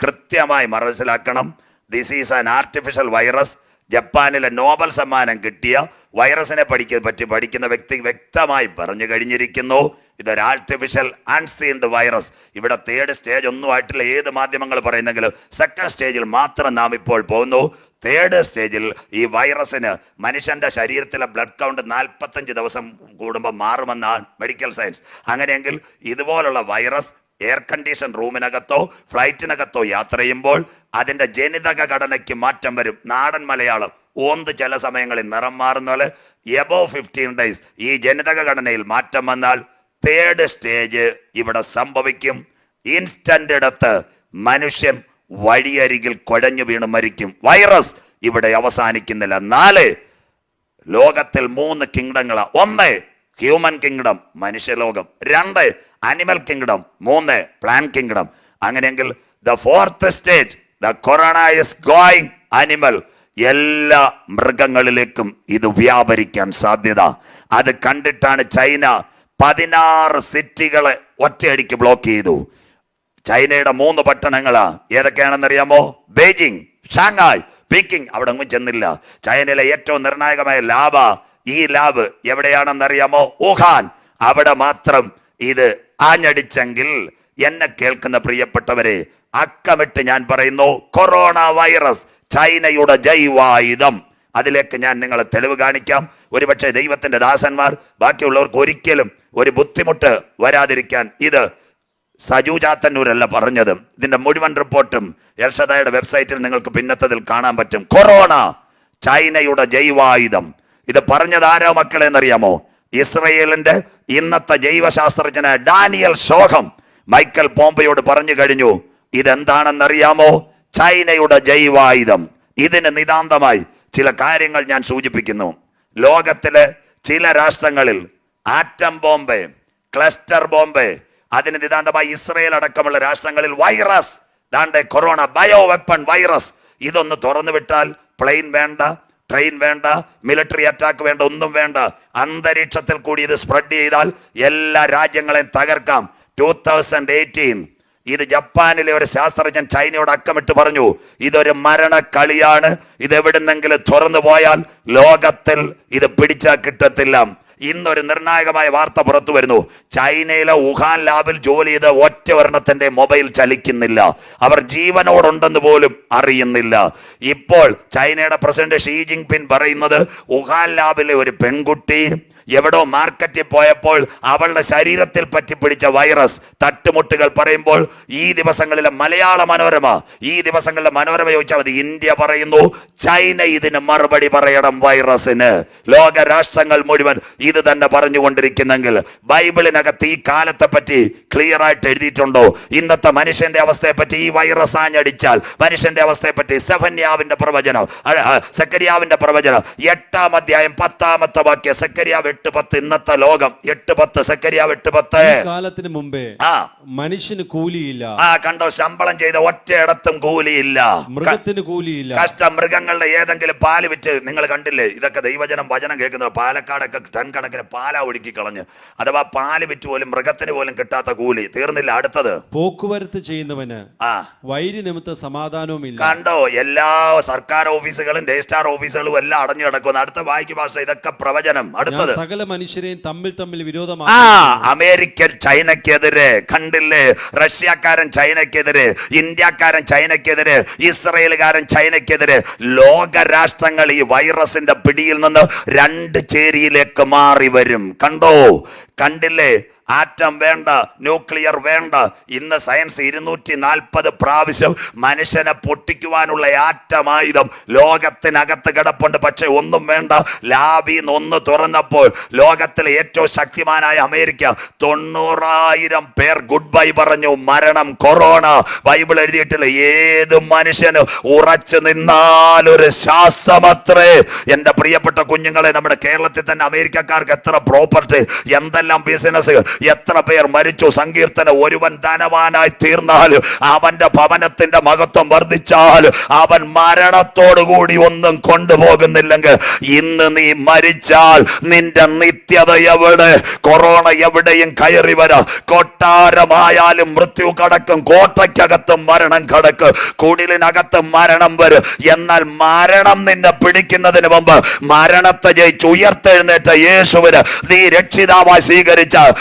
കൃത്യമായി മനസ്സിലാക്കണം. This is an artificial virus. ജപ്പാനിലെ നോബൽ സമ്മാനം കിട്ടിയ വൈറസിനെ പറ്റി പഠിക്കുന്ന വ്യക്തി വ്യക്തമായി പറഞ്ഞു കഴിഞ്ഞിരിക്കുന്നു, ഇതൊരു ആർട്ടിഫിഷ്യൽ അൺസീൻഡ് വൈറസ്. ഇവിടെ 3rd സ്റ്റേജ് ഒന്നും ആയിട്ടില്ല. ഏത് മാധ്യമങ്ങൾ പറയുന്നെങ്കിലും 2nd സ്റ്റേജിൽ മാത്രം നാം ഇപ്പോൾ പോകുന്നു. 3rd സ്റ്റേജിൽ ഈ വൈറസിന് മനുഷ്യന്റെ ശരീരത്തിലെ ബ്ലഡ് കൗണ്ട് 45 ദിവസം കൂടുമ്പോൾ മാറുമെന്നാണ് മെഡിക്കൽ സയൻസ്. അങ്ങനെയെങ്കിൽ ഇതുപോലുള്ള വൈറസ് എയർ കണ്ടീഷൻ റൂമിനകത്തോ ഫ്ലൈറ്റിനകത്തോ യാത്ര ചെയ്യുമ്പോൾ അതിന്റെ ജനിതക ഘടനയ്ക്ക് മാറ്റം വരും. നാടൻ മലയാളം ഓന്ത് ചില സമയങ്ങളിൽ നിറം മാറുന്ന പോലെ എബോവ് 15 ഡേയ്സ് ഈ ജനിതക ഘടനയിൽ മാറ്റം വന്നാൽ 3rd സ്റ്റേജ് ഇവിടെ സംഭവിക്കും. ഇൻസ്റ്റന്റ് എടുത്ത് മനുഷ്യൻ വഴിയരികിൽ കുഴഞ്ഞു വീണ് മരിക്കും. വൈറസ് ഇവിടെ അവസാനിക്കുന്നില്ല. 4 ലോകത്തിൽ 3 കിങ്ഡങ്ങളാ. 1 ഹ്യൂമൻ കിങ്ഡം, മനുഷ്യലോകം. 2 അനിമൽ കിങ്ഡം. 3 plant kingdom. അങ്ങനെയെങ്കിൽ the 4th stage the corona is going animal. എല്ലാ മൃഗങ്ങളിലേക്കും ഇത് വ്യാപരിക്കാൻ സാധ്യത. അത് കണ്ടിട്ടാണ് ചൈന 16 സിറ്റികളെ ഒറ്റയടിക്ക് ബ്ലോക്ക് ചെയ്തു. ചൈനയുടെ 3 പട്ടണങ്ങളാ. ഏതൊക്കെയാണെന്നറിയാമോ? Beijing, Shanghai, Peking. അവിടെ ഒന്നും ചെന്നില്ല. ചൈനയിലെ ഏറ്റവും നിർണായകമായ ലാബ്, ഈ ലാബ് എവിടെയാണെന്നറിയാമോ? വുഹാൻ. അവിടെ മാത്രം ഇത് ആഞ്ഞടിച്ചെങ്കിൽ എന്നെ കേൾക്കുന്ന പ്രിയപ്പെട്ടവരെ, അക്കമിട്ട് ഞാൻ പറയുന്നു, കൊറോണ വൈറസ് ചൈനയുടെ ജൈവായുധം. അതിലേക്ക് ഞാൻ നിങ്ങളെ തെളിവ് കാണിക്കാം. ഒരുപക്ഷെ ദൈവത്തിന്റെ ദാസന്മാർ ബാക്കിയുള്ളവർക്ക് ഒരിക്കലും ഒരു ബുദ്ധിമുട്ട് വരാതിരിക്കാൻ ഇത് സജു ചാത്തന്നൂരല്ല പറഞ്ഞത്. ഇതിന്റെ മുഴുവൻ റിപ്പോർട്ടും എൽഷദായുടെ വെബ്സൈറ്റിൽ നിങ്ങൾക്ക് പിന്നത്തതിൽ കാണാൻ പറ്റും. കൊറോണ ചൈനയുടെ ജൈവായുധം. ഇത് പറഞ്ഞത് ആരോ മക്കളെ എന്നറിയാമോ? ഇസ്രയേലിന്റെ ഇന്നത്തെ ജൈവശാസ്ത്രജ്ഞനായ ഡാനിയൽ ഷോഹം മൈക്കൽ പോംബയോട് പറഞ്ഞു കഴിഞ്ഞു. ഇതെന്താണെന്നറിയാമോ? ചൈനയുടെ ജൈവായുധം. ഇതിന് നിതാന്തമായി ചില കാര്യങ്ങൾ ഞാൻ സൂചിപ്പിക്കുന്നു. ലോകത്തിലെ ചില രാഷ്ട്രങ്ങളിൽ ആറ്റം ബോംബ്, ക്ലസ്റ്റർ ബോംബ്, അതിന് നിതാന്തമായി ഇസ്രയേൽ അടക്കമുള്ള രാഷ്ട്രങ്ങളിൽ വൈറസ്, ദാണ്ടെ കൊറോണ ബയോ വെപ്പൺ വൈറസ്. ഇതൊന്ന് തുറന്നു വിട്ടാൽ പ്ലെയിൻ വേണ്ട, ട്രെയിൻ വേണ്ട, മിലിറ്ററി അറ്റാക്ക് വേണ്ട, ഒന്നും വേണ്ട. അന്തരീക്ഷത്തിൽ കൂടി ഇത് സ്പ്രെഡ് ചെയ്താൽ എല്ലാ രാജ്യങ്ങളെയും തകർക്കാം. 2018 ഇത് ജപ്പാനിലെ ഒരു ശാസ്ത്രജ്ഞൻ ചൈനയോട് അക്കമിട്ട് പറഞ്ഞു, ഇതൊരു മരണക്കളിയാണ്. ഇത് എവിടുന്നെങ്കിലും തുറന്നു പോയാൽ ലോകത്തിൽ ഇത് പിടിച്ചാൽ കിട്ടത്തില്ല. ഇന്നൊരു നിർണായകമായ വാർത്ത പുറത്തു വരുന്നു. ചൈനയിലെ വുഹാൻ ലാബിൽ ജോലി ചെയ്ത ഒറ്റ ഒരെണ്ണത്തിന്റെ മൊബൈൽ ചലിക്കുന്നില്ല. അവർ ജീവനോടുണ്ടെന്ന് പോലും അറിയുന്നില്ല. ഇപ്പോൾ ചൈനയുടെ പ്രസിഡന്റ് ഷീ ജിങ് പിൻ പറയുന്നത്, വുഹാൻ ലാബിലെ ഒരു പെൺകുട്ടി എവിടോ മാർക്കറ്റിൽ പോയപ്പോൾ അവളുടെ ശരീരത്തിൽ പറ്റി പിടിച്ച വൈറസ് തട്ടുമുട്ടുകൾ പറയുമ്പോൾ ഈ ദിവസങ്ങളിലെ മലയാള മനോരമ, ഈ ദിവസങ്ങളിലെ മനോരമ ചോദിച്ചാൽ മതി, ഇന്ത്യ പറയുന്നു ചൈന ഇതിന് മറുപടി പറയണം വൈറസിന്. ലോക രാഷ്ട്രങ്ങൾ മുഴുവൻ ഇത് തന്നെ പറഞ്ഞുകൊണ്ടിരിക്കുന്നെങ്കിൽ ബൈബിളിനകത്ത് ഈ കാലത്തെ പറ്റി ക്ലിയർ ആയിട്ട് എഴുതിയിട്ടുണ്ടോ? ഇന്നത്തെ മനുഷ്യന്റെ അവസ്ഥയെ പറ്റി ഈ വൈറസ് ആഞ്ഞടിച്ചാൽ മനുഷ്യന്റെ അവസ്ഥയെ പറ്റി സെഫന്യാവിന്റെ പ്രവചനം, സെക്കരിയാവിന്റെ പ്രവചനം 8-ാം അധ്യായം 10-ാമത്തെ വാക്യം, സെക്കരിയാവ് 8:10. ഇന്നത്തെ ലോകം 8:10, സെക്കരിയാവ് 8:10. കാലത്തിന് മുമ്പേ മനുഷ്യന് കൂലിയില്ല. കണ്ടോ? ശമ്പളം ചെയ്ത ഒറ്റയിടത്തും കൂലിയില്ല, മൃഗത്തിന് കൂലിയില്ല. കഷ്ടം. മൃഗങ്ങളുടെ ഏതെങ്കിലും പാല് വിറ്റ് നിങ്ങൾ കണ്ടില്ലേ? ഇതൊക്കെ ദൈവജനം വചനം കേൾക്കുന്നത്. പാലക്കാടൊക്കെ ടൺ കണക്കിന് പാലാ ഒഴുക്കി കളഞ്ഞ്. അഥവാ പാല് വിറ്റ് പോലും മൃഗത്തിന് പോലും കിട്ടാത്ത കൂലി. തീർന്നില്ല. അടുത്തത്, പോക്കുവരത്ത് ചെയ്യുന്നവന് വൈരി നിമിത്ത സമാധാനവും ഇല്ല. കണ്ടോ? എല്ലാ സർക്കാർ ഓഫീസുകളും രജിസ്ട്രാർ ഓഫീസുകളും എല്ലാം അടഞ്ഞു കിടക്കുന്നു. അടുത്ത വായിക്ക് ഭാഷ. ഇതൊക്കെ പ്രവചനം. അടുത്തത്, സകല മനുഷ്യരെയും തമ്മിൽ വിരോധമാണ്. അമേരിക്കൻ ചൈനക്കെതിരെ, കണ്ടില്ലേ? റഷ്യക്കാരൻ ചൈനക്കെതിരെ, ഇന്ത്യക്കാരൻ ചൈനക്കെതിരെ, ഇസ്രയേലുകാരൻ ചൈനക്കെതിരെ. ലോക രാഷ്ട്രങ്ങൾ ഈ വൈറസിന്റെ പിടിയിൽ നിന്ന് 2 ചേരിയിലേക്ക് മാറി വരും. കണ്ടോ? കണ്ടില്ലേ? ആറ്റം വേണ്ട, ന്യൂക്ലിയർ വേണ്ട. ഇന്ന് സയൻസ് 240 പ്രാവശ്യം മനുഷ്യനെ പൊട്ടിക്കുവാനുള്ള ആറ്റമായുധം ലോകത്തിനകത്ത് കിടപ്പുണ്ട്. പക്ഷെ ഒന്നും വേണ്ട. ലാബിന്ന് ഒന്ന് തുറന്നപ്പോൾ ലോകത്തിലെ ഏറ്റവും ശക്തിമാനായ അമേരിക്ക 90,000 പേർ ഗുഡ് ബൈ പറഞ്ഞു. മരണം കൊറോണ. ബൈബിൾ എഴുതിയിട്ടില്ല, ഏത് മനുഷ്യന് ഉറച്ചു നിന്നാൽ ഒരു ശ്വാസമത്രേ. എന്റെ പ്രിയപ്പെട്ട കുഞ്ഞുങ്ങളെ, നമ്മുടെ കേരളത്തിൽ തന്നെ അമേരിക്കക്കാർക്ക് എത്ര പ്രോപ്പർട്ടി, എന്തെല്ലാം ബിസിനസ്. എത്ര പേർ മരിച്ചു? സങ്കീർത്തനം, ഒരുവൻ ധനവാനായി തീർന്നാൽ അവന്റെ ഭവനത്തിന്റെ മഹത്വം വർദ്ധിച്ചാൽ അവൻ മരണത്തോടുകൂടി ഒന്നും കൊണ്ടുപോകുന്നില്ലെങ്കിൽ ഇന്ന് നീ മരിച്ചാൽ നിന്റെ നിത്യത എവിടെ? കൊറോണ എവിടെയും കയറി വരാ. കൊട്ടാരമായാലും മൃത്യു കടക്കും, കോട്ടയ്ക്കകത്തും മരണം കടക്കും, കുടിലിനകത്ത് മരണം വരും. എന്നാൽ മരണം നിന്നെ പിടിക്കുന്നതിന് മുമ്പ് മരണത്തെ ജയിച്ച് ഉയർത്തെഴുന്നേറ്റ യേശുവിന് നീ രക്ഷിതാവായി സ്വീകരിച്ച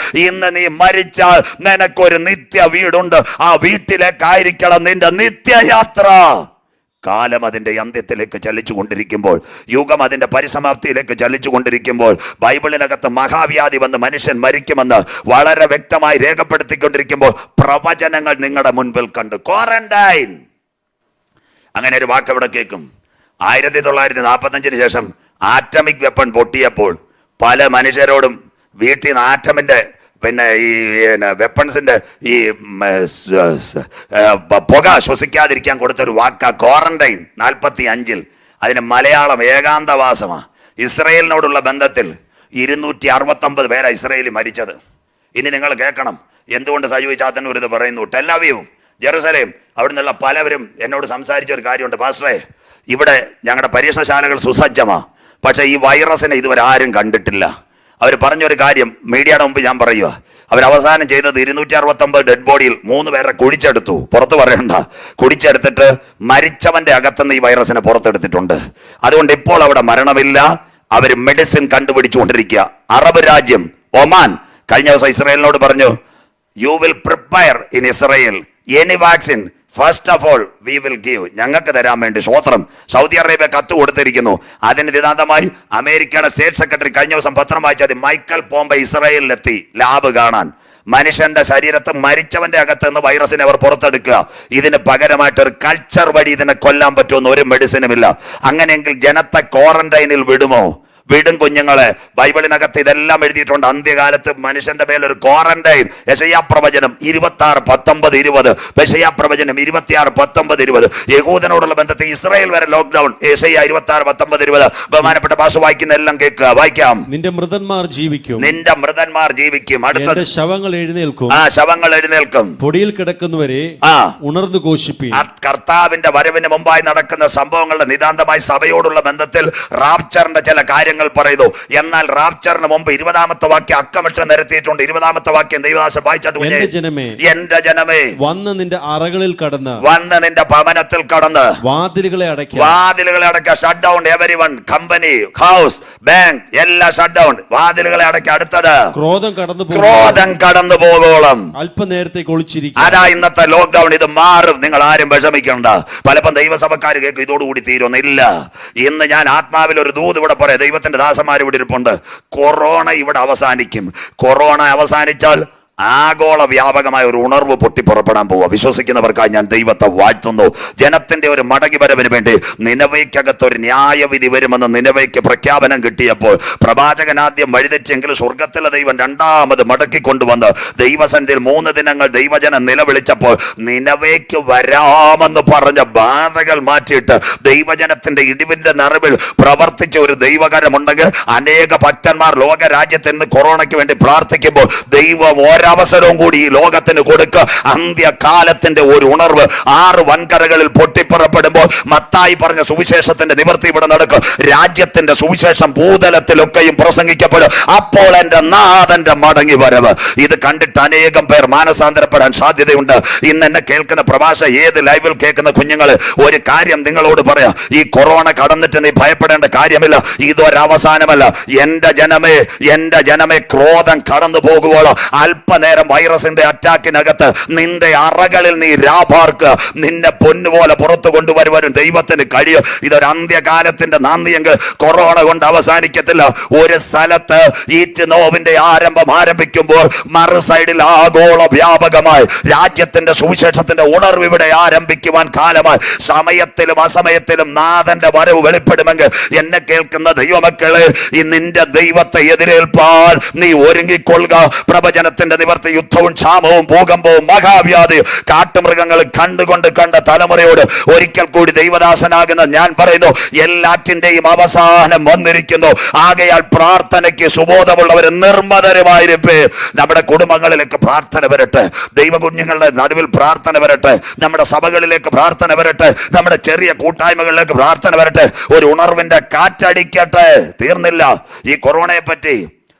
ഇന്ന് നീ മരിച്ചാൽ നിനക്കൊരു നിത്യ വീടുണ്ട്. ആ വീട്ടിലേക്കായിരിക്കണം നിന്റെ നിത്യയാത്ര. കാലം അതിന്റെ അന്ത്യത്തിലേക്ക് ചലിച്ചു കൊണ്ടിരിക്കുമ്പോൾ, യുഗം അതിന്റെ പരിസമാപ്തിയിലേക്ക് ചലിച്ചു കൊണ്ടിരിക്കുമ്പോൾ, ബൈബിളിനകത്ത് മഹാവ്യാധി വന്ന് മനുഷ്യൻ മരിക്കുമെന്ന് വളരെ വ്യക്തമായി രേഖപ്പെടുത്തിക്കൊണ്ടിരിക്കുമ്പോൾ പ്രവചനങ്ങൾ നിങ്ങളുടെ മുൻപിൽ കണ്ടു. ക്വാറന്റൈൻ, അങ്ങനെ ഒരു വാക്ക് എവിടെ കേൾക്കും? 1945 ശേഷം ആറ്റമിക് വെപ്പൺ പൊട്ടിയപ്പോൾ പല മനുഷ്യരോടും വീട്ടിൽ നിന്ന് ആറ്റമിന്റെ ഈ വെപ്പൺസിന്റെ ഈ പുക ശ്വസിക്കാതിരിക്കാൻ കൊടുത്തൊരു വാക്കാ ക്വാറന്റൈൻ. 45 അതിന് മലയാളം ഏകാന്തവാസമാണ്. ഇസ്രയേലിനോടുള്ള ബന്ധത്തിൽ 269 പേരാ ഇസ്രയേലിൽ മരിച്ചത്. ഇനി നിങ്ങൾ കേൾക്കണം എന്തുകൊണ്ട് സജീവ് ചാത്തന്നൂർ ഇത് പറയുന്നു. ടെല്ലവീവും ജെറുസലേം അവിടെ നിന്നുള്ള പലവരും എന്നോട് സംസാരിച്ച ഒരു കാര്യമുണ്ട്. പാസ്റ്ററേ, ഇവിടെ ഞങ്ങളുടെ പരീക്ഷണശാലകൾ സുസജ്ജമാണ്, പക്ഷേ ഈ വൈറസിനെ ഇതുവരെ ആരും കണ്ടിട്ടില്ല. അവർ പറഞ്ഞൊരു കാര്യം മീഡിയയുടെ മുമ്പ് ഞാൻ പറയുക. അവരവസാനം ചെയ്തത് 269 ഡെഡ് ബോഡിയിൽ 3 പേരെ കുഴിച്ചെടുത്തു. പുറത്ത് പറയണ്ട, കുടിച്ചെടുത്തിട്ട് മരിച്ചവന്റെ അകത്തുനിന്ന് ഈ വൈറസിനെ പുറത്തെടുത്തിട്ടുണ്ട്. അതുകൊണ്ട് ഇപ്പോൾ അവിടെ മരണമില്ല. അവർ മെഡിസിൻ കണ്ടുപിടിച്ചുകൊണ്ടിരിക്കുക. അറബ് രാജ്യം ഒമാൻ കഴിഞ്ഞ ദിവസം ഇസ്രയേലിനോട് പറഞ്ഞു, you will prepare in Israel any vaccine first of all we will give. ഞങ്ങൾക്ക് തരാൻ വേണ്ടി സ്വോത്രം. സൗദി അറേബ്യ കത്ത് കൊടുത്തിരിക്കുന്നു. അതിന് നിതാന്തമായി അമേരിക്കയുടെ സ്റ്റേറ്റ് സെക്രട്ടറി കഴിഞ്ഞ ദിവസം പത്രം വായിച്ചത് മൈക്കൽ പോംബെ ഇസ്രായേലിലെത്തി ലാബ് കാണാൻ. മനുഷ്യന്റെ ശരീരത്ത് മരിച്ചവന്റെ അകത്ത് നിന്ന് വൈറസിനെ അവർ പുറത്തെടുക്കുക. ഇതിന് പകരമായിട്ട് ഒരു കൾച്ചർ വഴി ഇതിനെ കൊല്ലാൻ പറ്റുമെന്ന് ഒരു മെഡിസിനുമില്ല. അങ്ങനെയെങ്കിൽ ജനത്തെ ക്വാറന്റൈനിൽ വിടുമോ? വീടും കുഞ്ഞുങ്ങളെ. ബൈബിളിനകത്ത് ഇതെല്ലാം എഴുതിയിട്ടുണ്ട്. അന്ത്യകാലത്ത് മനുഷ്യന്റെ മേലൊരു ക്വാറന്റൈൻ. യെശയ്യാ പ്രവചനം 26:19-20, യെശയ്യാ പ്രവചനം 26:19-20. യഹൂദനോടുള്ള ബന്ധത്തിൽ ഇസ്രായേൽ വരെ ലോക്ക്ഡൌൺ. യെശയ്യാ 26:19-20. ബഹുമാനപ്പെട്ട ഭാഷ വായിക്കുന്ന എല്ലാം കേൾക്കുക, വായിക്കാം. നിന്റെ മൃതന്മാർ ജീവിക്കും, നിന്റെ മൃതന്മാർ ജീവിക്കും. അടുത്തത് ശവങ്ങൾ എഴുന്നേൽക്കും. ശവങ്ങൾ എഴുന്നേൽക്കും. പൊടിയിൽ കിടക്കുന്നവരെ ഉണർന്നു ഘോഷിപ്പിൻ. കർത്താവിന്റെ വരവിന് മുമ്പായി നടക്കുന്ന സംഭവങ്ങളുടെ നിതാന്തമായി സഭയോടുള്ള ബന്ധത്തിൽ റാപ്ചറിന്റെ ചില കാര്യങ്ങൾ പറയുന്നു. എന്നാൽ റാപ്ചറിന് മുമ്പ് 20-ാമത്തെ വാക്യം അക്കമിട്ട് നിരത്തിയിട്ടുണ്ട്. 20-ാമത്തെ വാക്യം ദൈവദാസൻ വായിച്ചിട്ട്, എന്റെ ജനമേ വന്ന് നിന്റെ അറകളിൽ കടന്ന്, വന്ന് നിന്റെ ഭവനത്തിൽ കടന്ന് വാതിലുകളെ അടയ്ക്ക. Shut down everyone, company, house, bank എല്ലാം ഷട്ട് ഡൗൺ. വാതിലുകളെ അടയ്ക്ക. അടുത്തത് ക്രോധം കടന്നു പോകോളം അല്പനേരത്തേക്ക് ഒളിച്ചിരിക്കും. അതാ ഇന്നത്തെ ലോക്ക്ഡൌൺ. ഇത് മാറും, നിങ്ങൾ ആരും വിഷമിക്കണ്ട. പലപ്പം ദൈവസഭക്കാർ കേൾക്കും ഇതോടുകൂടി തീരുന്നില്ല. ഇന്ന് ഞാൻ ആത്മാവിൽ ഒരു ദൂത് ഇവിടെ പറയാം. ദൈവത്തിന്റെ ദാസന്മാർ ഇവിടെ ഇരിപ്പുണ്ട്. കൊറോണ ഇവിടെ അവസാനിക്കും. കൊറോണ അവസാനിച്ചാൽ ആഗോള വ്യാപകമായ ഒരു ഉണർവ് പൊട്ടിപ്പുറപ്പെടാൻ പോവുക. വിശ്വസിക്കുന്നവർക്കായി ഞാൻ ദൈവത്തെ വാഴ്ത്തുന്നു. ജനത്തിന്റെ ഒരു മടങ്ങി വരവിന് വേണ്ടി നിനവയ്ക്കകത്തൊരു ന്യായവിധി വരുമെന്ന് നിനവയ്ക്ക് പ്രഖ്യാപനം കിട്ടിയപ്പോൾ പ്രവാചകൻ ആദ്യം വഴിതെറ്റിയെങ്കിൽ സ്വർഗത്തിലെ ദൈവം രണ്ടാമത് മടക്കി കൊണ്ടുവന്ന് ദൈവസന്നിധിയിൽ 3 ദിനങ്ങൾ ദൈവജനം നിലവിളിച്ചപ്പോൾ നിനവയ്ക്ക് വരാമെന്ന് പറഞ്ഞ ബാധകൾ മാറ്റിയിട്ട് ദൈവജനത്തിന്റെ ഇടിവിന്റെ നിറവിൽ പ്രവർത്തിച്ച ഒരു ദൈവകരമുണ്ടെങ്കിൽ അനേക ഭക്തന്മാർ ലോകരാജ്യത്ത് നിന്ന് കൊറോണയ്ക്ക് വേണ്ടി പ്രാർത്ഥിക്കുമ്പോൾ ദൈവം അവസരവും കൂടി ഈ ലോകത്തിന് കൊടുക്കുക. അന്ത്യകാലത്തിന്റെ ഒരു ഉണർവ് 6 വൻകരകളിൽ പൊട്ടിപ്പുറപ്പെടുമ്പോൾ മത്തായി പറഞ്ഞ സുവിശേഷത്തിന്റെ നിവൃത്തി ഇവിടെ നടക്കും. രാജ്യത്തിന്റെ സുവിശേഷം ഭൂതലത്തിലൊക്കെയും പ്രസംഗിക്കപ്പെടും. അപ്പോൾ എന്റെ നാഥന്റെ മടങ്ങി വരവ്. ഇത് കണ്ടിട്ട് അനേകം പേർ മാനസാന്തരപ്പെടാൻ സാധ്യതയുണ്ട്. ഇന്ന് എന്നെ കേൾക്കുന്ന പ്രഭാഷ, ഏത് ലൈവിൽ കേൾക്കുന്ന കുഞ്ഞുങ്ങള്, ഒരു കാര്യം നിങ്ങളോട് പറയാം. ഈ കൊറോണ കടന്നിട്ട് നീ ഭയപ്പെടേണ്ട കാര്യമില്ല. ഇതൊരവസാനമല്ല. എന്റെ ജനമേ ക്രോധം കടന്നു പോകുവോളോ അല്പനേരം വൈറസിന്റെ അറ്റാക്കിനകത്ത് നിന്റെ അറകളിൽ നീ രാപാർക്ക്. നിന്നെ പൊന്നുപോലെ പുറത്തു കൊണ്ടുവരുവാനും ദൈവത്തിന് കഴിയും. ഇതൊരു അന്ത്യകാലത്തിന്റെ നാന്ദിയെങ്കിൽ കൊറോണ കൊണ്ട് അവസാനിക്കത്തില്ല. ഒരു സ്ഥലത്ത് ഈറ്റ് നോവിന്റെ ആരംഭിക്കുമ്പോൾ മറു സൈഡിൽ ആഗോള വ്യാപകമായി രാജ്യത്തിന്റെ സുവിശേഷത്തിന്റെ ഉണർവ് ഇവിടെ ആരംഭിക്കുവാൻ കാലമായി. സമയത്തിലും അസമയത്തിലും നാഥന്റെ വരവ് വെളിപ്പെടുമെങ്കിൽ എന്നെ കേൾക്കുന്ന ദൈവമക്കളെ, ഈ നിന്റെ ദൈവത്തെ എതിരേൽപ്പാൻ നീ ഒരുങ്ങിക്കൊള്ളുക. പ്രവചനത്തിന്റെ നിവർത്തി യുദ്ധവും ക്ഷാമവും ഭൂകമ്പവും മഹാവ്യാധിയും കാട്ടുമൃഗങ്ങളും കണ്ടുകൊണ്ട് കണ്ട തലമുറയോട് ഒരിക്കൽ കൂടി ദൈവദാസനാകുന്ന ഞാൻ പറയുന്നു, എല്ലാറ്റിന്റെയും അവസാനം വന്നിരിക്കുന്നു. ആകയാൽ പ്രാർത്ഥനയ്ക്ക് സുബോധമുള്ളവർ നിർമ്മതരുമായിരിപ്പേ. നമ്മുടെ കുടുംബങ്ങളിലേക്ക് പ്രാർത്ഥന വരട്ടെ, ദൈവകുഞ്ഞുങ്ങളുടെ നടുവിൽ പ്രാർത്ഥന വരട്ടെ, നമ്മുടെ സഭകളിലേക്ക് പ്രാർത്ഥന വരട്ടെ, നമ്മുടെ ചെറിയ കൂട്ടായ്മകളിലേക്ക് പ്രാർത്ഥന വരട്ടെ. ഒരു ഉണർവിന്റെ കാറ്റടിക്കട്ടെ. തീർന്നില്ല. ഈ കൊറോണയെ പറ്റി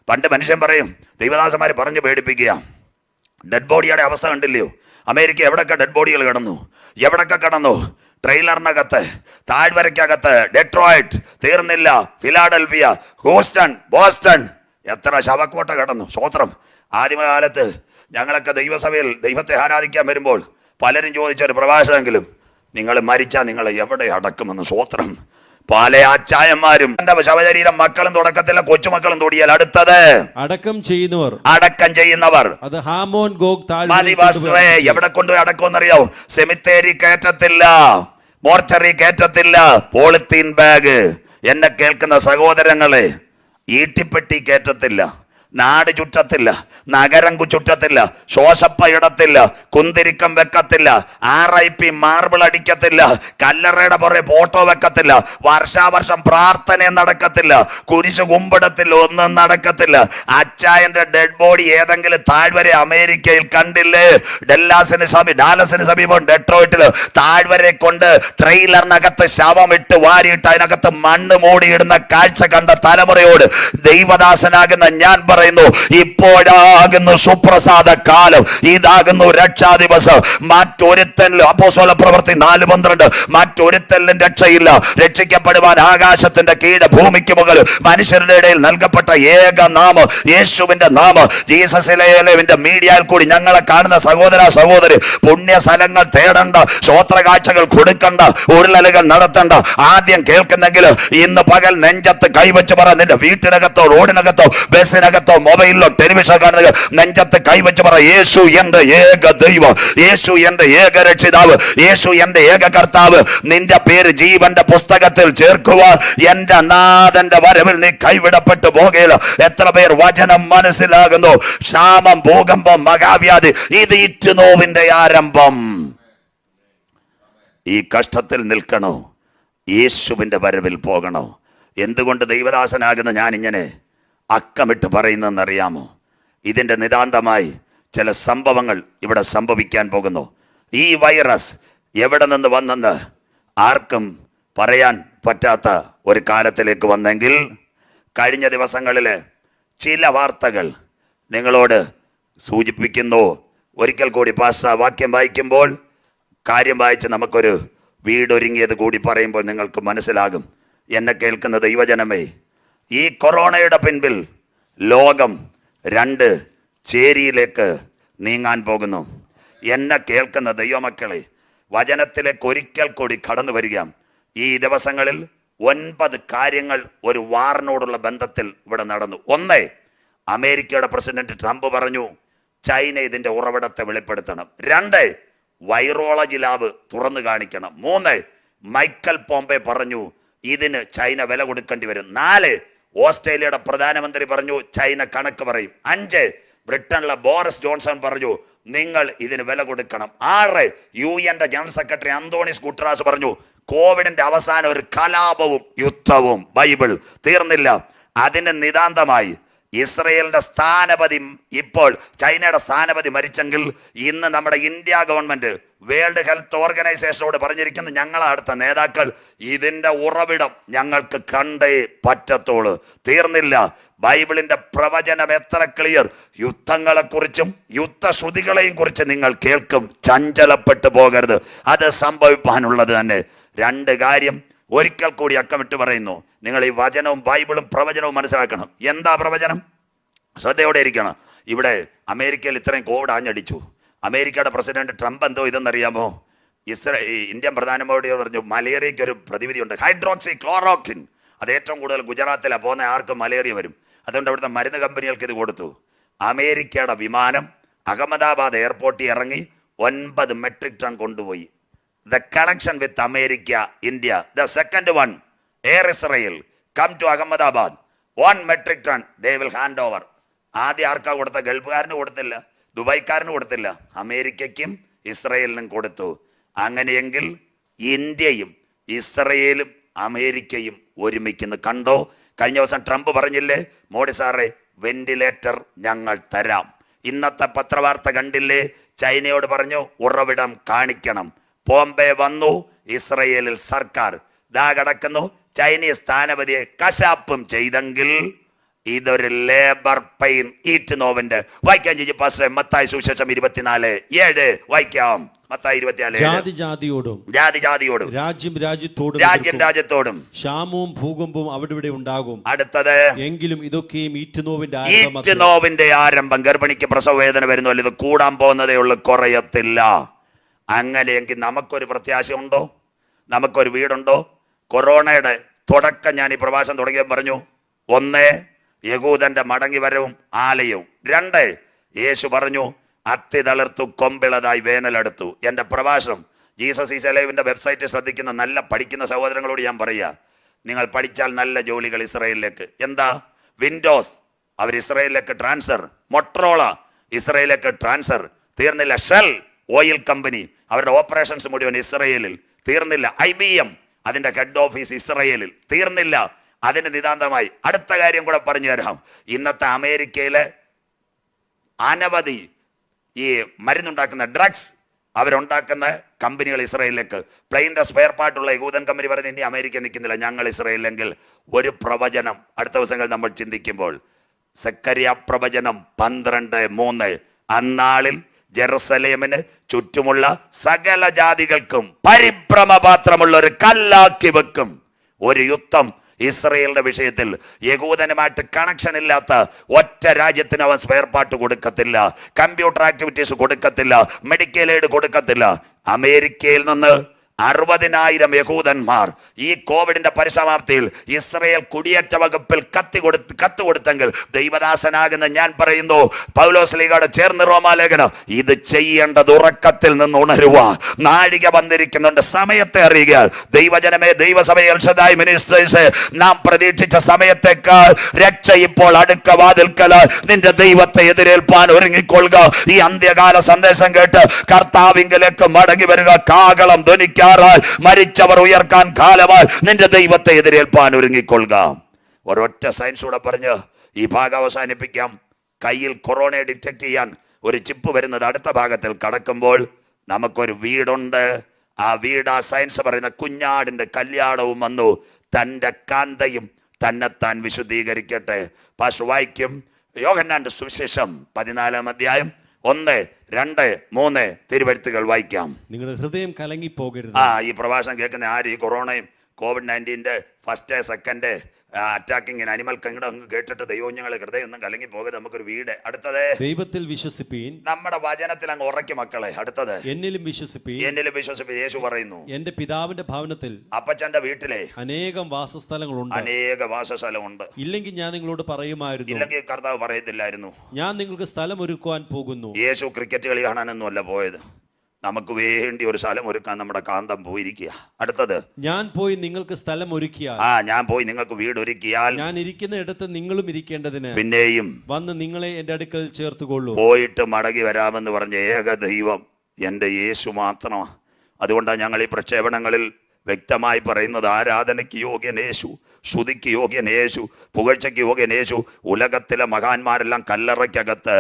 പണ്ട് മനുഷ്യൻ പറയും, ദൈവദാസന്മാര് പറഞ്ഞു പേടിപ്പിക്കുക. ഡെഡ് ബോഡിയുടെ അവസ്ഥ കണ്ടില്ലയോ? അമേരിക്ക എവിടൊക്കെ ഡെഡ് ബോഡികൾ കിടന്നു, എവിടൊക്കെ കിടന്നു? ട്രെയിലറിനകത്ത്, താഴ്വരയ്ക്കകത്ത്, ഡെട്രോയിറ്റ്. തീർന്നില്ല. ഫിലാഡൽഫിയ, ഹൂസ്റ്റൺ, ബോസ്റ്റൺ, എത്ര ശവക്കോട്ട കിടന്നു. സ്വോത്രം. ആദ്യമകാലത്ത് ഞങ്ങളൊക്കെ ദൈവസഭയിൽ ദൈവത്തെ ആരാധിക്കാൻ വരുമ്പോൾ പലരും ചോദിച്ചൊരു പ്രഭാഷകമെങ്കിലും, നിങ്ങൾ മരിച്ചാൽ നിങ്ങൾ എവിടെ അടക്കുമെന്ന്. സ്വോത്രം. പല ആച്ചായന്മാരും എന്റെ ശവശരീരം മക്കളും തുടക്കത്തില്ല, കൊച്ചുമക്കളും തൊടിയാൽ അടുത്തത് അടക്കം ചെയ്യുന്നവർ. അത് ഹാമോൻ ഗോഗ് താഴ്വര. എവിടെ കൊണ്ടുപോയി അടക്കുമെന്നറിയാവോ? സെമിത്തേരി കയറ്റത്തില്ല, മോർച്ചറി കയറ്റത്തില്ല, പോളിത്തീൻ ബാഗ്. എന്നെ കേൾക്കുന്ന സഹോദരങ്ങളെ, ഈട്ടിപ്പെട്ടി കയറ്റത്തില്ല, നാട് ചുറ്റത്തില്ല, നഗരം ചുറ്റത്തില്ല, ശോശപ്പ ഇടത്തില്ല, കുന്തിരിക്കം വെക്കത്തില്ല, RIP മാർബിൾ അടിക്കത്തില്ല, കല്ലറയുടെ പുറകെ ഫോട്ടോ വെക്കത്തില്ല, വർഷാവർഷം പ്രാർത്ഥന നടക്കത്തില്ല, കുരിശ് കുമ്പിടത്തില്ല, ഒന്നും നടക്കത്തില്ല. അച്ചായന്റെ ഡെഡ് ബോഡി ഏതെങ്കിലും താഴ്വര അമേരിക്കയിൽ കണ്ടില്ലേ? ഡാലസിന് സമീപം ഡെട്രോയിറ്റില് താഴ്വരെ കൊണ്ട് ട്രെയിലറിനകത്ത് ശവമിട്ട് വാരിയിട്ട് അതിനകത്ത് മണ്ണ് മൂടിയിടുന്ന കാഴ്ച കണ്ട തലമുറയോട് ദൈവദാസനാകുന്ന ഞാൻ പറയുന്നു, ഇപ്പോഴാകുന്നു സുപ്രസാദ കാലം, ഇതാകുന്നു രക്ഷാ ദിവസം. മറ്റൊരുത്തനിലും അപ്പോസ്തല പ്രവൃത്തി 4:12 മറ്റൊരുത്തനിലും രക്ഷയില്ല. രക്ഷിക്കപ്പെടുവാൻ ആകാശത്തിന്റെ കീഴ് ഭൂമിക്ക് മുകളിൽ മനുഷ്യരുടെ ഇടയിൽ നൽകപ്പെട്ട ഏക നാമം യേശുവിന്റെ നാമം. ജീസസിന്റെ മീഡിയയിൽ കൂടി ഞങ്ങളെ കാണുന്ന സഹോദര സഹോദരി, പുണ്യ സ്ഥലങ്ങൾ തേടണ്ട, സ്വോത്ര കാഴ്ചകൾ കൊടുക്കണ്ട, ഉരുളലുകൾ നടത്തണ്ട. ആദ്യം കേൾക്കുന്നെങ്കിൽ ഇന്ന് പകൽ നെഞ്ചത്ത് കൈവച്ച് പറ. നിന്റെ വീട്ടിനകത്തോ റോഡിനകത്തോ ബസ്സിനകത്തോ മൊബൈലിലോ ടെലിവിഷൻ കാണുന്നത് നെഞ്ചത്ത് കൈവച്ച് പറ, യേശു എന്റെ ഏക ദൈവം, യേശു എന്റെ ഏക രക്ഷിതാവ്, യേശു എന്റെ ഏക കർത്താവ്. നിന്റെ പേര് ജീവന്റെ പുസ്തകത്തിൽ ചേർക്കുവാൻ എന്റെ നാഥന്റെ വരവിൽ നീ കൈവിടപ്പെട്ടു പോകയില്ല. എത്ര പേർ വചനം മനസ്സിലാകുന്നു? ക്ഷാമം, ഭൂകമ്പം, മഹാവ്യാധി, ഇത് ഇറ്റുനോവിന്റെ ആരംഭം. ഈ കഷ്ടത്തിൽ നിൽക്കണോ? യേശുവിന്റെ വരവിൽ പോകണോ? എന്തുകൊണ്ട് ദൈവദാസനാകുന്ന ഞാൻ ഇങ്ങനെ അക്കമിട്ട് പറയുന്നതെന്നറിയാമോ? ഇതിൻ്റെ നിതാന്തമായി ചില സംഭവങ്ങൾ ഇവിടെ സംഭവിക്കാൻ പോകുന്നു. ഈ വൈറസ് എവിടെ നിന്ന് വന്നെന്ന് ആർക്കും പറയാൻ പറ്റാത്ത ഒരു കാലത്തിലേക്ക് വന്നെങ്കിൽ, കഴിഞ്ഞ ദിവസങ്ങളിൽ ചില വാർത്തകൾ നിങ്ങളോട് സൂചിപ്പിക്കുന്നു. ഒരിക്കൽ കൂടി പാസ്റ്റർ വാക്യം വായിക്കുമ്പോൾ കാര്യം വായിച്ച് നമുക്കൊരു വീടൊരുങ്ങിയത് കൂടി പറയുമ്പോൾ നിങ്ങൾക്ക് മനസ്സിലാകും. എന്നെ കേൾക്കുന്ന ദൈവജനമേ, ഈ കൊറോണയുടെ പിൻപിൽ ലോകം 2 ചേരിയിലേക്ക് നീങ്ങാൻ പോകുന്നു. എന്നെ കേൾക്കുന്ന ദൈവമക്കളെ, വചനത്തിലേക്ക് ഒരിക്കൽ കൂടി കടന്നു വരിക. ഈ ദിവസങ്ങളിൽ 9 കാര്യങ്ങൾ ഒരു വാറിനോടുള്ള ബന്ധത്തിൽ ഇവിടെ നടന്നു. 1, അമേരിക്കയുടെ പ്രസിഡന്റ് ട്രംപ് പറഞ്ഞു ചൈന ഇതിന്റെ ഉറവിടത്തെ വെളിപ്പെടുത്തണം. 2, വൈറോളജി ലാബ് തുറന്നു കാണിക്കണം. 3, മൈക്കൽ പോംപെ പറഞ്ഞു ഇതിന് ചൈന വില കൊടുക്കേണ്ടി വരും. 4, ഓസ്ട്രേലിയയുടെ പ്രധാനമന്ത്രി പറഞ്ഞു ചൈന കണക്ക് പറയും. 5, ബ്രിട്ടനിലെ ബോറിസ് ജോൺസൺ പറഞ്ഞു നിങ്ങൾ ഇതിന് വില കൊടുക്കണം. 6, UN general secretary Anthonis Guterres പറഞ്ഞു കോവിഡിന്റെ അവസാനം ഒരു കലാപവും യുദ്ധവും. ബൈബിൾ തീർന്നില്ല. അതിന് നിതാന്തമായി ഇസ്രയേലിന്റെ സ്ഥാനപതി, ഇപ്പോൾ ചൈനയുടെ സ്ഥാനപതി മരിച്ചെങ്കിൽ ഇന്ന് നമ്മുടെ ഇന്ത്യ ഗവൺമെന്റ് വേൾഡ് ഹെൽത്ത് ഓർഗനൈസേഷനോട് പറഞ്ഞിരിക്കുന്നു, ഞങ്ങളെ അടുത്ത നേതാക്കൾ, ഇതിന്റെ ഉറവിടം ഞങ്ങൾക്ക് കണ്ടേ പറ്റത്തുള്ളൂ. തീർന്നില്ല. ബൈബിളിന്റെ പ്രവചനം എത്ര ക്ലിയർ. യുദ്ധങ്ങളെക്കുറിച്ചും യുദ്ധശ്രുതികളെയും കുറിച്ച് നിങ്ങൾ കേൾക്കും. ചഞ്ചലപ്പെട്ടു പോകരുത്, അത് സംഭവിക്കാനുള്ളത് തന്നെ. 2 കാര്യം ഒരിക്കൽ കൂടി അക്കമിട്ട് പറയുന്നു. നിങ്ങൾ ഈ വചനവും ബൈബിളും പ്രവചനവും മനസ്സിലാക്കണം. എന്താ പ്രവചനം? ശ്രദ്ധയോടെ ഇരിക്കണം. ഇവിടെ അമേരിക്കയിൽ ഇത്രയും കോവിഡ് ആഞ്ഞടിച്ചു. അമേരിക്കയുടെ പ്രസിഡന്റ് ട്രംപ് എന്തോ ഇതെന്നറിയാമോ? ഇന്ത്യൻ പ്രധാനമന്ത്രി പറഞ്ഞു മലേറിയയ്ക്ക് ഒരു പ്രതിവിധിയുണ്ട്, ഹൈഡ്രോക്സി ക്ലോറോക്വിൻ. അത് ഏറ്റവും കൂടുതൽ ഗുജറാത്തിലാണ് പോകുന്ന, ആർക്കും മലേറിയ വരും. അതുകൊണ്ട് അവിടുത്തെ മരുന്ന് കമ്പനികൾക്ക് ഇത് കൊടുത്തു. അമേരിക്കയുടെ വിമാനം അഹമ്മദാബാദ് എയർപോർട്ടിൽ ഇറങ്ങി 9 മെട്രിക് ടൺ കൊണ്ടുപോയി. The connection with America, India. The second one, Air Israel, come to Ahmedabad. 1 metric ton they will hand over. ആദ്യം ആർക്കാ കൊടുത്ത? ഗൾഫുകാരന് കൊടുത്തില്ല, ദുബായ്ക്കാരന് കൊടുത്തില്ല, അമേരിക്കയ്ക്കും ഇസ്രയേലിനും കൊടുത്തു. അങ്ങനെയെങ്കിൽ ഇന്ത്യയും ഇസ്രയേലും അമേരിക്കയും ഒരുമിക്കുന്നു. കണ്ടോ? കഴിഞ്ഞ ദിവസം ട്രംപ് പറഞ്ഞില്ലേ, മോഡി സാറേ വെന്റിലേറ്റർ ഞങ്ങൾ തരാം. ഇന്നത്തെ പത്രവാർത്ത കണ്ടില്ലേ, ചൈനയോട് പറഞ്ഞു ഉറവിടം കാണിക്കണം. ബോംബെ വന്നു, ഇസ്രയേലിൽ സർക്കാർ ദാ കിടക്കുന്നു. ചൈനീസ് സ്ഥാനപതിയെ കശാപ്പും ചെയ്തെങ്കിൽ ഇതൊരു ലേബർ പെയിൻ ഈറ്റ് നോവിന്റെ. വായിക്കാൻ ചേച്ചി പാസ്റ്ററെ, മത്തായി സുവിശേഷം 24:7 വായിക്കാം. മത്തായി 24:7. ജാതി ജാതിയോടും രാജ്യം രാജ്യത്തോടും ക്ഷാമവും ഭൂകമ്പവും അവിടെ ഇവിടെ ഉണ്ടാകും. അടുത്തത്, എങ്കിലും ഇതൊക്കെയും ഈറ്റുനോവിന്റെ ആരംഭം. ഗർഭിണിക്ക് പ്രസവ വേദന വരുന്നല്ലോ, ഇത് കൂടാൻ പോകുന്നതേ ഉള്ളൂ, കുറയത്തില്ല. അങ്ങനെയെങ്കിൽ നമുക്കൊരു പ്രത്യാശ ഉണ്ടോ? നമുക്കൊരു വീടുണ്ടോ? കൊറോണയുടെ തുടക്കം ഞാൻ ഈ പ്രഭാഷണം തുടങ്ങിയ പറഞ്ഞു. 1, യഹൂദന്റെ മടങ്ങി വരവും ആലയവും. 2, യേശു പറഞ്ഞു അത്തി തളിർത്തു കൊമ്പിളതായി വേനലെടുത്തു. എൻ്റെ പ്രഭാഷണം ജീസസ് ഈസ് അലൈവിന്റെ വെബ്സൈറ്റ് ശ്രദ്ധിക്കുന്ന നല്ല പഠിക്കുന്ന സഹോദരങ്ങളോട് ഞാൻ പറയുക, നിങ്ങൾ പഠിച്ചാൽ നല്ല ജോലികൾ ഇസ്രയേലിലേക്ക്. എന്താ? വിൻഡോസ് അവർ ഇസ്രയേലിലേക്ക് ട്രാൻസ്ഫർ, മൊട്രോള ഇസ്രയേലിലേക്ക് ട്രാൻസ്ഫർ. തീർന്നില്ല, ഷെൽ ഓയിൽ കമ്പനി അവരുടെ ഓപ്പറേഷൻസ് മുഴുവൻ ഇസ്രയേലിൽ. തീർന്നില്ല, IBM അതിന്റെ ഹെഡ് ഓഫീസ് ഇസ്രയേലിൽ. തീർന്നില്ല, അതിന് നിതാന്തമായി അടുത്ത കാര്യം കൂടെ പറഞ്ഞു തരാം. ഇന്നത്തെ അമേരിക്കയിലെ അനവധി ഈ മരുന്നുണ്ടാക്കുന്ന ഡ്രഗ്സ് അവരുണ്ടാക്കുന്ന കമ്പനികൾ ഇസ്രയേലിലേക്ക്. പ്ലെയിൻ്റെ സ്പെയർ പാർട്ടുള്ള യഹൂദൻ കമ്പനി പറയുന്നത് ഇനി അമേരിക്ക നിൽക്കുന്നില്ല, ഞങ്ങൾ ഇസ്രയേലിലെങ്കിൽ. ഒരു പ്രവചനം അടുത്ത ദിവസങ്ങൾ നമ്മൾ ചിന്തിക്കുമ്പോൾ, സെക്കരിയ പ്രവചനം 12:3, അന്നാളിൽ ജെറുസലേമിന് ചുറ്റുമുള്ള സകല ജാതികൾക്കും പരിഭ്രമപാത്രമുള്ള ഒരു കല്ലാക്കി വെക്കും. ഒരു യുദ്ധം ഇസ്രയേലിന്റെ വിഷയത്തിൽ. യഹൂദനുമായിട്ട് കണക്ഷൻ ഇല്ലാത്ത ഒറ്റ രാജ്യത്തിന് അവൻ സ്പെയർ പാർട്ട് കൊടുക്കത്തില്ല, കമ്പ്യൂട്ടർ ആക്ടിവിറ്റീസ് കൊടുക്കത്തില്ല, മെഡിക്കൽ എയ്ഡ് കൊടുക്കത്തില്ല. അമേരിക്കയിൽ നിന്ന് 60,000 യഹൂദന്മാർ ഈ കോവിഡിന്റെ പരിസമാപ്തിയിൽ ഇസ്രയേൽ കുടിയേറ്റ വകുപ്പിൽ കത്ത് കൊടുത്തെങ്കിൽ ദൈവദാസനാകുന്ന ഞാൻ പറയുന്നു, പൗലോസ് ലീഗയോട് ചേർന്ന് റോമാലേഖനം, ഇത് ചെയ്യേണ്ടത് ഉറക്കത്തിൽ നിന്ന് ഉണരുക. നാഴിക വന്നിരിക്കുന്നുണ്ട്, സമയത്തെ അറിയുക. ദൈവജനമേ, ദൈവസഭയെ എൽഷദായ് മിനിസ്ട്രീസ്, നാം പ്രതീക്ഷിച്ച സമയത്തേക്കാൾ രക്ഷ ഇപ്പോൾ അടുക്ക വാതിൽക്കൽ. നിന്റെ ദൈവത്തെ എതിരേൽപ്പാൻ ഒരുങ്ങിക്കൊള്ളുക. ഈ അന്ത്യകാല സന്ദേശം കേട്ട് കർത്താവിങ്കലേക്ക് മടങ്ങി വരിക. കാഹളം ധ്വനിക്ക, മരിച്ചവർ ഉയർക്കാൻ കാലമായി. നിന്റെ ദൈവത്തെ എതിരേൽപ്പാൻ ഒരുങ്ങിക്കൊള്ളുക. ഒരൊറ്റ സയൻസ് കൂടെ പറഞ്ഞ് ഈ ഭാഗം അവസാനിപ്പിക്കാം. കയ്യിൽ കൊറോണയെ ഡിറ്റക്ട് ചെയ്യാൻ ഒരു ചിപ്പ് വരുന്നത് അടുത്ത ഭാഗത്തിൽ കടക്കുമ്പോൾ നമുക്കൊരു വീടുണ്ട്. ആ വീട്, ആ സയൻസ് പറയുന്ന കുഞ്ഞാടിന്റെ കല്യാണവും വന്നു. തൻ്റെ കാന്തയും തന്നെത്താൻ വിശുദ്ധീകരിക്കട്ടെ. പാസ്റ്റർ വായിക്കും യോഹന്നാന്റെ സുവിശേഷം 14-ാം അധ്യായം 1, 2, 3 തിരുവെഴുത്തുകൾ വായിക്കാം. നിങ്ങളുടെ ഹൃദയം കലങ്ങി പോകരുത്. ഈ പ്രഭാഷണം കേൾക്കുന്ന ആര് ഈ കൊറോണയും COVID-19 first second attacking animal kingdom കേട്ടിട്ട് ദൈവങ്ങളെ ഹൃദയം ഒന്നും കലങ്ങി പോകരുത്. നമുക്കൊരു വീട്. അടുത്തത്, ദൈവത്തിൽ വിശ്വസിപ്പീൻ. നമ്മുടെ വചനത്തിൽ അങ്ങ് ഉറക്കി മക്കളെ. അടുത്തത്, എന്നിലും വിശ്വസിപ്പീൻ. എന്നിലും വിശ്വസിപ്പീൻ. യേശു പറയുന്നു, എന്റെ പിതാവിന്റെ ഭവനത്തിൽ, അപ്പച്ചന്റെ വീട്ടിലെ അനേകം വാസസ്ഥലങ്ങളുണ്ട്. അനേക വാസസ്ഥലമുണ്ട്. ഇല്ലെങ്കിൽ ഞാൻ നിങ്ങളോട് പറയുമായിരുന്നു. ഇല്ലെങ്കിൽ കർത്താവ് പറയത്തില്ലായിരുന്നു, ഞാൻ നിങ്ങൾക്ക് സ്ഥലം ഒരുക്കുവാൻ പോകുന്നു. യേശു ക്രിക്കറ്റ് കളി കാണാനൊന്നും അല്ല പോയത്, നമുക്ക് വേണ്ടി ഒരു സ്ഥലം ഒരുക്കാൻ നമ്മുടെ കാന്തം പോയിരിക്കുക. അടുത്തത്, ഞാൻ പോയി നിങ്ങൾക്ക് സ്ഥലം ഒരുക്കിയാൽ, ഞാൻ പോയി നിങ്ങൾക്ക് വീട് ഒരുക്കിയാൽ, ഞാൻ ഇരിക്കുന്ന ഇടത്ത് നിങ്ങളും ഇരിക്കേണ്ടതിന് പിന്നെയും വന്ന് നിങ്ങളെ എന്റെ അടുക്കൽ ചേർത്തുകൊള്ളൂ. പോയിട്ട് മടങ്ങി വരാമെന്ന് പറഞ്ഞ ഏക ദൈവം എൻ്റെ യേശു മാത്രമാണ്. അതുകൊണ്ടാണ് ഞങ്ങൾ ഈ പ്രക്ഷേപണങ്ങളിൽ വ്യക്തമായി പറയുന്നത്, ആരാധനയ്ക്ക് യോഗ്യൻ യേശു, ശ്രുതിക്ക് യോഗ്യൻ യേശു, പുകഴ്ചയ്ക്ക് യോഗ്യൻ യേശു. ഉലകത്തിലെ മഹാന്മാരെല്ലാം കല്ലറയ്ക്കകത്ത്.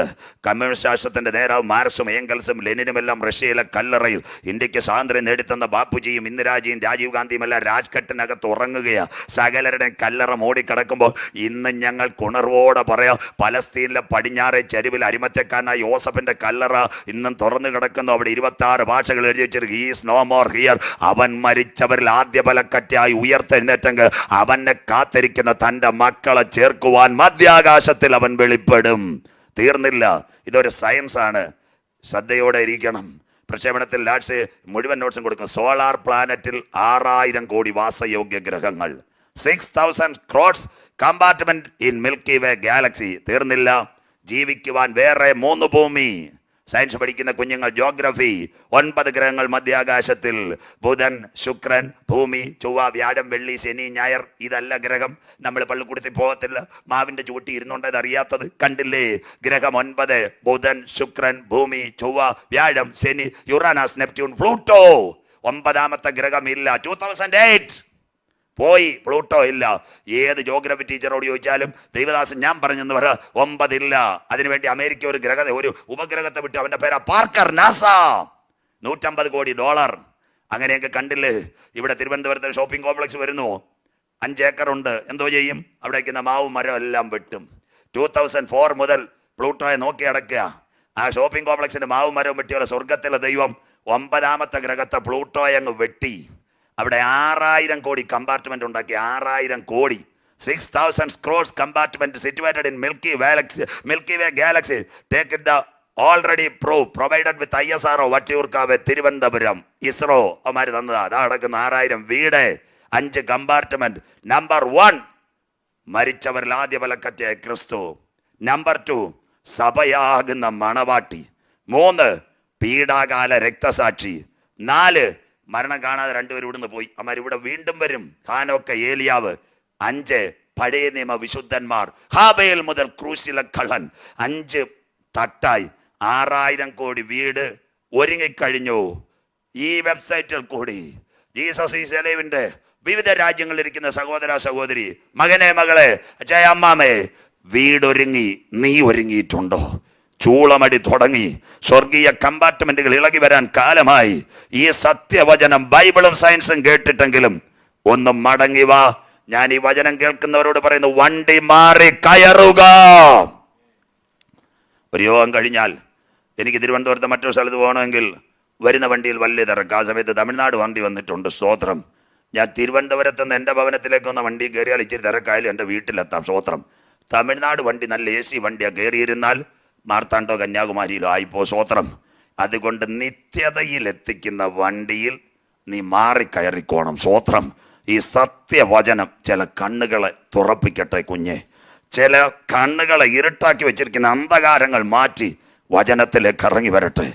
കമ്മ്യൂണിസ്റ്റ് രാഷ്ട്രത്തിന്റെ നേതാവ് മാർക്സും ഏംഗൽസും ലെനിനുമെല്ലാം റഷ്യയിലെ കല്ലറയിൽ. ഇന്ത്യക്ക് സ്വാതന്ത്ര്യം നേടിത്തന്ന ബാപ്പുജിയും ഇന്ദിരാജിയും രാജീവ് ഗാന്ധിയും എല്ലാം രാജ്ഘട്ടിനകത്ത് ഉറങ്ങുകയാണ്. സകലരുടെ കല്ലറ മൂടിക്കിടക്കുമ്പോൾ ഇന്ന് ഞങ്ങൾ ഉണർവോടെ പറയാം, പലസ്തീനിലെ പടിഞ്ഞാറെ ചരിവിൽ അരിമത്തക്കാരനായ യോസഫിന്റെ കല്ലറ ഇന്നും തുറന്നു കിടക്കുന്നു. അവിടെ 26 ഭാഷകൾ എഴുതി വെച്ചിരിക്കും. He's no more here. അവൻ മരിച്ചവരിൽ ആദ്യ ബലക്കറ്റായി ഉയർത്തെഴുന്നേറ്റെങ്കിൽ അവനെ കാത്തിരിക്കുന്ന തൻ്റെ മക്കളെ ചേർക്കുവാൻ മധ്യാകാശത്തിൽ അവൻ വെളിപ്പെടും. തീർന്നില്ല, ഇതൊരു സയൻസ് ആണ്. ശ്രദ്ധയോടെ ഇരിക്കണം. പ്രക്ഷേപണത്തിൽ ലാഡ്സ് മുഴുവൻ നോട്ട്സും കൊടുക്കും. സോളാർ പ്ലാനറ്റിൽ 6,000 കോടി വാസയോഗ്യ ഗ്രഹങ്ങൾ, 6,000 crores compartment in milky way Galaxy. തീർന്നില്ല, ജീവിക്കുവാൻ വേറെ 3 ഭൂമി. സയൻസ് പഠിക്കുന്ന കുഞ്ഞുങ്ങൾ ജോഗ്രഫി. 9 ഗ്രഹങ്ങൾ മധ്യാകാശത്തിൽ. ബുധൻ, ശുക്രൻ, ഭൂമി, ചൊവ്വ, വ്യാഴം, വെള്ളി, ശനി, ഞായർ. ഇതല്ല ഗ്രഹം. നമ്മൾ പള്ളിക്കൂടത്തിൽ പോകത്തില്ല, മാവിന്റെ ചൂട്ടി ഇരുന്നുണ്ടത് അറിയാത്തത്. കണ്ടില്ലേ? ഗ്രഹം 9: ബുധൻ, ശുക്രൻ, ഭൂമി, ചൊവ്വ, വ്യാഴം, ശനി, യുറാനസ്, നെപ്റ്റ്യൂൺ, പ്ലൂട്ടോ. 9ാമത്തെ ഗ്രഹം ഇല്ല. 2008 പോയി, പ്ലൂട്ടോ ഇല്ല. ഏത് ജോഗ്രഫി ടീച്ചറോട് ചോദിച്ചാലും ദൈവദാസൻ ഞാൻ പറഞ്ഞെന്ന് പറ, 9 ഇല്ല. അതിനുവേണ്ടി അമേരിക്ക ഒരു ഉപഗ്രഹത്തെ വിട്ടു. അവന്റെ പേരാ പാർക്കർ. നാസ. $150 കോടി. അങ്ങനെയൊക്കെ കണ്ടില്ലേ? ഇവിടെ തിരുവനന്തപുരത്ത് ഷോപ്പിംഗ് കോംപ്ലക്സ് വരുന്നു. 5 ഏക്കറുണ്ട്. എന്തോ ചെയ്യും? അവിടേക്ക് മാവും മരം എല്ലാം വെട്ടും. 2004 മുതൽ പ്ലൂട്ടോയെ നോക്കി അടക്കുക. ആ ഷോപ്പിംഗ് കോംപ്ലക്സിന്റെ മാവും മരവും വെട്ടിയുള്ള സ്വർഗത്തിലെ ദൈവം 9ാമത്തെ ഗ്രഹത്തെ പ്ലൂട്ടോയെ അങ്ങ് വെട്ടി. അവിടെ 6000 കോടി കമ്പാർട്ട്മെന്റ് ഉണ്ടാക്കി. 6000 കോടി. 6000 crores compartment situated in Milky Way galaxy. Take it the already provided with ISRO Vattiyoorkavu Thiruvananthapuram ISRO അവന്മാർ തന്നതാ. അതാ നടക്കുന്ന 6000 വീട്, 5 കമ്പാർട്ട്മെന്റ്. നമ്പർ 1 മരിച്ചവരിൽ ആദ്യ വിലക്കറ്റ ക്രിസ്തു. നമ്പർ 2 സഭയാകുന്ന മണവാട്ടി. 3 പീഡാകാല രക്തസാക്ഷി. 4 മരണം കാണാതെ 2 പേരും ഇവിടുന്ന് പോയി. അമ്മാർ ഇവിടെ വീണ്ടും വരും. ഹാനോക്ക്, ഏലിയാവ്. 5 പഴയ നിയമ വിശുദ്ധന്മാർ. ഹാബേൽ മുതൽ ക്രൂശിലെ കള്ളൻ. 5 തട്ടായി. 6000 കോടി വീട് ഒരുങ്ങിക്കഴിഞ്ഞു. ഈ വെബ്സൈറ്റിൽ കൂടി ജീസസ് ഈസ് അലൈവിന്റെ വിവിധ രാജ്യങ്ങളിലിരിക്കുന്ന സഹോദര സഹോദരി, മകനെ, മകളെ, അച്ഛായ, അമ്മാമേ, വീടൊരുങ്ങി. നീ ഒരുങ്ങിയിട്ടുണ്ടോ? ചൂളമടി തുടങ്ങി. സ്വർഗീയ കമ്പാർട്ട്മെന്റുകൾ ഇളകി വരാൻ കാലമായി. ഈ സത്യവചനം ബൈബിളും സയൻസും കേട്ടിട്ടെങ്കിലും ഒന്ന് മടങ്ങി വാ. ഞാൻ ഈ വചനം കേൾക്കുന്നവരോട് പറയുന്നു, വണ്ടി മാറി കയറുക. ഒരു യോഗം കഴിഞ്ഞാൽ എനിക്ക് തിരുവനന്തപുരത്ത് മറ്റൊരു സ്ഥലത്ത് പോകണമെങ്കിൽ വരുന്ന വണ്ടിയിൽ വലിയ തിരക്ക്. ആ സമയത്ത് തമിഴ്നാട് വണ്ടി വന്നിട്ടുണ്ട്. സ്തോത്രം. ഞാൻ തിരുവനന്തപുരത്ത് നിന്ന് എൻ്റെ ഭവനത്തിലേക്ക് വന്ന വണ്ടി കയറിയാൽ ഇച്ചിരി തിരക്കായാലും എൻ്റെ വീട്ടിലെത്താം. സ്തോത്രം. തമിഴ്നാട് വണ്ടി നല്ല AC വണ്ടിയാണ്. കയറിയിരുന്നാൽ മാർത്താണ്ടോ കന്യാകുമാരിയിലോ ആയിപ്പോ. സ്തോത്രം. അതുകൊണ്ട് നിത്യതയിൽ എത്തിക്കുന്ന വണ്ടിയിൽ നീ മാറിക്കയറിക്കോണം. സ്തോത്രം. ഈ സത്യവചനം ചില കണ്ണുകളെ തുറപ്പിക്കട്ടെ കുഞ്ഞെ. ചില കണ്ണുകളെ ഇരുട്ടാക്കി വെച്ചിരിക്കുന്ന അന്ധകാരങ്ങൾ മാറ്റി വചനത്തിലേക്ക് ഇറങ്ങി വരട്ടെ.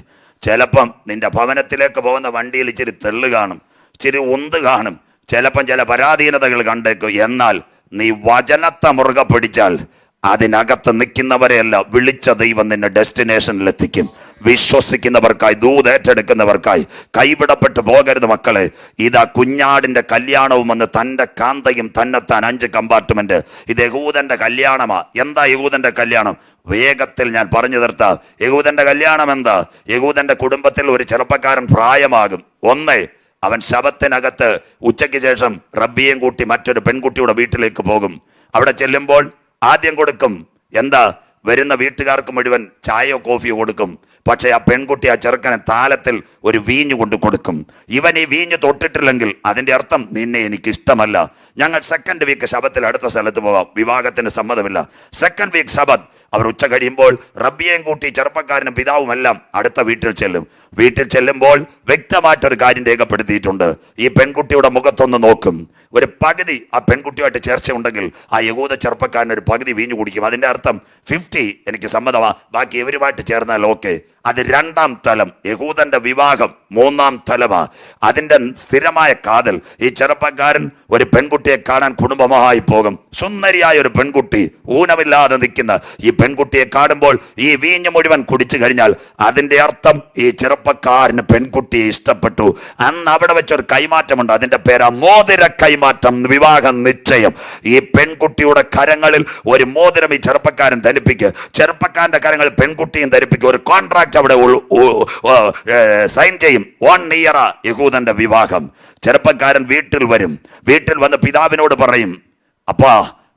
ചിലപ്പം നിന്റെ ഭവനത്തിലേക്ക് പോകുന്ന വണ്ടിയിൽ ഇച്ചിരി തെള്ളു കാണും, ഇച്ചിരി ഉന്ത് കാണും, ചിലപ്പം ചില പരാധീനതകൾ കണ്ടേക്കും. എന്നാൽ നീ വചനത്തെ മുറുകെ പിടിച്ചാൽ അതിനകത്ത് നിൽക്കുന്നവരെയല്ല വിളിച്ച ദൈവം നിന്നെ ഡെസ്റ്റിനേഷനിൽ എത്തിക്കും. വിശ്വസിക്കുന്നവർക്കായി, ദൂതേറ്റെടുക്കുന്നവർക്കായി. കൈവിടപ്പെട്ടു പോകരുത് മക്കളെ. ഇതാ കുഞ്ഞാടിന്റെ കല്യാണവും വന്ന് തൻ്റെ കാന്തയും തന്നെത്താൻ 5 കമ്പാർട്ട്മെന്റ്. ഇത് യഹൂദന്റെ കല്യാണമാ. എന്താ യഹൂദന്റെ കല്യാണം? വേഗത്തിൽ ഞാൻ പറഞ്ഞു തീർത്താം. യഹൂദന്റെ കല്യാണം എന്താ? യഹൂദന്റെ കുടുംബത്തിൽ ഒരു ചെറുപ്പക്കാരൻ പ്രായമാകും. 1 അവൻ ശബത്തിനകത്ത് ഉച്ചയ്ക്ക് ശേഷം റബ്ബിയെയും കൂട്ടി മറ്റൊരു പെൺകുട്ടിയുടെ വീട്ടിലേക്ക് പോകും. അവിടെ ചെല്ലുമ്പോൾ ആദ്യം കൊടുക്കും എന്താ? വരുന്ന വീട്ടുകാർക്ക് മുഴുവൻ ചായയോ കോഫിയോ കൊടുക്കും. പക്ഷെ ആ പെൺകുട്ടി ആ ചെറുക്കനെ താലത്തിൽ ഒരു വീഞ്ഞ് കൊണ്ട് കൊടുക്കും. ഇവൻ ഈ വീഞ്ഞ് തൊട്ടിട്ടില്ലെങ്കിൽ അതിന്റെ അർത്ഥം നിന്നെ എനിക്ക് ഇഷ്ടമല്ല. ഞങ്ങൾ 2nd വീക്ക് ശബത്തിൽ അടുത്ത സ്ഥലത്ത് പോകാം. വിവാഹത്തിന് സമ്മതമില്ല. 2nd വീക്ക് ശബത്ത് അവർ ഉച്ച കഴിയുമ്പോൾ റബ്ബിയെയും കൂട്ടി ചെറുപ്പക്കാരനും പിതാവും എല്ലാം അടുത്ത വീട്ടിൽ ചെല്ലും. വീട്ടിൽ ചെല്ലുമ്പോൾ വ്യക്തമായിട്ടൊരു കാര്യം രേഖപ്പെടുത്തിയിട്ടുണ്ട്. ഈ പെൺകുട്ടിയുടെ മുഖത്തൊന്ന് നോക്കും. ഒരു പകുതി ആ പെൺകുട്ടിയുമായിട്ട് ചേർച്ച ഉണ്ടെങ്കിൽ ആ യഹൂദ ചെറുപ്പക്കാരൻ ഒരു പകുതി വീഞ്ഞു കുടിക്കും. അതിന്റെ അർത്ഥം 50 എനിക്ക് സമ്മതമാ, ബാക്കി ഇവരുമായിട്ട് ചേർന്നാൽ ഓക്കെ. അത് 2ാം തലം. യഹൂദന്റെ വിവാഹം 3ാം തലമാ. അതിന്റെ സ്ഥിരമായ കാതൽ. ഈ ചെറുപ്പക്കാരൻ ഒരു പെൺകുട്ടിയെ കാണാൻ കുടുംബമായി പോകും. സുന്ദരിയായ ഒരു പെൺകുട്ടി, ഊനമില്ലാതെ നിൽക്കുന്ന ഈ പെൺകുട്ടിയെ കാണുമ്പോൾ ഈ വീഞ്ഞ് മുഴുവൻ കുടിച്ചു കഴിഞ്ഞാൽ അതിന്റെ അർത്ഥം ഈ ചെറുപ്പക്കാരന് പെൺകുട്ടിയെ ഇഷ്ടപ്പെട്ടു. അന്ന് അവിടെ വെച്ചൊരു കൈമാറ്റമുണ്ട്. അതിന്റെ പേരാ മോതിര കൈമാറ്റം, വിവാഹ നിശ്ചയം. ഈ പെൺകുട്ടിയുടെ കരങ്ങളിൽ ഒരു മോതിരം ഈ ചെറുപ്പക്കാരൻ ധരിപ്പിക്കുക. ചെറുപ്പക്കാരന്റെ കരങ്ങളിൽ പെൺകുട്ടിയും ധരിപ്പിക്കുക. ഒരു കോൺട്രാക്ട് അവിടെ സൈൻ ചെയ്യും. 1 ഇയർ യഹൂദന്റെ വിവാഹം. ചെറുപ്പക്കാരൻ വീട്ടിൽ വരും. വീട്ടിൽ വന്ന് പിതാവിനോട് പറയും, അപ്പാ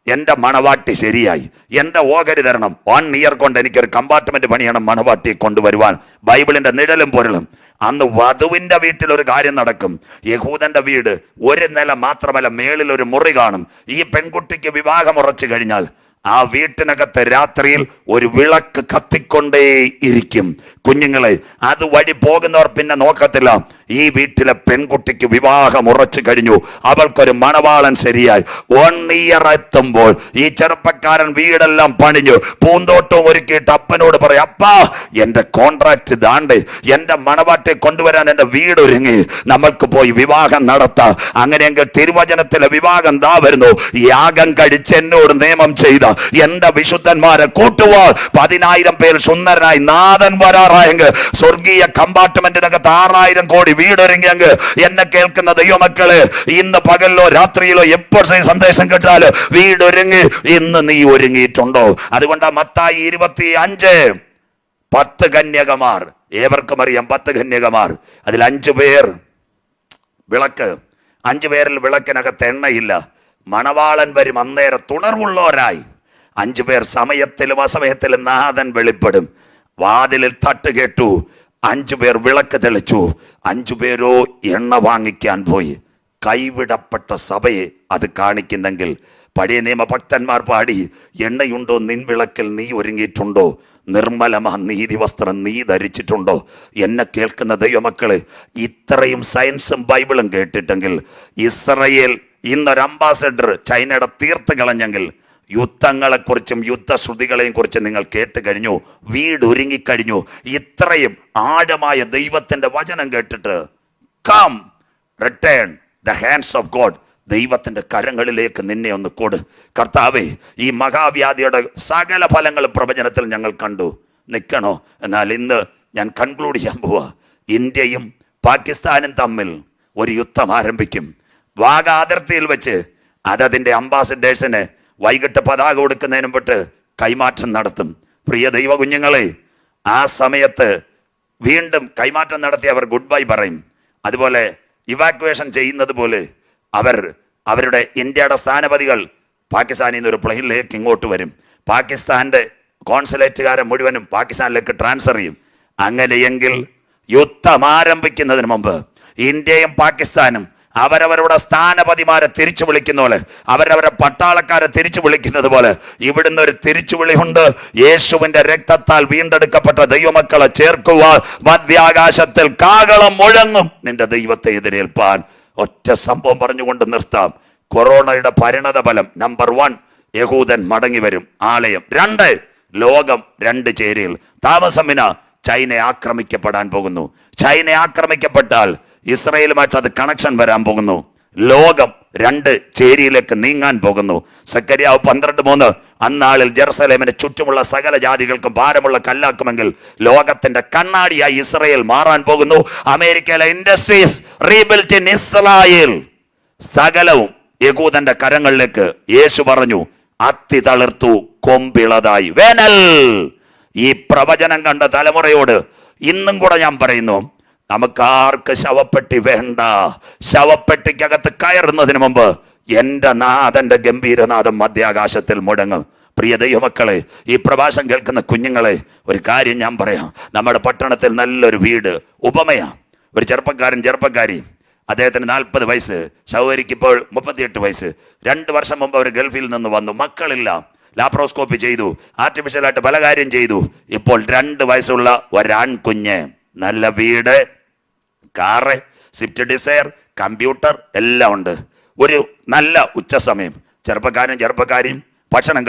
എൻ്റെ മണവാട്ടി ശരിയായി, എൻ്റെ ഓഹരി തരണം. 1 ഇയർ കൊണ്ട് എനിക്കൊരു കമ്പാർട്ട്മെന്റ് പണിയണം മണവാട്ടിയെ കൊണ്ടുവരുവാൻ. ബൈബിളിന്റെ നിഴലും പൊരുളും. അന്ന് വധുവിന്റെ വീട്ടിൽ ഒരു കാര്യം നടക്കും. യഹൂദന്റെ വീട് ഒരു നില മാത്രമല്ല, മേളിൽ ഒരു മുറി കാണും. ഈ പെൺകുട്ടിക്ക് വിവാഹം ഉറച്ചു കഴിഞ്ഞാൽ ആ വീട്ടിനകത്ത് രാത്രിയിൽ ഒരു വിളക്ക് കത്തിക്കൊണ്ടേ ഇരിക്കും. കുഞ്ഞുങ്ങളെ, അത് വഴി പോകുന്നവർ പിന്നെ നോക്കത്തില്ല. ഈ വീട്ടിലെ പെൺകുട്ടിക്ക് വിവാഹം ഉറച്ചു കഴിഞ്ഞു, അവൾക്കൊരു മണവാളൻ ശരിയായി. 1 year എത്തുമ്പോൾ ഈ ചെറുപ്പക്കാരൻ വീടെല്ലാം പണിഞ്ഞു, പൂന്തോട്ടവും ഒരുക്കിയിട്ട് അപ്പനോട് പറയും, അപ്പാ എന്റെ കോൺട്രാക്ട് ദാണ്ട്, എന്റെ മണവാട്ടെ കൊണ്ടുവരാൻ എന്റെ വീട് ഒരുങ്ങി, നമ്മൾക്ക് പോയി വിവാഹം നടത്താം. അങ്ങനെയെങ്കിൽ തിരുവചനത്തിലെ വിവാഹം ദാ വരുന്നു. യാഗം കഴിച്ച് എന്നോട് നിയമം ചെയ്ത എന്റെ വിശുദ്ധന്മാരെ കൂട്ടുവാ, 10,000 പേർ സുന്ദരനായി നാഥൻ വരാറായെങ്കിൽ സ്വർഗീയ കമ്പാർട്ട്മെന്റിനകത്ത് 6,000 കോടി വീടൊരുങ്ങിയെങ്കിൽ എന്നെ കേൾക്കുന്ന ദൈവമക്കള്, ഇന്ന് പകലിലോ രാത്രിയിലോ എപ്പോൾ സന്ദേശം കേട്ടാല് വീടൊരുങ്ങി. ഇന്ന് നീ ഒരുങ്ങിയിട്ടുണ്ടോ? അതുകൊണ്ടാ മത്തായി 25 10 കന്യകമാർ, ഏവർക്കും അറിയാം 10 കന്യകമാർ. അതിൽ 5 പേർ വിളക്ക്, 5 പേരിൽ വിളക്കിനകത്ത് എണ്ണയില്ല. മണവാളൻ വരും അന്നേരം തുണർവുള്ളവരായി. 5 പേർ സമയത്തിലും അസമയത്തിലും നാഥൻ വെളിപ്പെടും. വാതിലിൽ തട്ട് കേട്ടു, 5 പേർ വിളക്ക് തെളിച്ചു, 5 പേരോ എണ്ണ വാങ്ങിക്കാൻ പോയി. കൈവിടപ്പെട്ട സഭയെ അത് കാണിക്കുന്നെങ്കിൽ പഴയ നിയമ ഭക്തന്മാർ പാടി, എണ്ണയുണ്ടോ നിൻ വിളക്കിൽ, നീ ഒരുങ്ങിയിട്ടുണ്ടോ, നിർമ്മലമാ നീതി വസ്ത്രം നീ ധരിച്ചിട്ടുണ്ടോ? എന്നെ കേൾക്കുന്ന ദൈവമക്കളെ, ഇത്രയും സയൻസും ബൈബിളും കേട്ടിട്ടെങ്കിൽ ഇസ്രയേൽ ഇന്നൊരു അംബാസഡർ ചൈനയുടെ തീർത്ത് കളഞ്ഞെങ്കിൽ യുദ്ധങ്ങളെക്കുറിച്ചും യുദ്ധശ്രുതികളെയും കുറിച്ച് നിങ്ങൾ കേട്ട് കഴിഞ്ഞു, വീടൊരുങ്ങിക്കഴിഞ്ഞു. ഇത്രയും ആഴമായ ദൈവത്തിന്റെ വചനം കേട്ടിട്ട് come return the hands of God, ദൈവത്തിന്റെ കരങ്ങളിലേക്ക് നിന്നെ ഒന്ന് കൊടു. കർത്താവേ, ഈ മഹാവ്യാധിയുടെ സകല ഫലങ്ങളും പ്രവചനത്തിൽ ഞങ്ങൾ കണ്ടു, നിൽക്കണോ? എന്നാൽ ഇന്ന് ഞാൻ കൺക്ലൂഡ് ചെയ്യാൻ പോവാ. ഇന്ത്യയും പാകിസ്ഥാനും തമ്മിൽ ഒരു യുദ്ധം ആരംഭിക്കും. വാഗ അതിർത്തിയിൽ വെച്ച് അതതിൻ്റെ അംബാസഡേഴ്സിന് വൈകിട്ട് പതാക കൊടുക്കുന്നതിന് മുമ്പ് കൈമാറ്റം നടത്തും. പ്രിയ ദൈവ കുഞ്ഞുങ്ങളെ, ആ സമയത്ത് വീണ്ടും കൈമാറ്റം നടത്തി അവർ ഗുഡ് ബൈ പറയും. അതുപോലെ ഇവാക്വേഷൻ ചെയ്യുന്നത് പോലെ അവരുടെ ഇന്ത്യയുടെ സ്ഥാനപതികൾ പാകിസ്ഥാനിൽ നിന്ന് ഒരു പ്ലെയിനിലേക്ക് ഇങ്ങോട്ട് വരും. പാകിസ്ഥാന്റെ കോൺസുലേറ്റുകാരെ മുഴുവനും പാകിസ്ഥാനിലേക്ക് ട്രാൻസ്ഫർ ചെയ്യും. അങ്ങനെയെങ്കിൽ യുദ്ധം ആരംഭിക്കുന്നതിന് മുമ്പ് ഇന്ത്യയും പാകിസ്ഥാനും അവരവരുടെ സ്ഥാനപതിമാരെ തിരിച്ചു വിളിക്കുന്ന പോലെ, അവരവരുടെ പട്ടാളക്കാരെ തിരിച്ചു വിളിക്കുന്നത് പോലെ ഇവിടുന്ന് ഒരു തിരിച്ചുവിളിയുണ്ട്. യേശുവിന്റെ രക്തത്താൽ വീണ്ടെടുക്കപ്പെട്ട ദൈവമക്കളെ ചേർക്കുക. മധ്യാകാശത്തിൽ കാഹളം മുഴങ്ങും നിന്റെ ദൈവത്തെ എതിരേൽപ്പാൻ. ഒറ്റ സംഭവം പറഞ്ഞുകൊണ്ട് നിർത്താം. കൊറോണയുടെ പരിണത ഫലം നമ്പർ 1, യഹൂദൻ മടങ്ങി വരും, ആലയം. 2, ലോകം 2 ചേരിയിൽ. താമസമിന ചൈന ആക്രമിക്കപ്പെടാൻ പോകുന്നു. ചൈന ആക്രമിക്കപ്പെട്ടാൽ ഇസ്രയേലുമായിട്ട് അത് കണക്ഷൻ വരാൻ പോകുന്നു. ലോകം 2 ചേരിയിലേക്ക് നീങ്ങാൻ പോകുന്നു. സക്കറിയാവ് 12:3, അന്നാളിൽ ജെറുസലേമിന് ചുറ്റുമുള്ള സകല ജാതികൾക്കും ഭാരമുള്ള കല്ലാക്കുമെങ്കിൽ ലോകത്തിന്റെ കണ്ണാടിയായി ഇസ്രയേൽ മാറാൻ പോകുന്നു. അമേരിക്കയിലെ ഇൻഡസ്ട്രീസ് റീബിൽറ്റ് ഇൻ ഇസ്രായേൽ സകലവും യഹൂദന്റെ കരങ്ങളിലേക്ക്. യേശു പറഞ്ഞു, അത്തി തളിർത്തു കൊമ്പിളതായി. വേനൽ. ഈ പ്രവചനം കണ്ട തലമുറയോട് ഇന്നും കൂടെ ഞാൻ പറയുന്നു, നമുക്കാർക്ക് ശവപ്പെട്ടി വേണ്ട. ശവപ്പെട്ടിക്കകത്ത് കയറുന്നതിന് മുമ്പ് എൻ്റെ നാഥന്റെ ഗംഭീരനാഥം മധ്യാകാശത്തിൽ മുടങ്ങും. പ്രിയ ദൈവമക്കളെ, ഈ പ്രഭാഷണം കേൾക്കുന്ന കുഞ്ഞുങ്ങളെ, ഒരു കാര്യം ഞാൻ പറയാം. നമ്മുടെ പട്ടണത്തിൽ നല്ലൊരു വീട് ഉപമയാണ്. ഒരു ചെറുപ്പക്കാരി, അദ്ദേഹത്തിന് 40 വയസ്സ്, ശൗരിക്ക് ഇപ്പോൾ 38 വയസ്സ്. 2 വർഷം മുമ്പ് അവർ ഗൾഫിൽ നിന്ന് വന്നു, മക്കളില്ല. ലാപ്രോസ്കോപ്പി ചെയ്തു, ആർട്ടിഫിഷ്യലായിട്ട് പല കാര്യം ചെയ്തു. ഇപ്പോൾ 2 വയസ്സുള്ള ഒരാൺകുഞ്ഞ്, നല്ല വീട്, കാറ്, സ്വിഫ്റ്റ് ഡിസയർ, കമ്പ്യൂട്ടർ എല്ലാം ഉണ്ട്. ഒരു നല്ല ഉച്ച സമയം ചെറുപ്പക്കാരിയും ഭക്ഷണം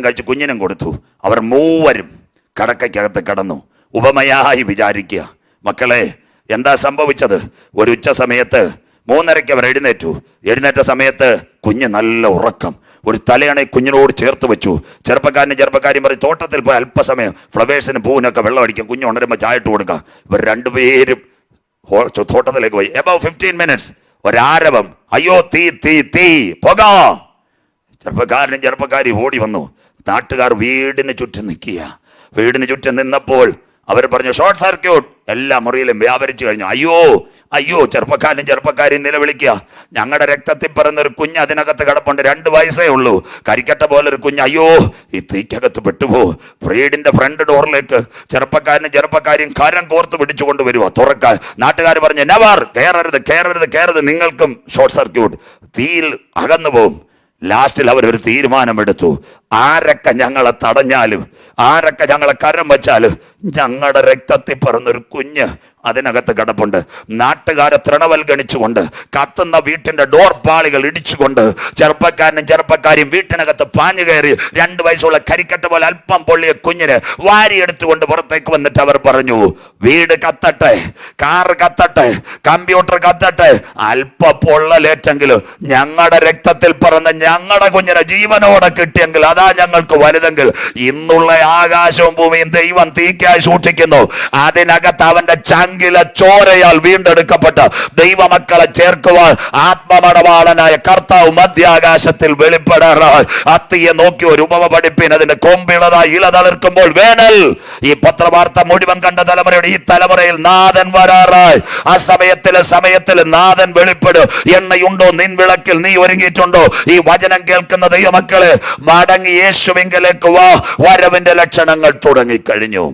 കഴിച്ചു കുഞ്ഞിനും കൊടുത്തു. അവർ മൂവരും കടക്കകത്ത് കിടന്നു. ഉപമയായി വിചാരിക്കുക. മക്കളെ, എന്താ സംഭവിച്ചത്? ഒരു ഉച്ച സമയത്ത് 3:30 അവർ എഴുന്നേറ്റ സമയത്ത് കുഞ്ഞ് നല്ല ഉറക്കം. ഒരു തലയണ കുഞ്ഞിനോട് ചേർത്ത് വെച്ചു. ചെറുപ്പക്കാരും പറയും, തോട്ടത്തിൽ പോയി അല്പസമയം ഫ്ലവേഴ്സിന് പൂവിനൊക്കെ വെള്ളം അടിക്കും, കുഞ്ഞ് ഉണരുമ്പോൾ ചായ ഇട്ട് കൊടുക്കാം. ഇവർ 2 പേരും തോട്ടത്തിലേക്ക് പോയി. എബവ് 15 minutes ഒരാരവം, അയ്യോ തീ തീ തീ പുക. ചെറുപ്പക്കാരി ഓടി വന്നു. നാട്ടുകാർ വീടിന് ചുറ്റും നിൽക്കുക. വീടിന് ചുറ്റും നിന്നപ്പോൾ അവർ പറഞ്ഞു, ഷോർട്ട് സർക്യൂട്ട്. എല്ലാ മുറിയിലും വ്യാപരിച്ചു കഴിഞ്ഞു. അയ്യോ ചെറുപ്പക്കാരും നിലവിളിക്കുക. ഞങ്ങളുടെ രക്തത്തിൽ പിറന്നൊരു കുഞ്ഞ് അതിനകത്ത് കിടപ്പുണ്ട്, 2 വയസ്സേ ഉള്ളൂ, കരിക്കട്ട പോലെ ഒരു കുഞ്ഞ്. അയ്യോ, ഈ തീക്കകത്ത് പെട്ടുപോ. വീടിന്റെ ഫ്രണ്ട് ഡോറിലേക്ക് ചെറുപ്പക്കാരും കരം കോർത്ത് പിടിച്ചുകൊണ്ട് വരുവാ തുറക്കാൻ. നാട്ടുകാർ പറഞ്ഞു, നെവർ, കയറരുത്, നിങ്ങൾക്കും ഷോർട്ട് സർക്യൂട്ട്, തീയിൽ അകന്നു പോവും. ലാസ്റ്റിൽ അവരൊരു തീരുമാനമെടുത്തു. ആരൊക്കെ ഞങ്ങളെ തടഞ്ഞാലും, ആരൊക്കെ ഞങ്ങളെ കരം വെച്ചാലും, ഞങ്ങളുടെ രക്തത്തിൽ പിറന്നൊരു കുഞ്ഞ് അതിനകത്ത് കിടപ്പുണ്ട്. നാട്ടുകാരെ തൃണവൽഗണിച്ചുകൊണ്ട്, കത്തുന്ന വീട്ടിന്റെ ഡോർ പാളികൾ ഇടിച്ചുകൊണ്ട്, ചെറുപ്പക്കാരനും ചെറുപ്പക്കാരിയും വീട്ടിനകത്ത് പാഞ്ഞു കയറി 2 വയസ്സുള്ള കരിക്കട്ട പോലെ അല്പം പൊള്ളിയ കുഞ്ഞിന് വാരിയെടുത്തുകൊണ്ട് പുറത്തേക്ക് വന്നിട്ട് അവർ പറഞ്ഞു, വീട് കത്തട്ടെ, കാറ് കത്തട്ടെ, കമ്പ്യൂട്ടർ കത്തട്ടെ, അല്പ പൊള്ളലേറ്റെങ്കിലും ഞങ്ങളുടെ രക്തത്തിൽ പിറന്ന ഞങ്ങളുടെ കുഞ്ഞിനെ ജീവനോടെ കിട്ടിയെങ്കിൽ അതാ ഞങ്ങൾക്ക് വലുതെങ്കിൽ. ഇന്നുള്ള ആകാശവും ഭൂമിയും ദൈവം തീക്കായി സൂക്ഷിക്കുന്നു. അതിനകത്ത് അവന്റെ ചങ്കിലെ ചോരയാൽ വീണ്ടെടുക്കപ്പെട്ട ദൈവമക്കളെ ചേർക്കുവാൻ ആത്മമടവാളനായ കർത്താവ് മധ്യാകാശത്തിൽ വെളിപ്പെടാറായി. അത്തിയെ നോക്കി ഒരു ഉപമ പഠിപ്പിൻ, അതിന്റെ കൊമ്പിളതായി ഇല തളിർക്കുമ്പോൾ വേനൽ. ഈ പത്രവാർത്ത മുഴുവൻ കണ്ട തലമുറയുടെ ഈ തലമുറയിൽ നാഥൻ വരാറായി. ആ സമയത്തിൽ നാഥൻ വെളിപ്പെടും. എണ്ണയുണ്ടോ നിൻ വിളക്കിൽ, നീ ഒരുങ്ങിയിട്ടുണ്ടോ? ഈ വചനം കേൾക്കുന്ന ദൈവമക്കളെ, മടങ്ങി യേശുവിങ്കലേക്ക് വാ. വരവിന്റെ ലക്ഷണങ്ങൾ തുടങ്ങിക്കഴിഞ്ഞു.